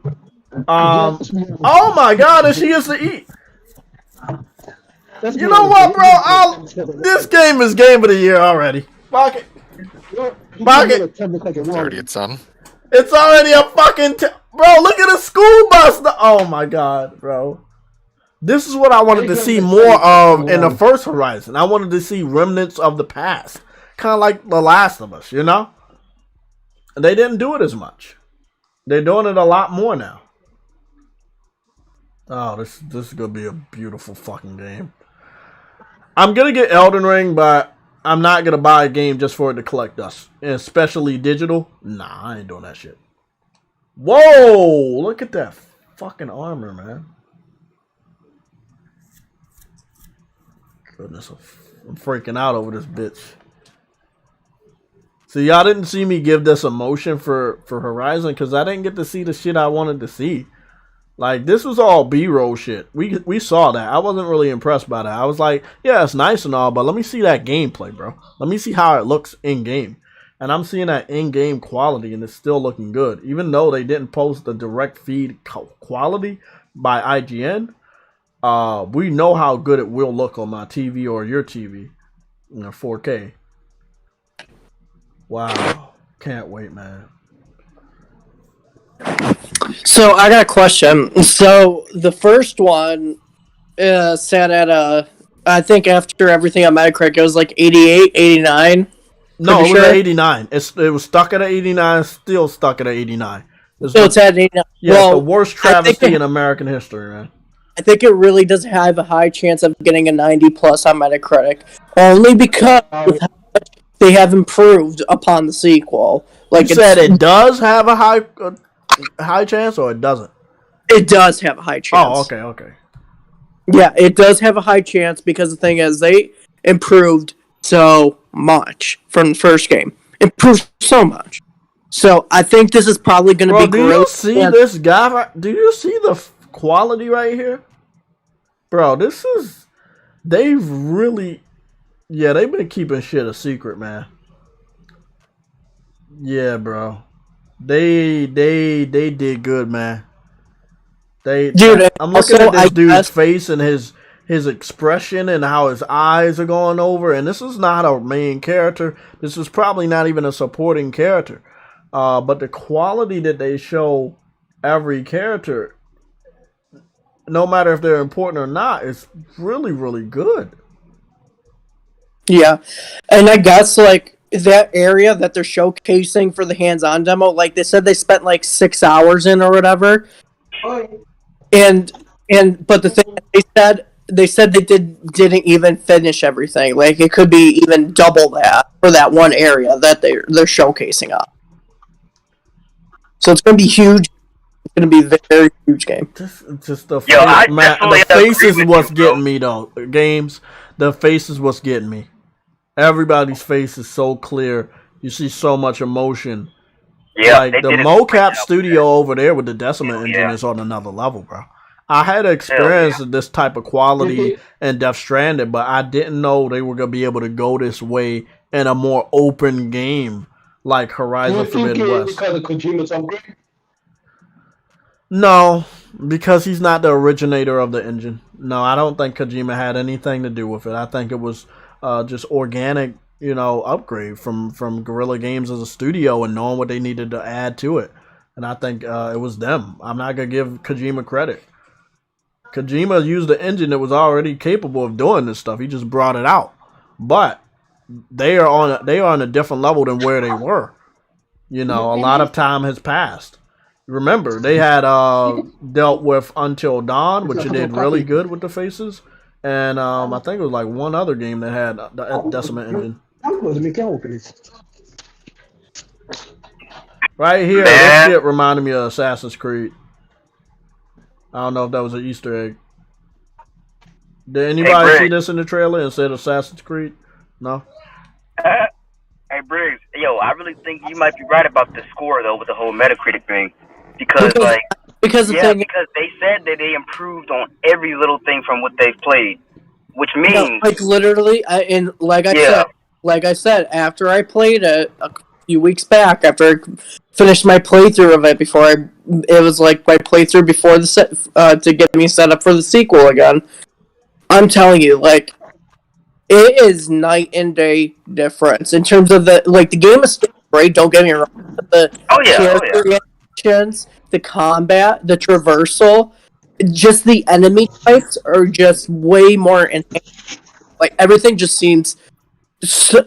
Oh my god, and she used to eat. You know what, bro? This game is game of the year already. Fuck it. Fuck it. It's already a 10. It's already a fucking bro, look at the school bus. Oh my god, bro. This is what I wanted to see more of in the first Horizon. I wanted to see remnants of the past. Kind of like The Last of Us, you know? And they didn't do it as much. They're doing it a lot more now. Oh, this is going to be a beautiful fucking game. I'm going to get Elden Ring, but I'm not going to buy a game just for it to collect dust. And especially digital. Nah, I ain't doing that shit. Whoa! Look at that fucking armor, man. Goodness, I'm freaking out over this bitch. So y'all didn't see me give this emotion for Horizon because I didn't get to see the shit I wanted to see. Like, this was all B-roll shit. We saw that. I wasn't really impressed by that. I was like, yeah, it's nice and all, but let me see that gameplay, bro. Let me see how it looks in-game. and I'm seeing that in-game quality, and it's still looking good, even though they didn't post the direct feed quality by IGN. We know how good it will look on my TV or your TV, 4K. Wow, can't wait, man. So I got a question. So the first one sat at I think after everything on Metacritic, it was like 88, 89. No, it was at 89. It was stuck at 89, still stuck at 89. It's at 89. Yeah, well, it's the worst travesty in American history, man. I think it really does have a high chance of getting a 90 plus on Metacritic, only because they have improved upon the sequel. Like you said, it does have a high chance, or it doesn't? It does have a high chance. Oh, okay. Yeah, it does have a high chance because the thing is, they improved so much from the first game. Improved so much. So I think this is probably going to be great. Do you see this guy? Do you see the quality right here? Bro, they've been keeping shit a secret, man. Yeah, bro. They did good, man. I'm looking at this dude's face and his expression and how his eyes are going over, and this is not a main character. This is probably not even a supporting character. But the quality that they show every character, no matter if they're important or not, is really, really good. Yeah. And I guess, like, that area that they're showcasing for the hands-on demo, like, they said they spent, like, 6 hours in or whatever. But the thing they said they didn't even finish everything. Like, it could be even double that for that one area that they're showcasing up. So it's going to be huge. It's going to be a very huge game. The face is what's getting me, though. Games, the face is what's getting me. Everybody's face is so clear. You see so much emotion. Yeah, like the mocap studio over there with the Decima engine is on another level, bro. I had experienced this type of quality in Death Stranding, but I didn't know they were going to be able to go this way in a more open game like Horizon Forbidden West. Because of Kojima's upgrade? No, because he's not the originator of the engine. No, I don't think Kojima had anything to do with it. I think it was just organic, upgrade from Guerrilla Games as a studio and knowing what they needed to add to it. And I think it was them. I'm not going to give Kojima credit. Kojima used the engine that was already capable of doing this stuff. He just brought it out. But they are on a different level than where they were. A lot of time has passed. Remember, they had dealt with Until Dawn, which did really good with the faces. And I think it was like one other game that had the Decima engine. Right here, this shit reminded me of Assassin's Creed. I don't know if that was an Easter egg. Did anybody see this in the trailer and said Assassin's Creed? No? Hey, Briggs, I really think you might be right about the score, though, with the whole Metacritic thing. Because they said that they improved on every little thing from what they've played. Which means... like, literally, like I said, after I played it a few weeks back, after I finished my playthrough of it it was like my playthrough before to get me set up for the sequel again. I'm telling you, like, it is night and day difference in terms of the game is still great. Don't get me wrong. Character reactions, the combat, the traversal, just the enemy types are just way more enhanced. Like everything just seems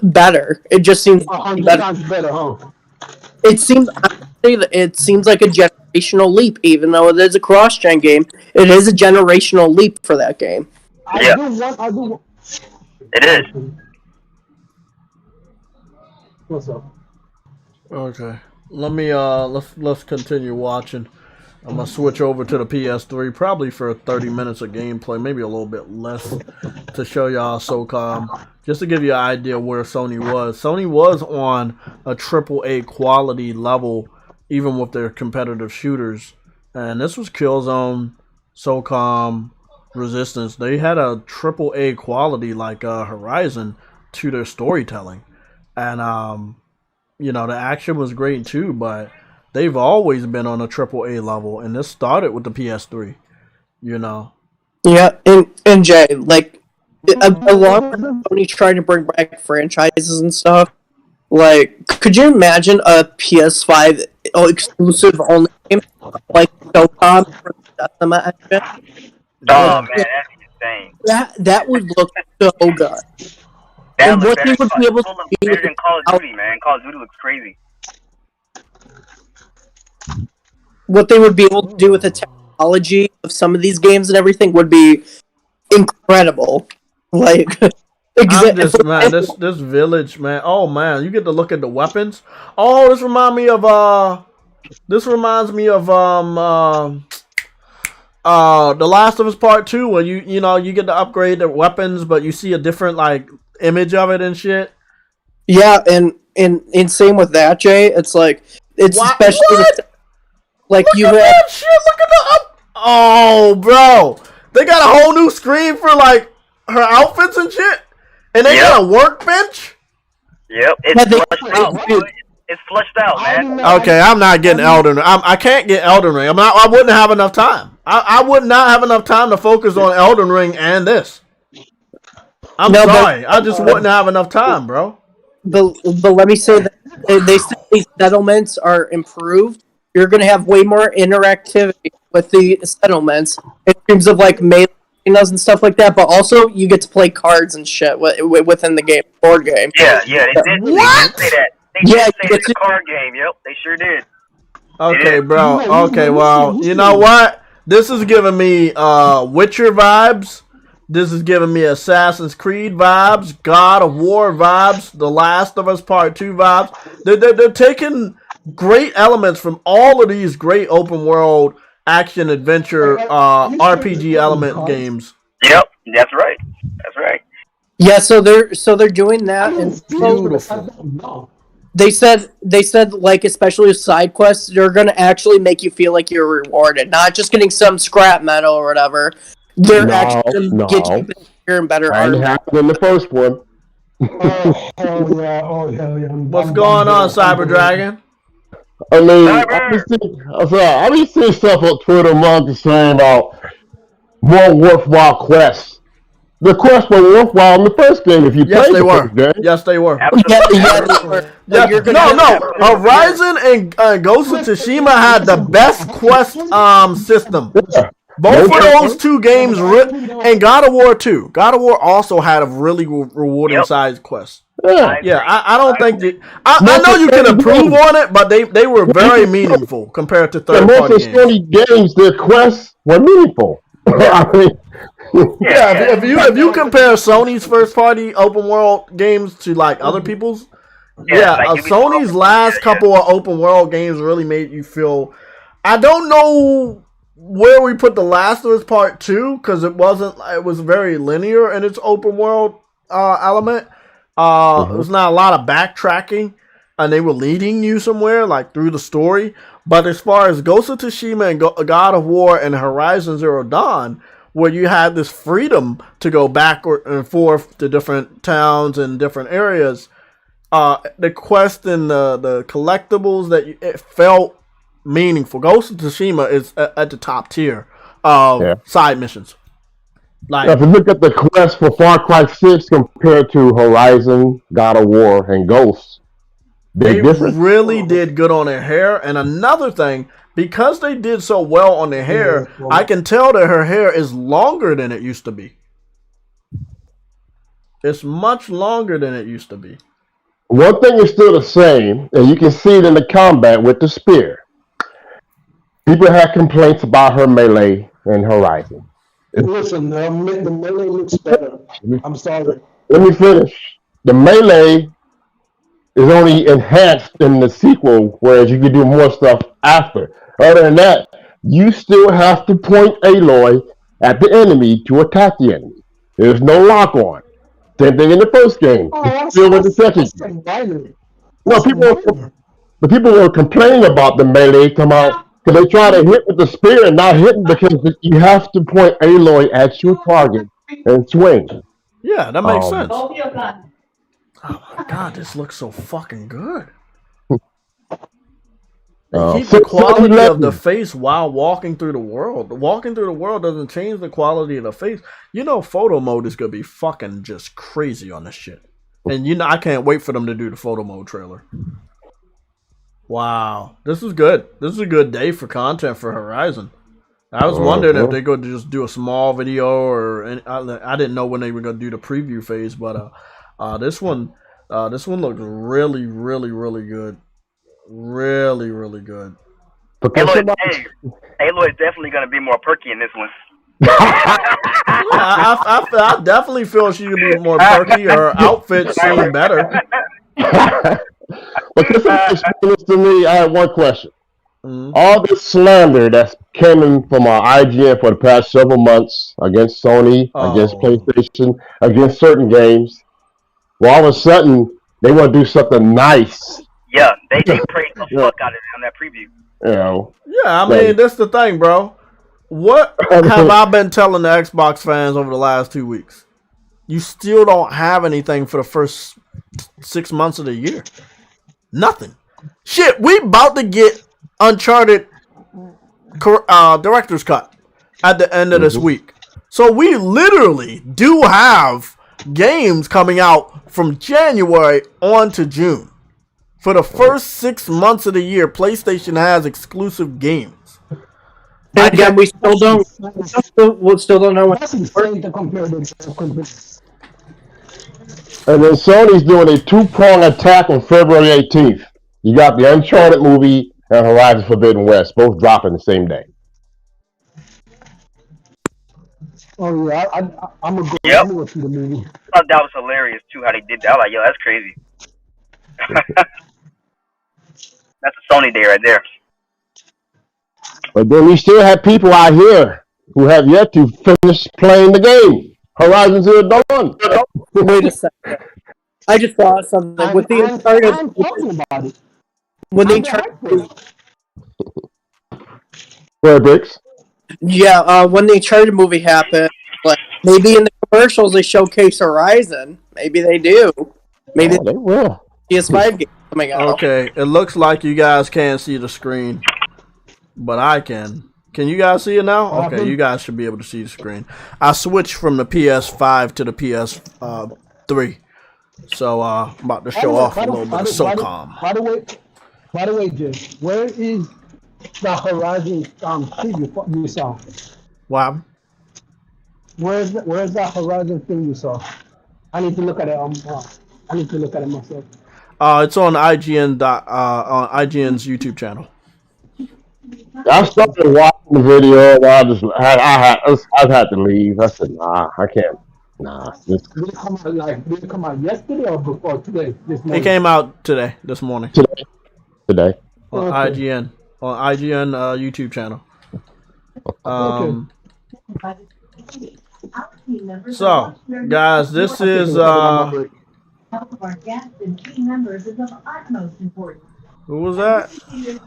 better. It just seems 100 times better, huh? It seems like a generational leap, even though it is a cross-gen game. It is a generational leap for that game. I do. It is. What's up? Okay. Let me let's continue watching. I'm gonna switch over to the PS3 probably for 30 minutes of gameplay, maybe a little bit less, to show y'all SOCOM, just to give you an idea where Sony was. Sony was on a AAA quality level, even with their competitive shooters, and this was Killzone, SOCOM, Resistance. They had a AAA quality like Horizon to their storytelling, and You know, the action was great too, but they've always been on a AAA level, and this started with the PS3. You know. Yeah, and Jay, like, along with Sony trying to bring back franchises and stuff, like, could you imagine a PS5 exclusive only game like SOCOM for the Decima engine? Oh man, that'd be insane. That would look so good. That And looks what they would be able to do better than Call of Duty, man. Call of Duty looks crazy. what they would be able to do with the technology of some of these games and everything would be incredible. Like, I'm just, man, this village, man. Oh man, you get to look at the weapons. Oh, this reminds me of The Last of Us Part 2, where you know you get to upgrade the weapons, but you see a different like image of it and shit. Yeah, and same with that, Jay. It's like especially like look you at have that shit. Look at the up. Oh, bro, they got a whole new screen for like her outfits and shit, and they got a workbench. Yep, it's flushed out. It's flushed out, man. Okay, I'm not getting Elden Ring. I can't get Elden Ring. I wouldn't have enough time. I would not have enough time to focus on Elden Ring and this. I'm sorry. I just wouldn't have enough time, bro. But let me say that they say these settlements are improved. You're going to have way more interactivity with the settlements in terms of like melee and stuff like that. But also, you get to play cards and shit within the game, board game. Yeah, they did. What? They did say that. They did say it's a card game. Yep, they sure did. Okay, bro. Okay, well, you know what? This is giving me Witcher vibes. This is giving me Assassin's Creed vibes, God of War vibes, The Last of Us Part 2 vibes. They're taking great elements from all of these great open world action adventure RPG element games. Yep, that's right. That's right. Yeah, so they're doing that, and Beautiful. They said like, especially with side quests, they're gonna actually make you feel like you're rewarded, not just getting some scrap metal or whatever. They're actually gonna get you better and better. That happened in the first one. Oh yeah. What's going on, Cyber Dragon? I mean, I've been seeing stuff on Twitter months saying about more worthwhile quests. The quests were worthwhile in the first game if you played the first game. Yes, they were. Absolutely. No. Horizon and Ghost of Tsushima had the best quest system. Yeah. Both of those two games, and God of War 2. God of War also had a really rewarding side quest. Yeah, I don't think that. I know you can improve on it, but they were very meaningful compared to third-party games. Most of Sony games, their quests were meaningful. I mean, if you compare Sony's first-party open-world games to like other people's, Sony's last couple of open-world games really made you feel. I don't know where we put The Last of Us Part 2 because it was very linear in its open-world element. There's not a lot of backtracking, and they were leading you somewhere, like through the story. But as far as Ghost of Tsushima and God of War and Horizon Zero Dawn, where you had this freedom to go back and forth to different towns and different areas, the quest and the collectibles it felt meaningful. Ghost of Tsushima is at the top tier of side missions. Like, if you look at the quest for Far Cry 6 compared to Horizon, God of War, and Ghost, they really did good on their hair. And another thing, because they did so well on their hair, I can tell that her hair is longer than it used to be. It's much longer than it used to be. One thing is still the same, and you can see it in the combat with the spear. People had complaints about her melee in Horizon. Listen, the melee looks better. I'm sorry. Let me finish. The melee is only enhanced in the sequel, whereas you can do more stuff after. Other than that, you still have to point Aloy at the enemy to attack the enemy. There's no lock on. Same thing in the first game. Still with the second game. No, people were complaining about the melee come out. Because they try to hit with the spear and not hitting because you have to point Aloy at your target and swing. Yeah, that makes sense. Oh my god, this looks so fucking good. They keep the quality of the face while walking through the world. Walking through the world doesn't change the quality of the face. You know, photo mode is gonna be fucking just crazy on this shit. And you know, I can't wait for them to do the photo mode trailer. Wow, this is good. This is a good day for content for Horizon. I was wondering if they could just do a small video, or I didn't know when they were gonna do the preview phase, but this one looks really, really, really good. Really, really good. Halo is definitely going to be more perky in this one. I definitely feel she could be more perky. Her outfit seemed better. But explain this to me. I have one question. Mm-hmm. All this slander that's coming from our IGN for the past several months against Sony, against PlayStation, against certain games, well, all of a sudden they want to do something nice. Yeah, they praised the fuck out of it on that preview. You know. Yeah, I mean, that's the thing, bro. What have I been telling the Xbox fans over the last 2 weeks? You still don't have anything for the first 6 months of the year. Nothing. Shit, we about to get Uncharted Director's Cut at the end of this week. So we literally do have games coming out from January on to June. For the first 6 months of the year, PlayStation has exclusive games. And again, we still don't know what. That's insane to compare them. And then Sony's doing a 2-prong attack on February 18th. You got the Uncharted movie and Horizon Forbidden West, both dropping the same day. Oh yeah, I'm gonna go see the movie. I thought that was hilarious too. How they did that. I was like, yo, that's crazy. That's a Sony day right there. But then we still have people out here who have yet to finish playing the game. Horizon Zero Dawn. Wait a second. I just saw something with the Uncharted. When they tried. Where, Bricks? Yeah, when the Uncharted movie happened, like maybe in the commercials they showcase Horizon. Maybe they do. Maybe they will. PS5 game coming out. Okay, it looks like you guys can't see the screen, but I can. Can you guys see it now? Okay, you guys should be able to see the screen. I switched from the PS5 to the PS3, so I'm about to show off a little bit of SOCOM. By the way, Jim, where is the Horizon preview you saw? What? Where's that Horizon thing you saw? I need to look at it. I need to look at it myself. It's on IGN on IGN's YouTube channel. I started watching the video, and I've had to leave. I said, nah, I can't. Nah. Did it come out yesterday or before today? It came out today, this morning. Today. On IGN YouTube channel. So, guys, this is Health of our guests and team members is of utmost importance. Who was that? To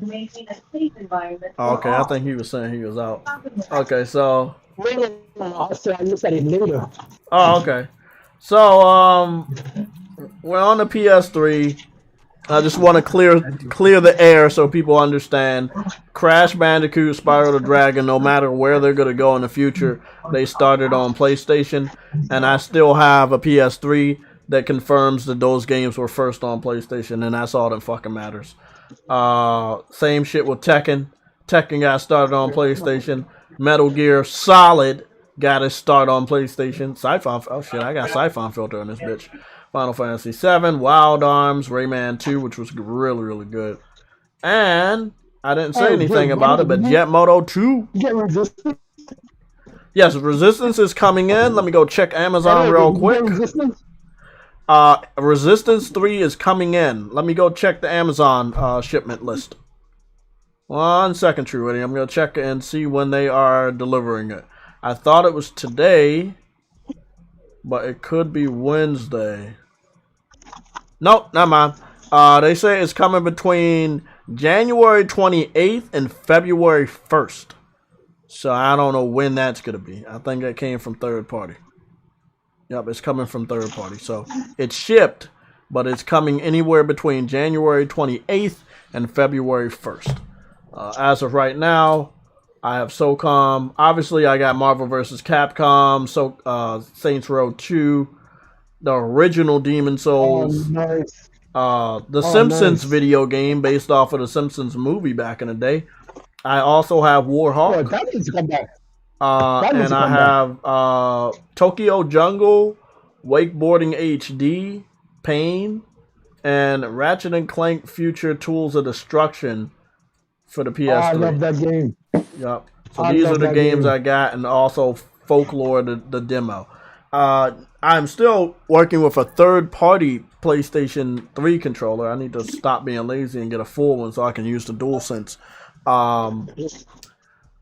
maintain a safe environment. Okay, I think he was saying he was out. Okay, so. I'll look at it later. Oh, okay. So, we're on the PS3. I just want to clear the air so people understand. Crash Bandicoot, Spyro the Dragon, no matter where they're going to go in the future, they started on PlayStation. And I still have a PS3 that confirms that those games were first on PlayStation, and that's all that fucking matters. Same shit with Tekken. Tekken got started on PlayStation. Metal Gear Solid got its start on PlayStation. Siphon, oh shit, I got Siphon filter on this bitch. Final Fantasy VII, Wild Arms, Rayman 2, which was really, really good. And I didn't say anything about it, but Jet Moto 2. Resistance? Yes, Resistance is coming in. Let me go check Amazon real quick. Resistance 3 is coming in. Let me go check the Amazon shipment list. 1 second, True Eddie. I'm going to check and see when they are delivering it. I thought it was today, but it could be Wednesday. Nope, never mind. They say it's coming between January 28th and February 1st. So I don't know when that's going to be. I think that came from third party. Yep, it's coming from third party. So it's shipped, but it's coming anywhere between January 28th and February 1st. As of right now, I have SOCOM. Obviously, I got Marvel vs. Capcom, Saints Row 2, the original Demon Souls, Nice. the Simpsons video game based off of the Simpsons movie back in the day. I also have Warhawk. That needs to come back. And I have Tokyo Jungle, Wakeboarding HD, Pain, and Ratchet and Clank Future Tools of Destruction for the PS3. I love that game. Yep. So these are the games I got, and also Folklore, the demo. I'm still working with a third-party PlayStation 3 controller. I need to stop being lazy and get a full one so I can use the DualSense.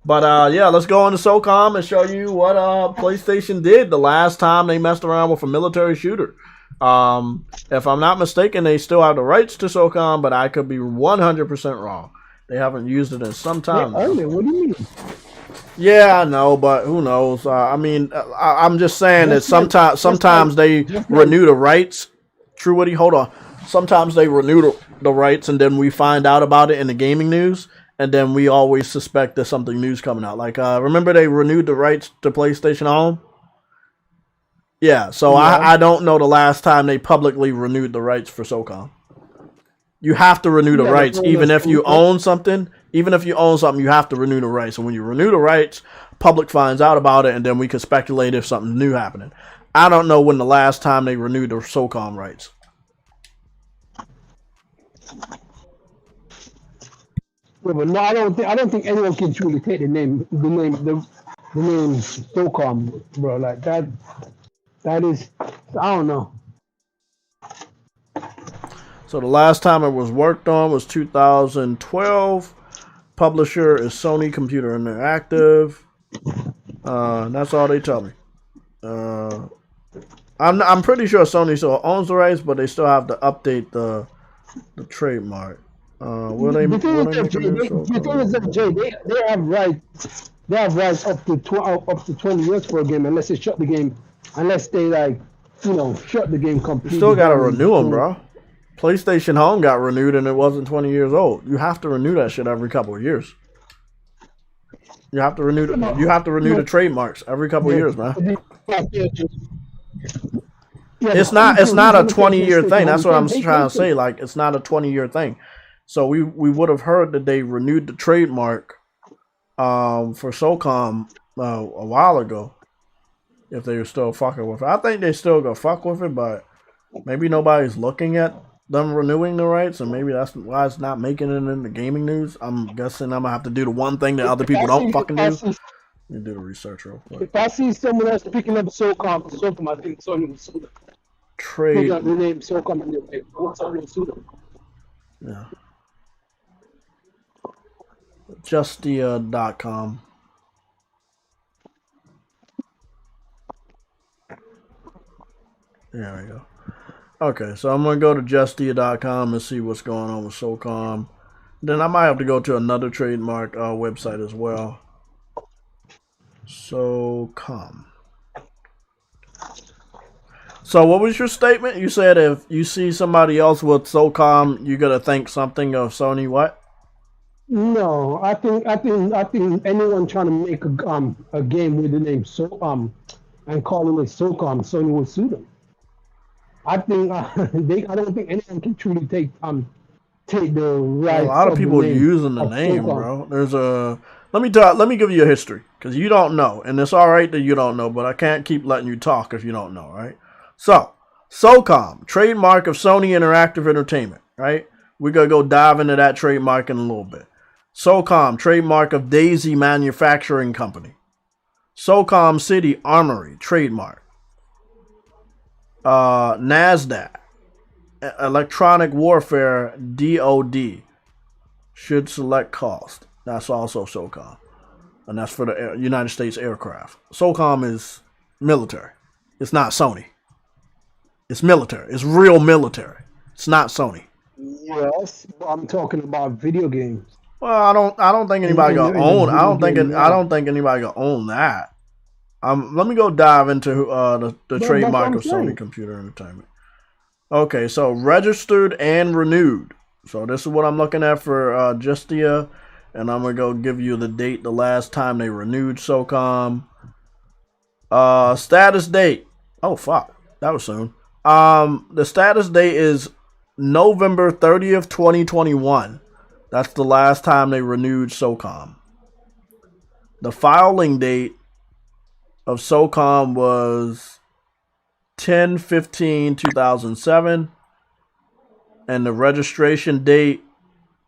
Yeah, let's go into SOCOM and show you what PlayStation did the last time they messed around with a military shooter. If I'm not mistaken, they still have the rights to SOCOM, but I could be 100% wrong. They haven't used it in some time. What do you mean? Yeah, I know, but who knows? I'm just saying that sometimes they renew the rights. True Woody, hold on. Sometimes they renew the rights, and then we find out about it in the gaming news. And then we always suspect there's something news coming out. Like, remember they renewed the rights to PlayStation Home? Yeah, so yeah. I don't know the last time they publicly renewed the rights for SOCOM. You have to renew the rights, even if you own something. Even if you own something, you have to renew the rights. And when you renew the rights, public finds out about it, and then we can speculate if something new happening. I don't know when the last time they renewed the SOCOM rights. Yeah, but no, I don't think anyone can truly take the name SOCOM, bro. Like that is, I don't know. So the last time it was worked on was 2012. Publisher is Sony Computer Interactive. That's all they tell me. I'm pretty sure Sony still owns the rights, but they still have to update the trademark. The thing is that Jay, they have rights. They have rights up to 20 years for a game, unless they shut the game, unless they shut the game completely. You still gotta renew them, bro. PlayStation Home got renewed and it wasn't 20 years old. You have to renew that shit every couple of years. You have to renew the trademarks every couple of years, man. It's not a 20-year thing. That's what I'm trying to say. Like, it's not a 20-year thing. So we would have heard that they renewed the trademark for SOCOM a while ago if they were still fucking with it. I think they still gonna fuck with it, but maybe nobody's looking at them renewing the rights, and maybe that's why it's not making it in the gaming news. I'm guessing I'm gonna have to do the one thing that other people don't fucking do. You do the research real quick. If I see someone else picking up SOCOM, I think Sony will sue them. Trade. They got the name SOCOM in their name. Sony will sue them. Yeah. Justia.com. There we go. Okay, so I'm going to go to Justia.com and see what's going on with SOCOM. Then I might have to go to another trademark website as well. SOCOM. So what was your statement? You said if you see somebody else with SOCOM, you're going to think something of Sony what? No, I think anyone trying to make a game with the name and calling it SOCOM, Sony will sue them. I think I don't think anyone can truly take the right. A lot of people using the name, bro. There's let me give you a history because you don't know, and it's all right that you don't know, but I can't keep letting you talk if you don't know, right? So SOCOM, trademark of Sony Interactive Entertainment, right? We're gonna go dive into that trademark in a little bit. SOCOM, trademark of Daisy Manufacturing Company. SOCOM City Armory, trademark. NASDAQ, Electronic Warfare, DOD, should select cost. That's also SOCOM. And that's for the United States aircraft. SOCOM is military. It's not Sony. It's military. It's real military. It's not Sony. Yes, I'm talking about video games. Well, I don't think anybody gonna own. I don't think anybody gonna own that. Let me go dive into the trademark of Sony Computer Entertainment. Okay, so registered and renewed. So this is what I'm looking at for Justia, and I'm gonna go give you the date the last time they renewed SOCOM. Status date. Oh fuck, that was soon. The status date is November 30th, 2021. That's the last time they renewed SOCOM. The filing date of SOCOM was 10/15/2007, and the registration date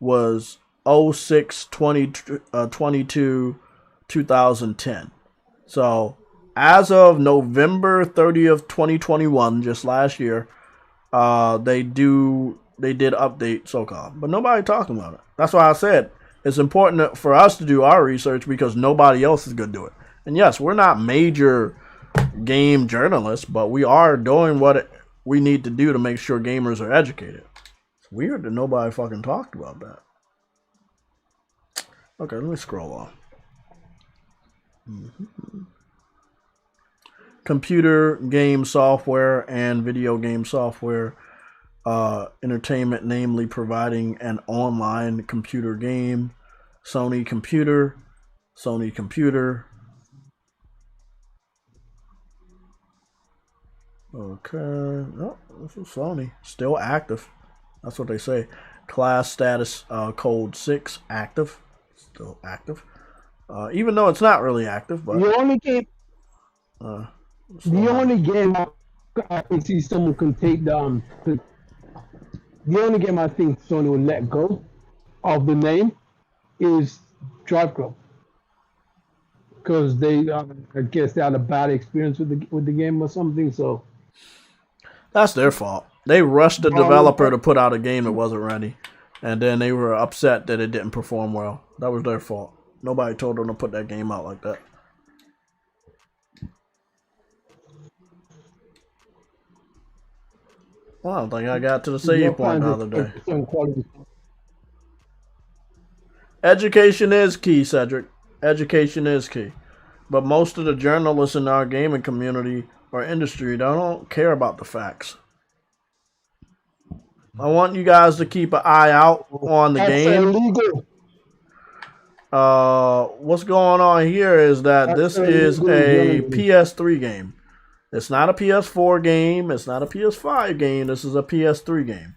was 06/22/2010. So as of November 30th, 2021, just last year, they did update SOCOM, but nobody talking about it. That's why I said it's important for us to do our research because nobody else is going to do it. And yes, we're not major game journalists, but we are doing what we need to do to make sure gamers are educated. It's weird that nobody fucking talked about that. Okay, let me scroll on. Computer game software and video game software entertainment, namely providing an online computer game. Sony Computer. Okay, no, this is Sony. Still active. That's what they say. Class status code 6 active. Still active. Even though it's not really active, but The only game, uh, the only game I can see someone can take the only game I think Sony will let go of the name is Drive Club, because they, I guess they had a bad experience with the game or something. So that's their fault. They rushed the developer to put out a game that wasn't ready, and then they were upset that it didn't perform well. That was their fault. Nobody told them to put that game out like that. Well, I don't think I got to the save point the other day. Education is key, Cedric. Education is key. But most of the journalists in our gaming community or industry, they don't care about the facts. I want you guys to keep an eye out on the game. What's going on here is that this is a PS3 game. It's not a PS4 game. It's not a PS5 game. This is a PS3 game.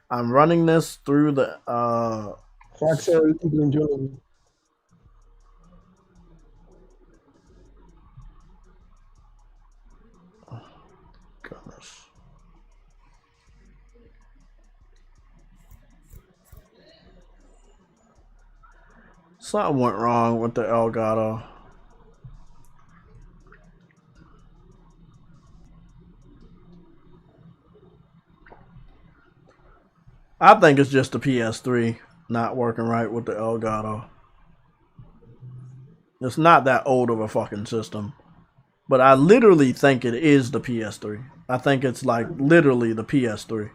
I'm running this through the goodness. Something went wrong with the Elgato. I think it's just the PS3 not working right with the Elgato. It's not that old of a fucking system. But I literally think it is the PS3. I think it's like literally the PS3.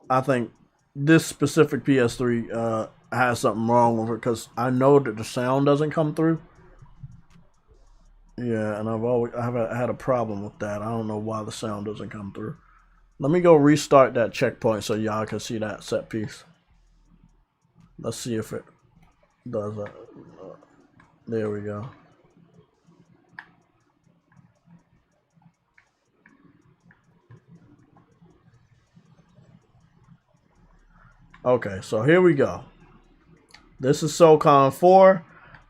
I think this specific PS3 has something wrong with it because I know that the sound doesn't come through. Yeah, and I've had a problem with that. I don't know why the sound doesn't come through. Let me go restart that checkpoint so y'all can see that set piece. Let's see if it does that. There we go. Okay, so here we go. This is SOCOM 4.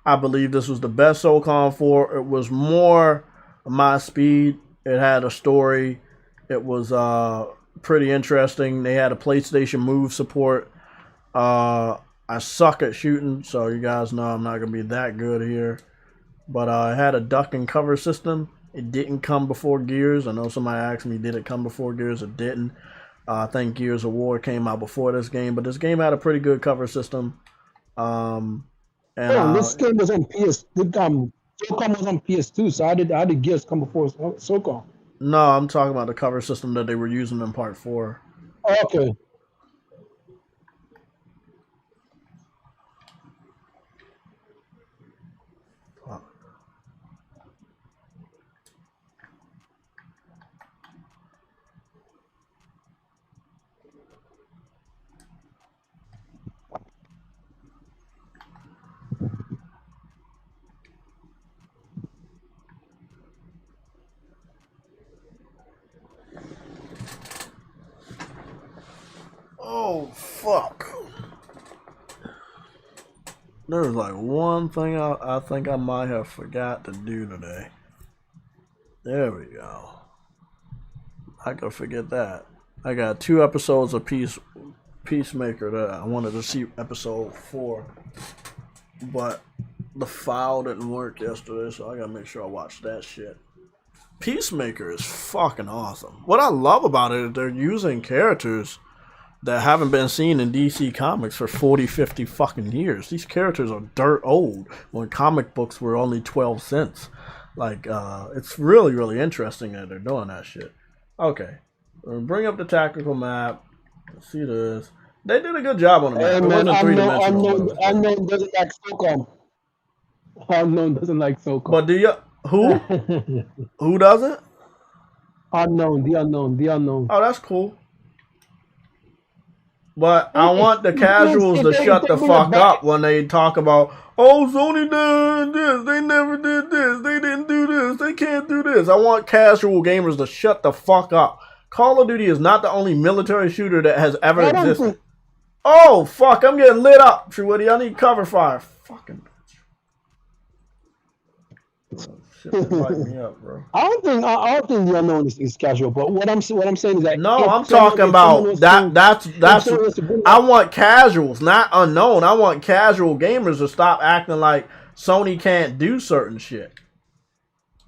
I believe this was the best SOCOM 4. It was more my speed. It had a story. It was pretty interesting. They had a PlayStation Move support. I suck at shooting, so you guys know I'm not going to be that good here. But it had a duck and cover system. It didn't come before Gears. I know somebody asked me, did it come before Gears? It didn't. I think Gears of War came out before this game, but this game had a pretty good cover system. This game was on SOCOM was on PS2, so how did Gears come before SOCOM? No, I'm talking about the cover system that they were using in Part 4. Oh, okay. fuck. There's like one thing I think I might have forgot to do today. There we go. I could forget that. I got 2 episodes of Peacemaker that I wanted to see episode 4. But the file didn't work yesterday, so I gotta make sure I watch that shit. Peacemaker is fucking awesome. What I love about it is they're using characters that haven't been seen in DC Comics for 40, 50 fucking years. These characters are dirt old when comic books were only 12 cents. Like, it's really, really interesting that they're doing that shit. Okay. Bring up the tactical map. Let's see this. They did a good job on the map. Hey, It man, wasn't three-dimensional. Unknown doesn't like SOCOM. Unknown doesn't like SOCOM. But do you... Who? Who doesn't? Unknown, the unknown. Oh, that's cool. But I want the casuals to shut the fuck up when they talk about, oh, Sony did this, they never did this, they didn't do this, they can't do this. I want casual gamers to shut the fuck up. Call of Duty is not the only military shooter that has ever existed. Oh, fuck, I'm getting lit up, True Woody. I need cover fire. Fucking shit, light me up, bro. I don't think the unknown is casual, but what I'm saying is that no, I'm talking about that's I want casuals, not unknown. I want casual gamers to stop acting like Sony can't do certain shit.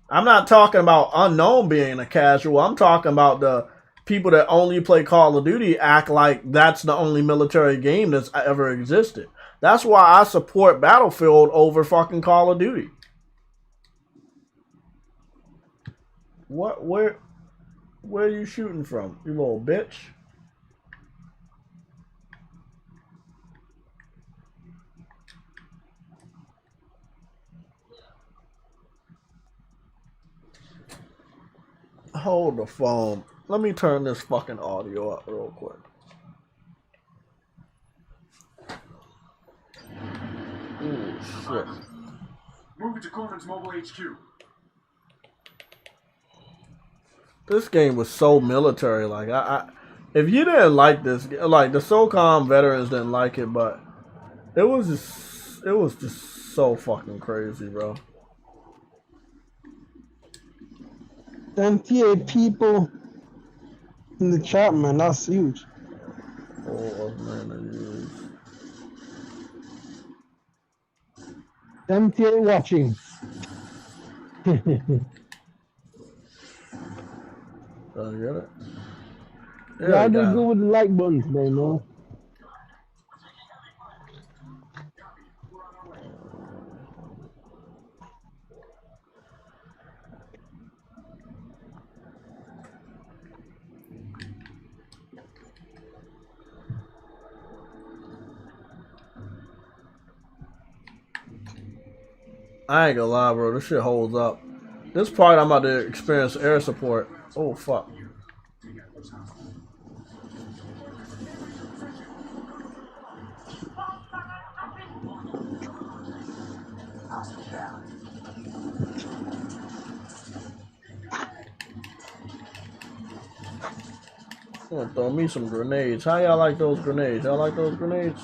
I'm not talking about unknown being a casual. I'm talking about the people that only play Call of Duty act like that's the only military game that's ever existed. That's why I support Battlefield over fucking Call of Duty. What? Where are you shooting from, you little bitch? Hold the phone. Let me turn this fucking audio up real quick. Oh shit. Move it to Coleman's Mobile HQ. This game was so military. Like, if you didn't like this, like the SOCOM veterans didn't like it, but it was just so fucking crazy, bro. 78 people in the chat, man. That's huge. Oh man, 78 watching. Did you get it? Yeah, I did good with the like button today, man. I ain't gonna lie, bro. This shit holds up. This part I'm about to experience air support. Oh, fuck. I'm gonna throw me some grenades. How y'all like those grenades? Y'all like those grenades?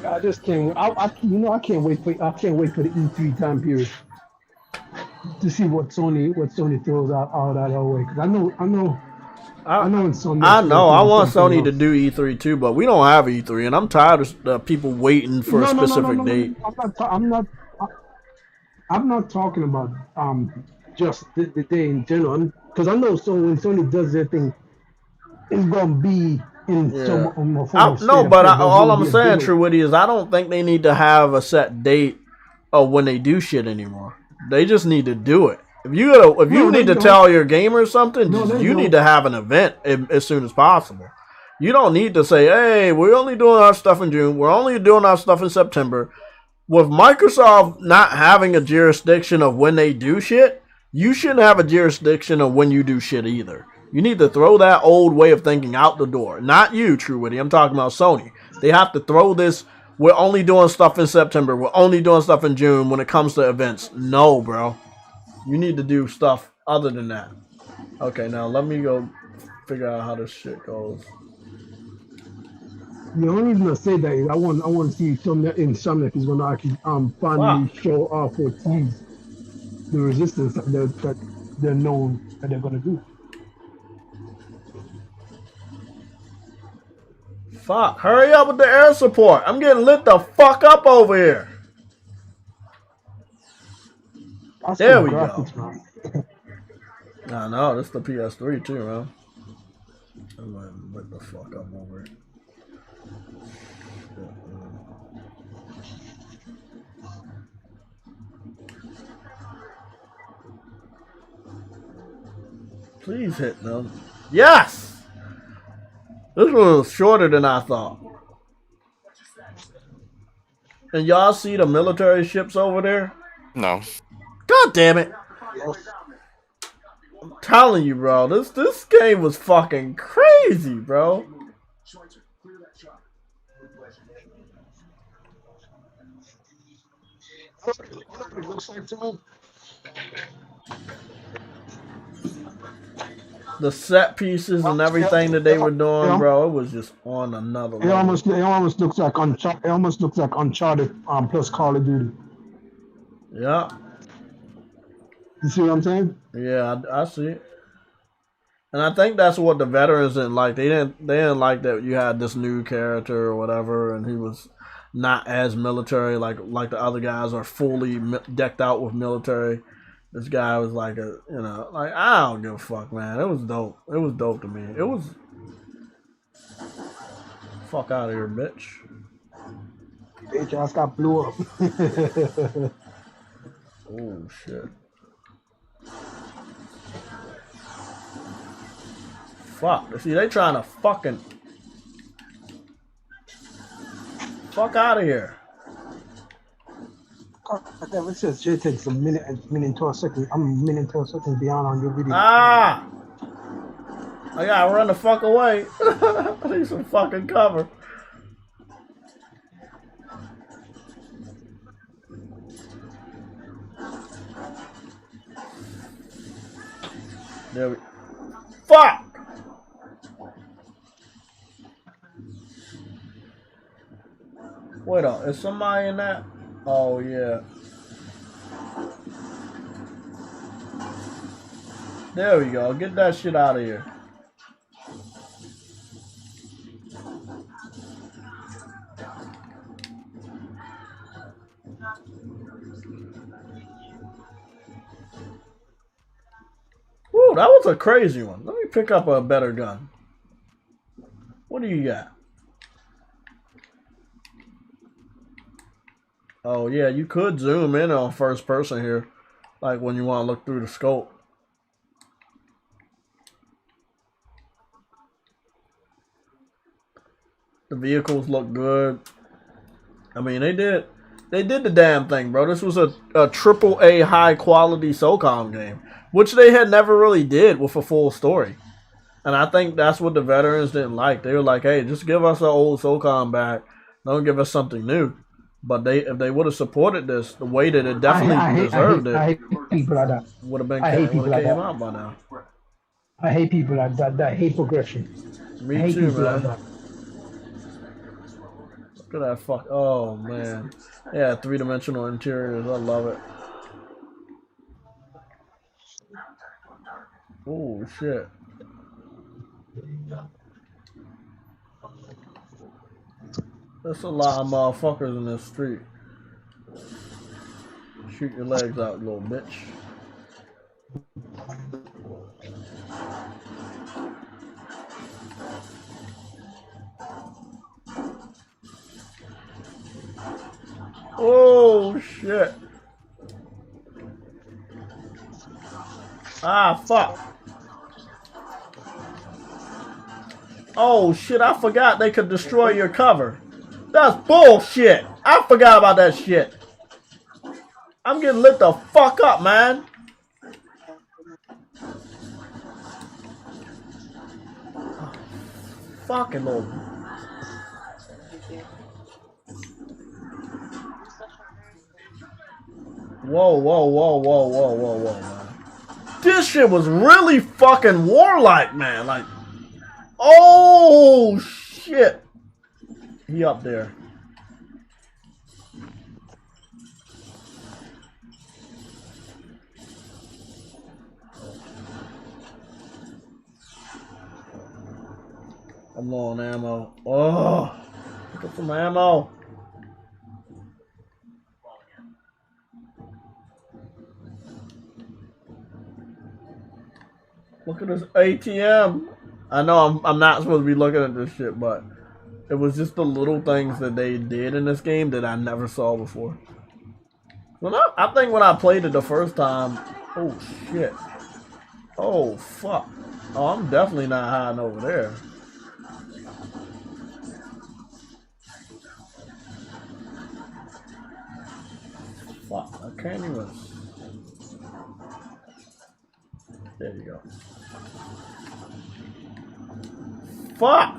I just can't. I can't wait for the E3 time period to see what Sony throws out our way. Because I know when Sony. I know. I want Sony to do E3 too, but we don't have E3, and I'm tired of people waiting for a specific date. I'm not talking about just the day in general, because I know when Sony does their thing, it's gonna be. No, but all I'm saying, True Witty, is I don't think they need to have a set date of when they do shit anymore. They just need to do it. If you need to tell your gamers something, you need to have an event as soon as possible. You don't need to say, hey, we're only doing our stuff in June. We're only doing our stuff in September. With Microsoft not having a jurisdiction of when they do shit, you shouldn't have a jurisdiction of when you do shit either. You need to throw that old way of thinking out the door. Not you, True Witty. I'm talking about Sony. They have to throw this. We're only doing stuff in September. We're only doing stuff in June when it comes to events. No, bro. You need to do stuff other than that. Okay, now let me go figure out how this shit goes. The only reason I say that is I want to see Insomniac is going to actually finally show off or tease the resistance that they're known that they're going to do. Fuck, hurry up with the air support. I'm getting lit the fuck up over here. That's there we graphics, go. Man. I know, this is the PS3 too, man. I'm gonna lit the fuck up over it. Please hit them. Yes! This one was shorter than I thought. And y'all see the military ships over there? No. God damn it. I'm telling you, bro. This game was fucking crazy, bro. It looks like to me. The set pieces and everything that they were doing, bro, it was just on another level. It almost looks like Uncharted. It almost looks like Uncharted plus Call of Duty. Yeah. You see what I'm saying? Yeah, I see it. And I think that's what the veterans didn't like. They didn't like that you had this new character or whatever, and he was not as military like the other guys are fully decked out with military. This guy was like I don't give a fuck, man. It was dope. It was dope to me. It was fuck out of here, bitch. Bitch ass got blew up. Oh shit. Fuck. See, they trying to fucking fuck out of here. God damn, it says J takes a minute and 12 seconds. I'm a minute and 12 seconds beyond on your video. Ah! I gotta run the fuck away. I need some fucking cover. There we fuck! Wait up, is somebody in that? Oh yeah. There we go. Get that shit out of here. Woo, that was a crazy one. Let me pick up a better gun. What do you got? Oh yeah, you could zoom in on first person here, like when you want to look through the scope. The vehicles look good. I mean, they did the damn thing, bro. This was a AAA high quality SOCOM game, which they had never really did with a full story. And I think that's what the veterans didn't like. They were like, hey, just give us our old SOCOM back. Don't give us something new. But if they would have supported this the way that it definitely deserved it, I hate people like that. Would have been came out by now. I hate people like that hate progression. Me too, man. Look at that fuck. Oh man, yeah, 3-dimensional interiors. I love it. Oh shit. There's a lot of motherfuckers in this street. Shoot your legs out, little bitch. Oh shit. Ah fuck. Oh shit, I forgot they could destroy your cover. That's bullshit. I forgot about that shit. I'm getting lit the fuck up, man. fucking little. Whoa, whoa, whoa, whoa, whoa, whoa, whoa, man. This shit was really fucking warlike, man. Like, oh shit. He up there. I'm low on ammo. Oh, pick up some ammo. Look at this ATM. I know I'm not supposed to be looking at this shit, but it was just the little things that they did in this game that I never saw before. I think when I played it the first time, oh shit. Oh fuck. Oh, I'm definitely not hiding over there. Fuck, I can't even. There you go. Fuck!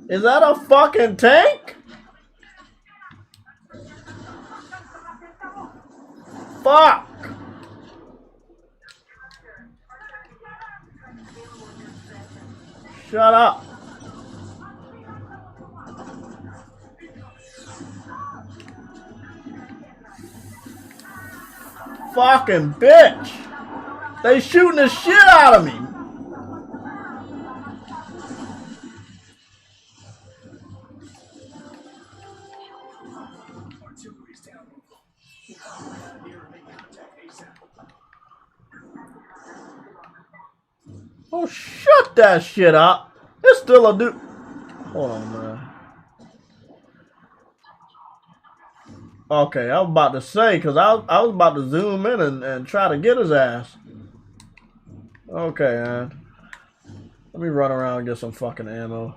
Is that a fucking tank? Fuck! Shut up. Fucking bitch! They shooting the shit out of me! Oh, shut that shit up! It's still a dude. Hold on, man. Okay, I was about to say, because I was about to zoom in and try to get his ass. Okay, man. Let me run around and get some fucking ammo.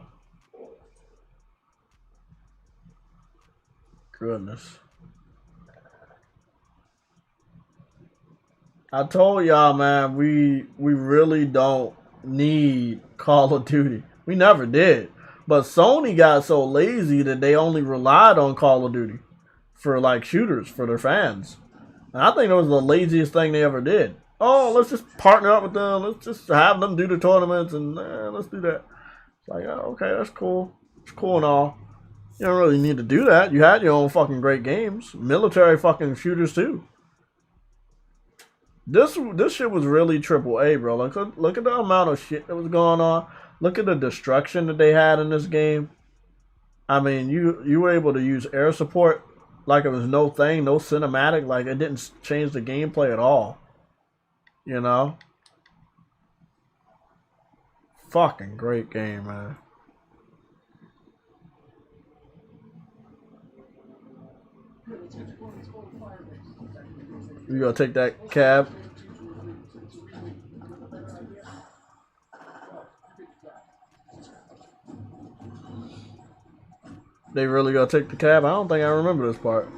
Goodness. I told y'all, man, we really don't need Call of Duty. We never did. But Sony got so lazy that they only relied on Call of Duty for like shooters for their fans. And I think it was the laziest thing they ever did. Oh, let's just partner up with them. Let's just have them do the tournaments and let's do that. It's like, oh, okay, that's cool. It's cool and all. You don't really need to do that. You had your own fucking great games. Military fucking shooters too. This shit was really AAA, bro. Look at the amount of shit that was going on. Look at the destruction that they had in this game. I mean, you were able to use air support like it was no thing, no cinematic. Like it didn't change the gameplay at all. You know? Fucking great game, man. You gonna take that cab? They really gonna take the cab? I don't think I remember this part.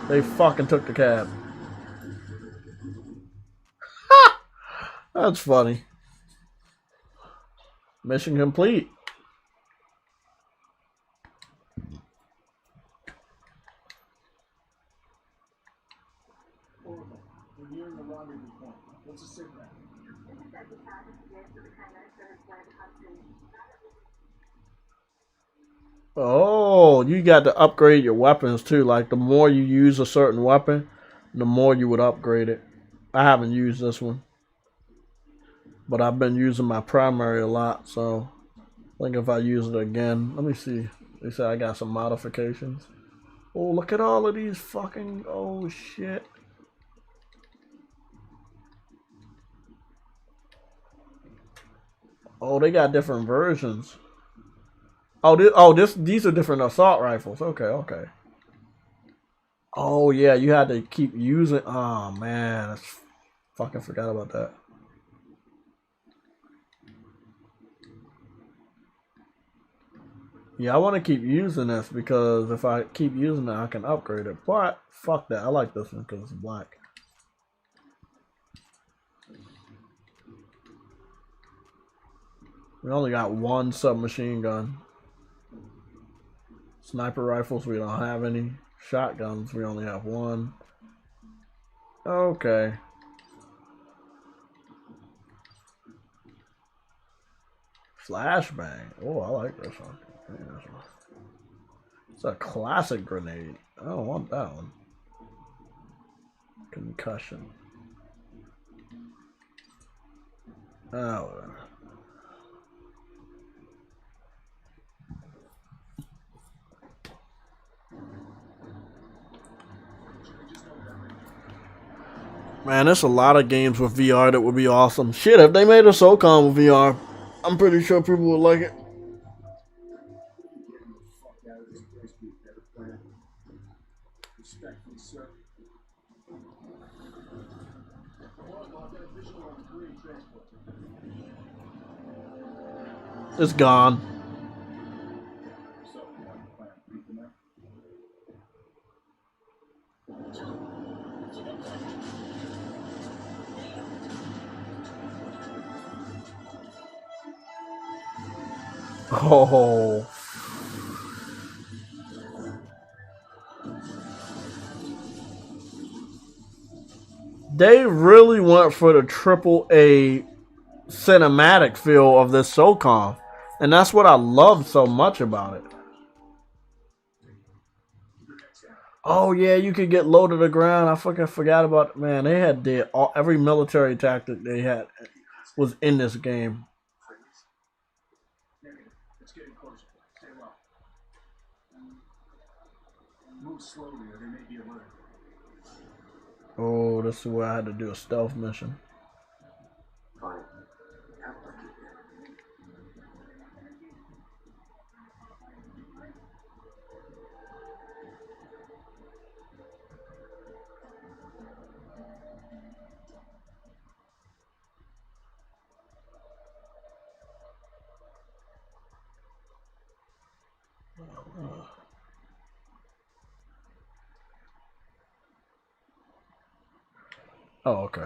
They fucking took the cab. Ha! That's funny. Mission complete. Oh, you got to upgrade your weapons too. Like the more you use a certain weapon, the more you would upgrade it. I haven't used this one, but I've been using my primary a lot, so I think if I use it again, let me see. They said I got some modifications. Oh, look at all of these fucking, oh shit. Oh, they got different versions. These are different assault rifles. Okay, okay. Oh yeah, you had to keep using. Oh man, I fucking forgot about that. Yeah, I want to keep using this because if I keep using it, I can upgrade it. But fuck that. I like this one because it's black. We only got one submachine gun. Sniper rifles, we don't have any. Shotguns, we only have one. Okay. Flashbang. Oh, I like this one. It's a classic grenade. I don't want that one. Concussion. Oh. Man, there's a lot of games with VR that would be awesome. Shit, if they made a SOCOM with VR, I'm pretty sure people would like it. It's gone. Oh. They really went for the AAA cinematic feel of this SOCOM. And that's what I love so much about it. Oh yeah, you could get low to the ground. I fucking forgot about it. Man, they had every military tactic they had was in this game. It's getting closer. Stay low. Move slowly or they may be alert. Oh, this is where I had to do a stealth mission. Fine. Oh, okay.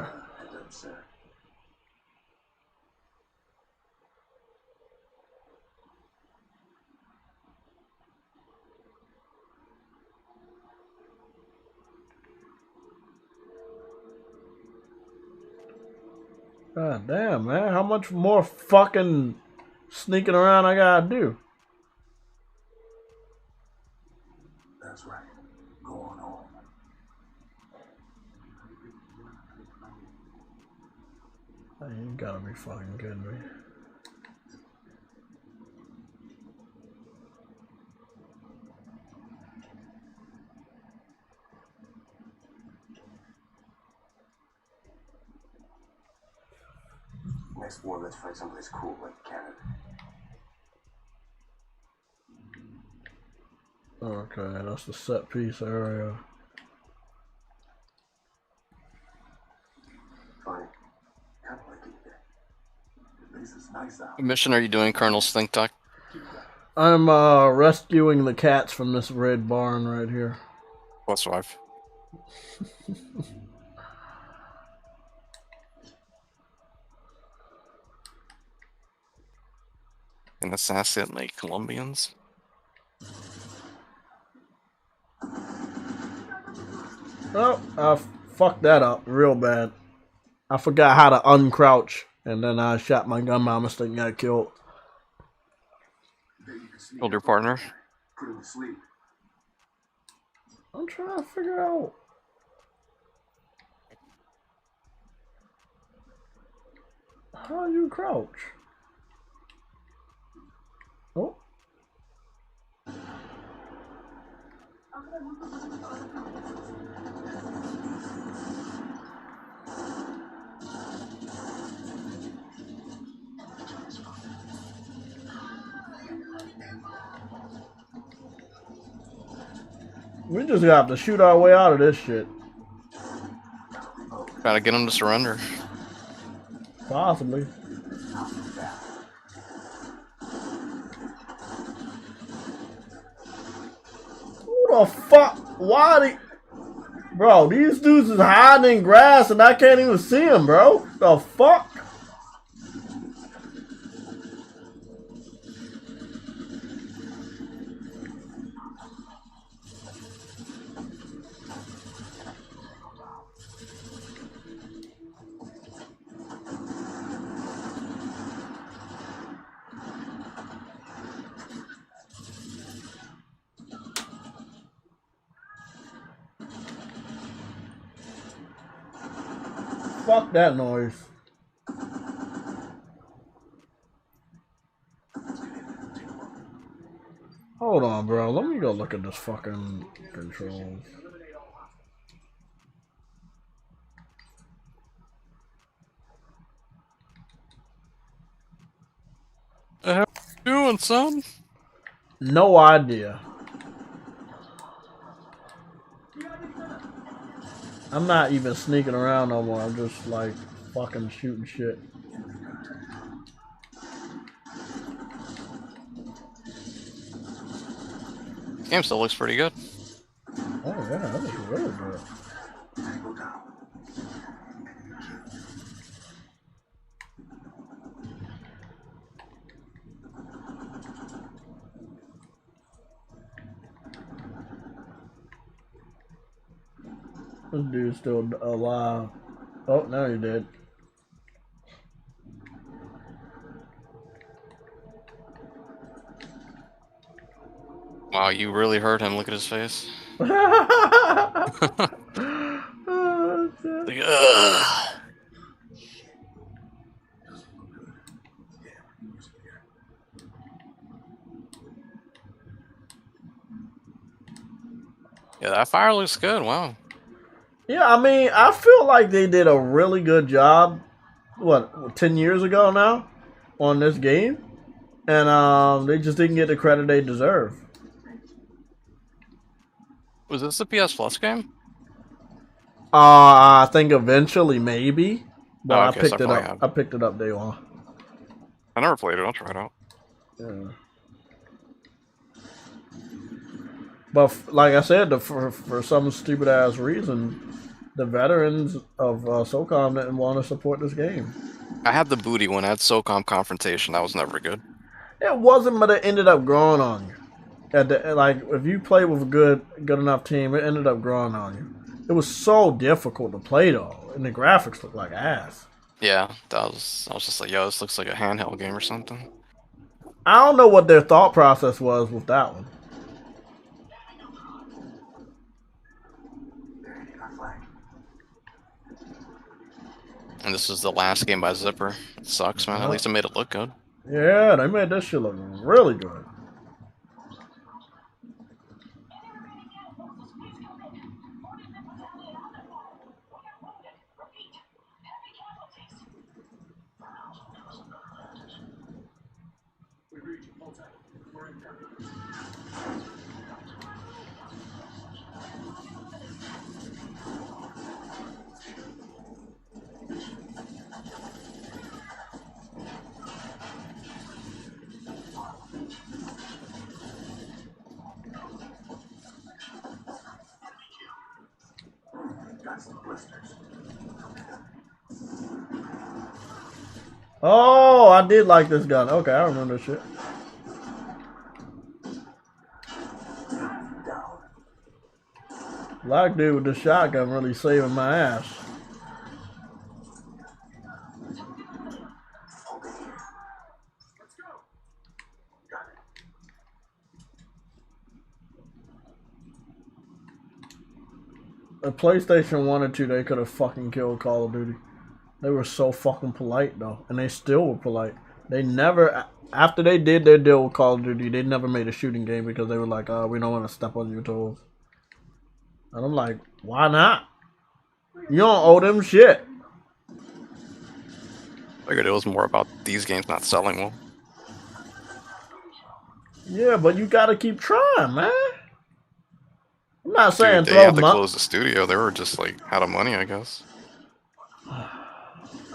God damn, man. How much more fucking sneaking around I gotta do? That's right. Go on home. You gotta be fucking kidding me. Next war, let's find someplace cool like Canada. Okay, that's the set piece area. Fine. Can't like it here. The place is nice out. What mission are you doing, Colonel Stinktuck? I'm rescuing the cats from this red barn right here. Plus 5. And assassinate Colombians? Oh, I fucked that up real bad. I forgot how to uncrouch, and then I shot my gun by mistake and got killed. Killed your partner? Put him to sleep. I'm trying to figure out. How you crouch? Oh. We just have to shoot our way out of this shit. Gotta get him to surrender. Possibly. The fuck? Why they... Bro, these dudes is hiding in grass and I can't even see them, bro. The fuck? Fuck that noise. Hold on, bro. Let me go look at this fucking controls. The hell are you doing, son? No idea. I'm not even sneaking around no more. I'm just like fucking shooting shit. This game still looks pretty good. Oh yeah, that was really good. This dude's still alive. Oh, now you're dead. Wow, you really hurt him. Look at his face. Like, ugh. Yeah, that fire looks good. Wow. Yeah, I mean, I feel like they did a really good job. What, 10 years ago now, on this game, and they just didn't get the credit they deserve. Was this a PS Plus game? I think eventually maybe, but Oh, okay, I picked it up. have. I picked it up day one. I never played it. I'll try it out. Yeah. But like I said, for some stupid ass reason, the veterans of SOCOM didn't want to support this game. I had the booty one. I had SOCOM Confrontation. That was never good. It wasn't, but it ended up growing on you. Like if you play with a good enough team, it ended up growing on you. It was so difficult to play though, and the graphics looked like ass. Yeah, I was just like, yo, this looks like a handheld game or something. I don't know what their thought process was with that one. And this is the last game by Zipper. It sucks, man. At least it made it look good. Yeah, they made this shit look really good. Oh, I did like this gun. Okay, I remember this shit. Black dude with the shotgun really saving my ass. If PlayStation 1 and 2, they could have fucking killed Call of Duty. They were so fucking polite though, and they still were polite. They never, after they did their deal with Call of Duty, they never made a shooting game because they were like, we don't want to step on your toes. And I'm like, why not? You don't owe them shit. I figured it was more about these games not selling well. Yeah, but you gotta keep trying, man. I'm not saying Dude, they throw had to close the studio. They were just like out of money, I guess.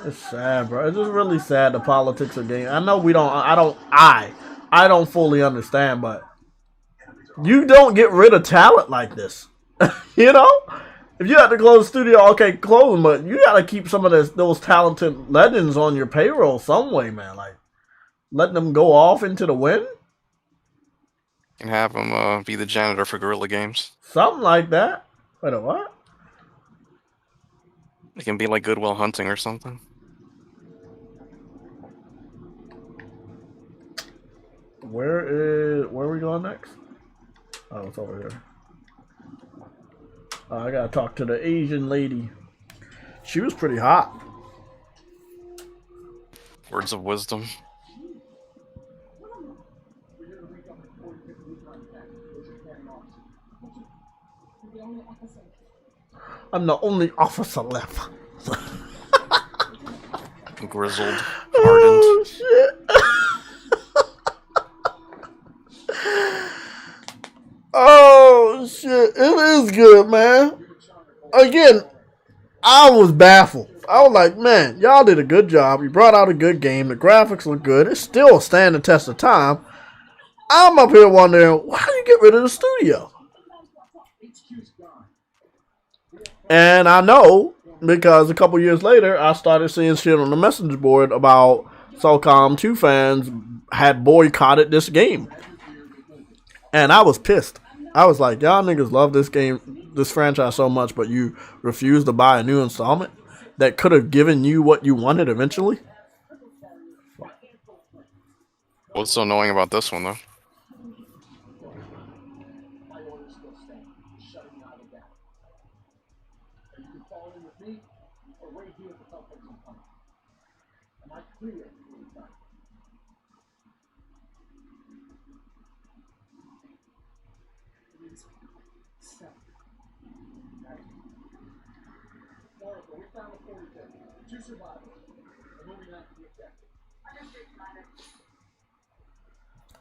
It's sad, bro. It's just really sad, the politics of game. I know we don't. I don't fully understand, but You don't get rid of talent like this. You know? If you had to close the studio, okay, close them, but you got to keep some of those talented legends on your payroll some way, man. Like, letting them go off into the wind? And have him be the janitor for Guerrilla Games. Something like that. Wait, a what? It can be like Goodwill Hunting or something. Where are we going next? Oh, it's over here. I gotta talk to the Asian lady. She was pretty hot. Words of wisdom. I'm the only officer left. Grizzled, hardened. Oh, shit. Oh, shit. It is good, man. Again, I was baffled. I was like, man, y'all did a good job. You brought out a good game. The graphics look good. It's still standing the test of time. I'm up here wondering, why did you get rid of the studio? And I know because a couple years later, I started seeing shit on the messenger board about SOCOM 2 fans had boycotted this game. And I was pissed. I was like, y'all niggas love this game, this franchise so much, but you refuse to buy a new installment that could have given you what you wanted eventually? What's so annoying about this one, though?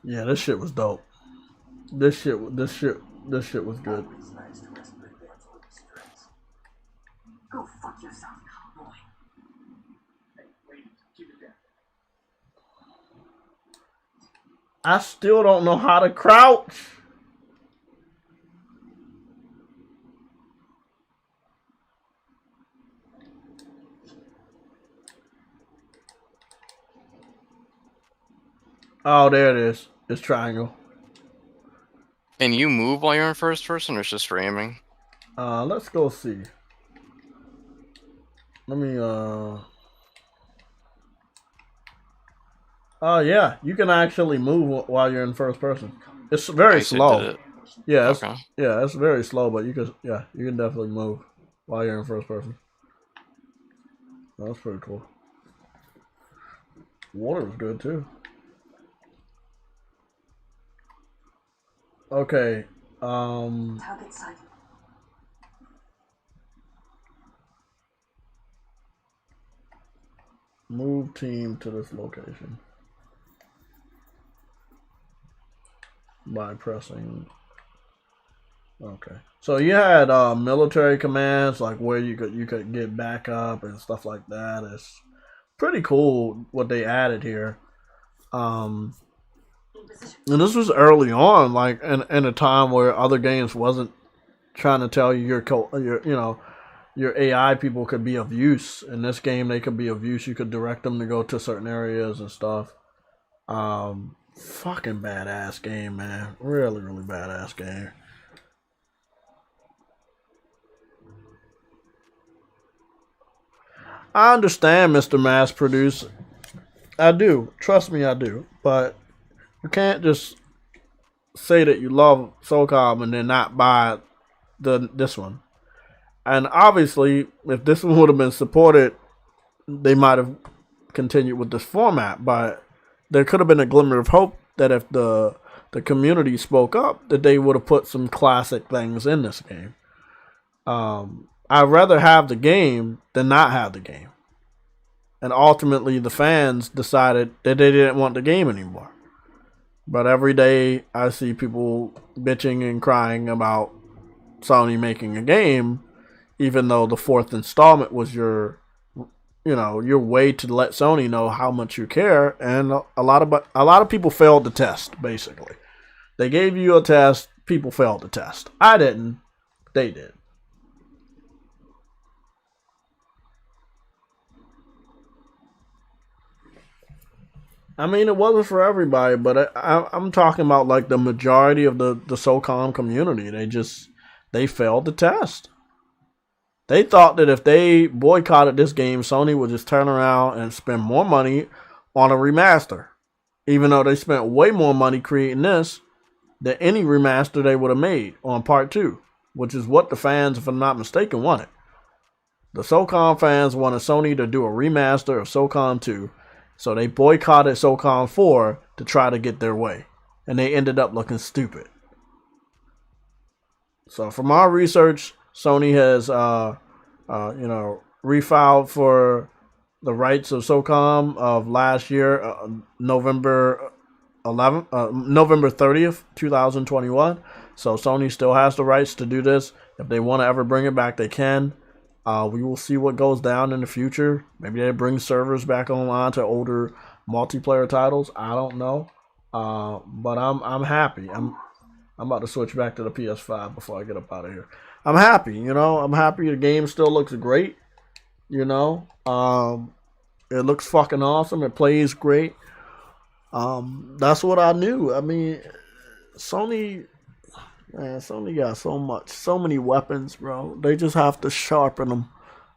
Yeah, this shit was dope. This shit was good. Go fuck yourself, cowboy. I still don't know how to crouch. Oh, there it is. It's triangle. Can you move while you're in first person, or it's just for aiming? Let's go see. Let me, Oh, yeah. You can actually move while you're in first person. It's very slow. Yeah, it's, okay. Yeah, it's very slow, but you can definitely move while you're in first person. That's pretty cool. Water is good, too. Okay. Target sighted. Move team to this location by pressing. Okay. So you had military commands, like where you could get backup and stuff like that. It's pretty cool what they added here. And this was early on, like in a time where other games wasn't trying to tell you your AI people could be of use. In this game, they could be of use. You could direct them to go to certain areas and stuff. Fucking badass game, man. Really, really badass game. I understand, Mr. Mass Producer. I do. Trust me, I do. But you can't just say that you love SOCOM and then not buy this one. And obviously, if this one would have been supported, they might have continued with this format. But there could have been a glimmer of hope that if the community spoke up, that they would have put some classic things in this game. I'd rather have the game than not have the game. And ultimately, the fans decided that they didn't want the game anymore. But every day, I see people bitching and crying about Sony making a game, even though the fourth installment was your way to let Sony know how much you care. And a lot of people failed the test. Basically, they gave you a test. people failed the test. I didn't. They did. I mean, it wasn't for everybody, but I'm talking about like the majority of the SOCOM community. They failed the test. They thought that if they boycotted this game, Sony would just turn around and spend more money on a remaster. Even though they spent way more money creating this than any remaster they would have made on Part 2, which is what the fans, if I'm not mistaken, wanted. The SOCOM fans wanted Sony to do a remaster of SOCOM 2, so they boycotted SOCOM 4 to try to get their way. And they ended up looking stupid. So from our research, Sony has, refiled for the rights of SOCOM of last year, November 30th, 2021. So Sony still has the rights to do this. If they want to ever bring it back, they can. We will see what goes down in the future. Maybe they bring servers back online to older multiplayer titles. I don't know. But I'm happy. I'm about to switch back to the PS5 before I get up out of here. I'm happy, I'm happy the game still looks great, It looks fucking awesome. It plays great. That's what I knew. I mean, Sony got so many weapons, bro. They just have to sharpen them.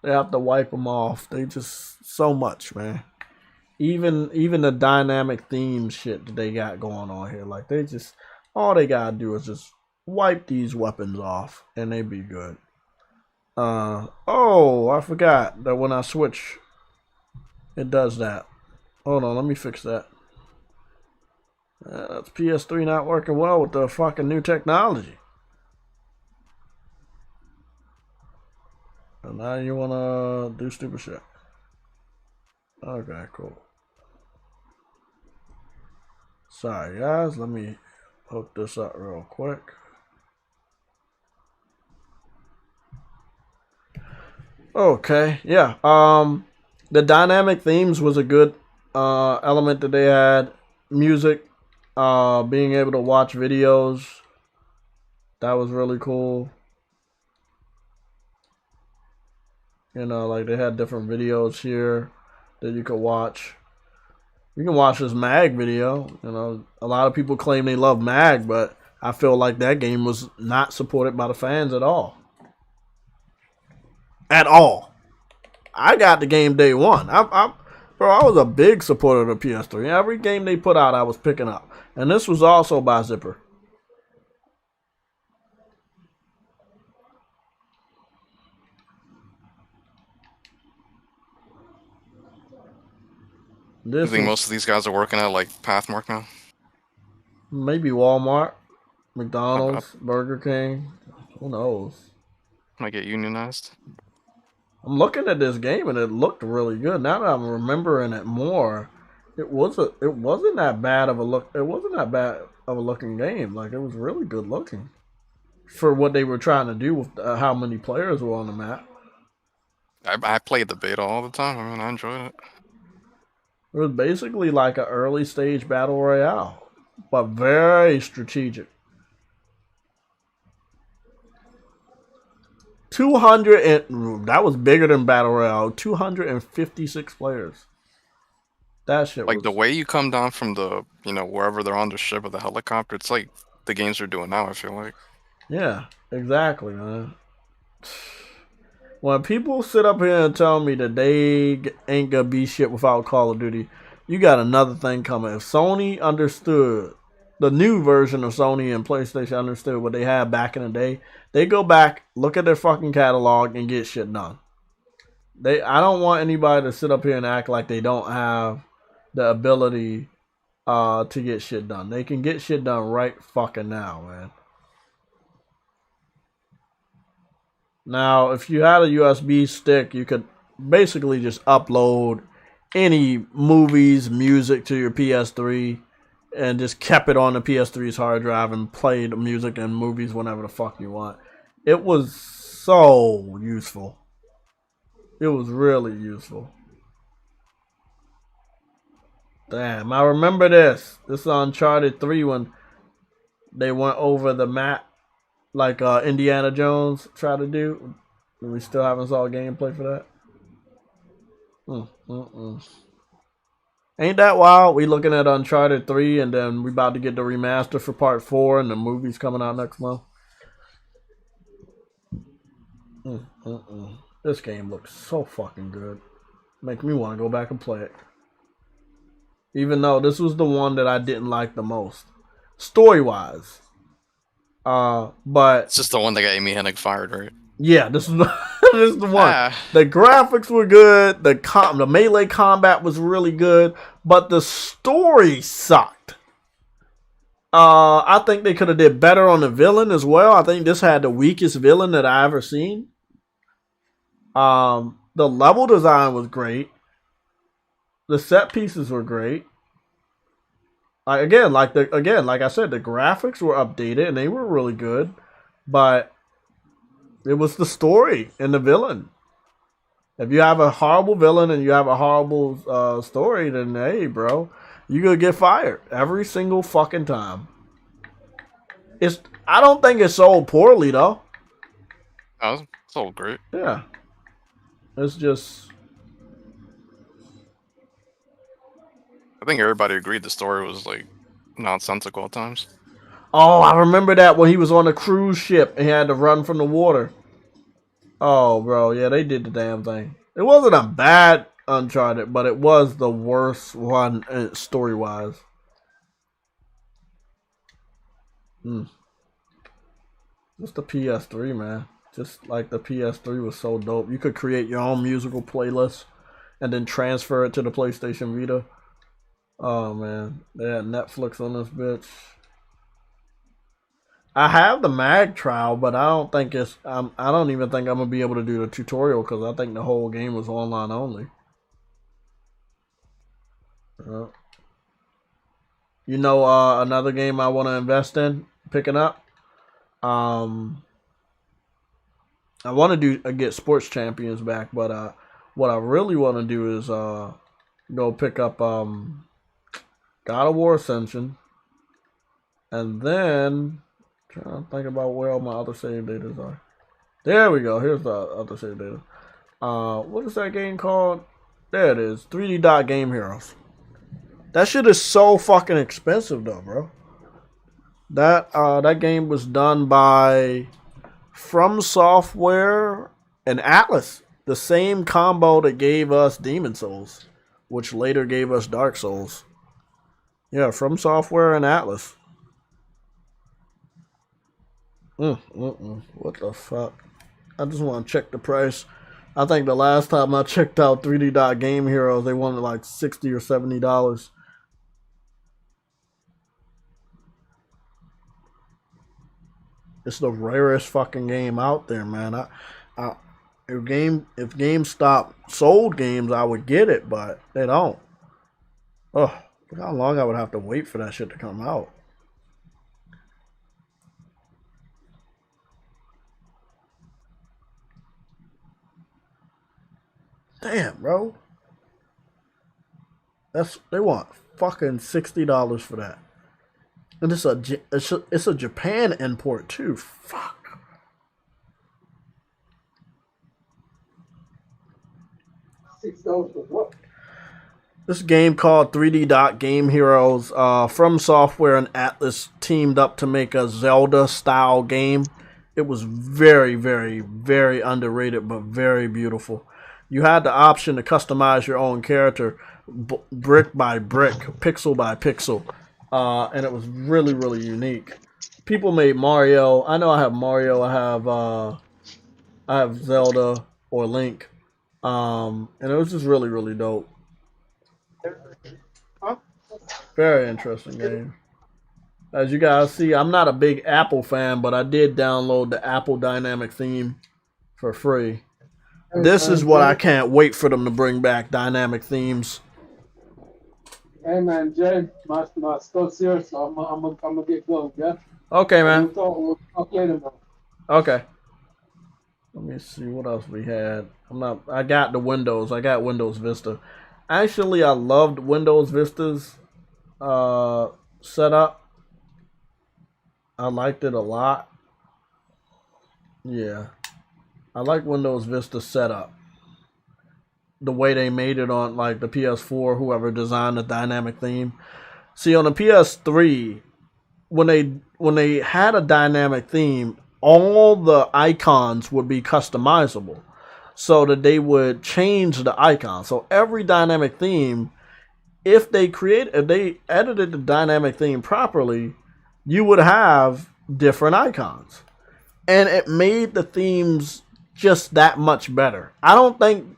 They have to wipe them off. They just, so much, man. Even the dynamic theme shit that they got going on here. Like, all they gotta do is just wipe these weapons off and they be good. I forgot that when I switch, it does that. Hold on, let me fix that. That's PS3 not working well with the fucking new technology. And now you wanna do stupid shit. Okay, cool. Sorry guys, let me hook this up real quick. Okay, yeah. The dynamic themes was a good element that they had. Music, being able to watch videos, that was really cool. Like they had different videos here that you could watch. You can watch this MAG video. A lot of people claim they love MAG, but I feel like that game was not supported by the fans at all. At all. I got the game day one. I was a big supporter of the PS3. Every game they put out, I was picking up. And this was also by Zipper. You think most of these guys are working at like Pathmark now? Maybe Walmart, McDonald's, Burger King. Who knows? Might get unionized. I'm looking at this game and it looked really good. Now that I'm remembering it more, it wasn't that bad of a look. It wasn't that bad of a looking game. Like, it was really good looking for what they were trying to do with how many players were on the map. I played the beta all the time. I mean, I enjoyed it. It was basically like an early stage battle royale, but very strategic. that was bigger than battle royale. 256 players. That shit like was... the way you come down from the wherever they're on the ship or the helicopter. It's like the games they're doing now. I feel like. Yeah, exactly, man. When people sit up here and tell me that they ain't gonna be shit without Call of Duty, you got another thing coming. If Sony understood, the new version of Sony and PlayStation understood what they had back in the day, they go back, look at their fucking catalog, and get shit done. I don't want anybody to sit up here and act like they don't have the ability to get shit done. They can get shit done right fucking now, man. Now, if you had a USB stick, you could basically just upload any movies, music to your PS3 and just kept it on the PS3's hard drive and play the music and movies whenever the fuck you want. It was so useful. It was really useful. Damn, I remember this. This is Uncharted 3 when they went over the map like Indiana Jones tried to do. We still haven't saw gameplay for that. Ain't that wild? We looking at Uncharted 3 and then we about to get the remaster for part 4 and the movie's coming out next month. This game looks so fucking good. Make me want to go back and play it. Even though this was the one that I didn't like the most. Story-wise. But it's just the one that got Amy Hennig fired, right? Yeah, this is the one. The graphics were good. The melee combat was really good, but the story sucked. I think they could have did better on the villain as well. I think this had the weakest villain that I ever seen. The level design was great. The set pieces were great. Like I said, the graphics were updated and they were really good, but it was the story and the villain. If you have a horrible villain and you have a horrible story, then hey, bro, you gonna get fired every single fucking time. I don't think it's sold poorly though. Oh, it's sold great. Yeah, it's just. I think everybody agreed the story was like nonsensical at times. Oh, I remember that when he was on a cruise ship and he had to run from the water. Oh, bro, yeah, they did the damn thing. It wasn't a bad Uncharted, but it was the worst one story-wise. Just the PS3, man. Just like the PS3 was so dope. You could create your own musical playlist and then transfer it to the PlayStation Vita. Oh, man. They had Netflix on this bitch. I have the mag trial, but I don't think it's. I don't even think I'm gonna be able to do the tutorial because I think the whole game was online only. You know, another game I want to invest in picking up. I want to get Sports Champions back, but what I really want to do is go pick up God of War Ascension, and then. Trying to think about where all my other save data are. There we go. Here's the other save data. What is that game called? There it is. 3D Dot Game Heroes. That shit is so fucking expensive though, bro. That game was done by From Software and Atlas. The same combo that gave us Demon Souls, which later gave us Dark Souls. Yeah, From Software and Atlas. What the fuck? I just want to check the price. I think the last time I checked out 3D Dot Game Heroes, they wanted like $60 or $70. It's the rarest fucking game out there, man. If GameStop sold games, I would get it, but they don't. Look how long I would have to wait for that shit to come out. Damn, bro. They want fucking $60 for that. And it's a Japan import too. Fuck. $6 for what? This game called 3D Dot Game Heroes. From Software and Atlas teamed up to make a Zelda style game. It was very, very, very underrated, but very beautiful. You had the option to customize your own character brick by brick, pixel by pixel. And it was really, really unique. People made Mario. I know I have Mario. I have Zelda or Link. And it was just really, really dope. Very interesting game. As you guys see, I'm not a big Apple fan, but I did download the Apple Dynamic Theme for free. This is what I can't wait for them to bring back, dynamic themes. Hey man, Jay, my stuff's here, so I'm gonna get going, yeah? Okay, man. We'll talk later, man. Okay. Let me see what else we had. I got the Windows. I got Windows Vista. Actually, I loved Windows Vista's setup. I liked it a lot. Yeah. I like Windows Vista setup. The way they made it on like the PS4, whoever designed the dynamic theme. See, on the PS3, when they had a dynamic theme, all the icons would be customizable, so that they would change the icon. So every dynamic theme, if they edited the dynamic theme properly, you would have different icons, and it made the themes just that much better. I don't think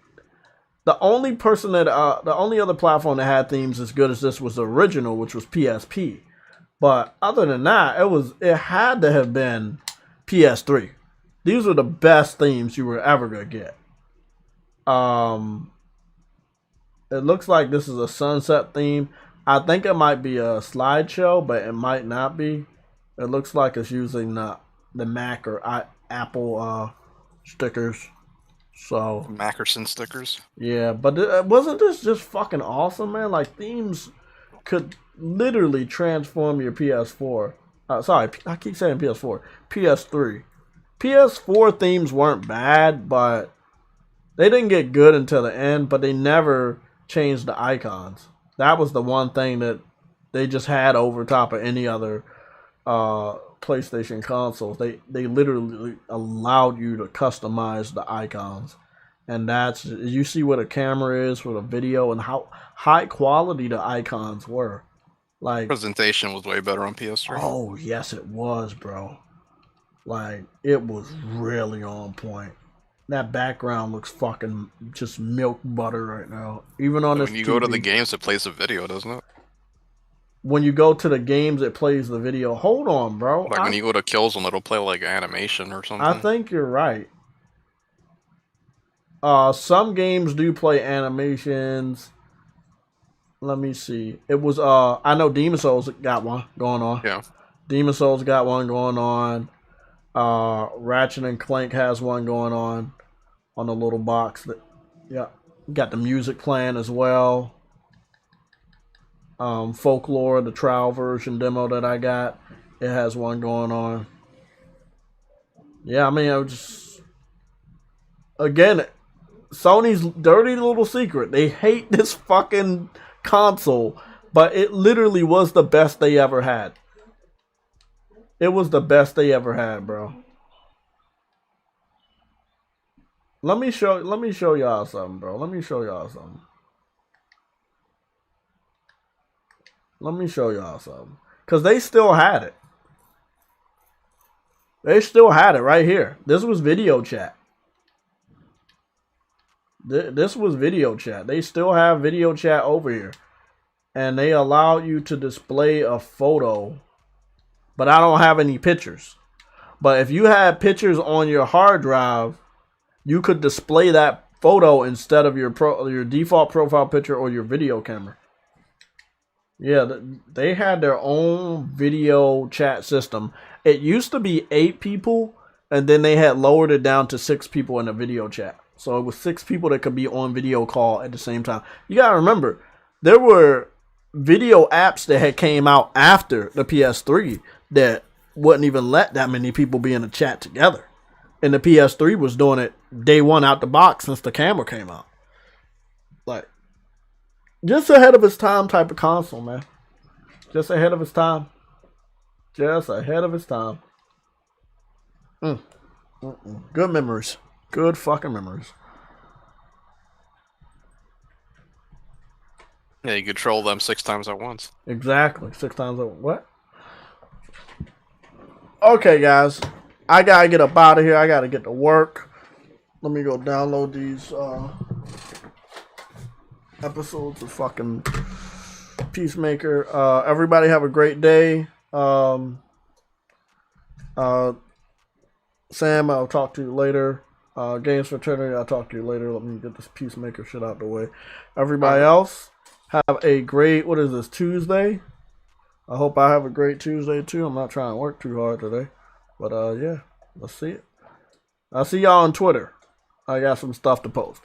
the only other platform that had themes as good as this was the original, which was PSP. But other than that, it had to have been PS3. These were the best themes you were ever gonna get. It looks like this is a sunset theme. I think it might be a slideshow, but it might not be. It looks like it's using the Mac or Apple stickers. So Mackerson stickers. Yeah, but wasn't this just fucking awesome, man? Like, themes could literally transform your PS4. Sorry, I keep saying PS4. PS3. PS4 themes weren't bad, but they didn't get good until the end, but they never changed the icons. That was the one thing that they just had over top of any other PlayStation consoles. They literally allowed you to customize the icons. And that's, you see what a camera is for the video and how high quality the icons were. Like, presentation was way better on PS3. Oh, yes, it was, bro. Like, it was really on point. That background looks fucking just milk butter right now. Even on this When you TV. go to the games, it plays a video, doesn't it? When you go to the games, it plays the video. Hold on, bro. Like when you go to Killzone, it'll play like animation or something. I think you're right. Some games do play animations. Let me see. It was I know Demon Souls got one going on. Yeah. Demon Souls got one going on. Ratchet and Clank has one going on the little box. That, yeah, got the music playing as well. Folklore, the trial version demo that I got, it has one going on. Yeah, I mean, I was just, again, Sony's dirty little secret. They hate this fucking console, but it literally was the best they ever had. It was the best they ever had, bro. Let me show y'all something, bro. Let me show y'all something. Cause they still had it. They still had it right here. This was video chat. This was video chat. They still have video chat over here. And they allow you to display a photo. But I don't have any pictures. But if you had pictures on your hard drive, you could display that photo instead of your default profile picture or your video camera. Yeah, they had their own video chat system. It used to be 8 people, and then they had lowered it down to 6 people in a video chat. So it was 6 people that could be on video call at the same time. You gotta remember, there were video apps that had came out after the PS3 that wouldn't even let that many people be in a chat together. And the PS3 was doing it day one out the box since the camera came out. Like, just ahead of its time type of console, man. Just ahead of its time. Just ahead of its time. Good memories. Good fucking memories. Yeah, you could troll them 6 times at once. Exactly. 6 times at what? Okay, guys. I gotta get up out of here. I gotta get to work. Let me go download these episodes of fucking Peacemaker. Everybody have a great day. Sam, I'll talk to you later. Games Fraternity, I'll talk to you later. Let me get this Peacemaker shit out the way. Everybody else, have a great, what is this, Tuesday? I hope I have a great Tuesday too. I'm not trying to work too hard today. But yeah, let's see it. I'll see y'all on Twitter. I got some stuff to post.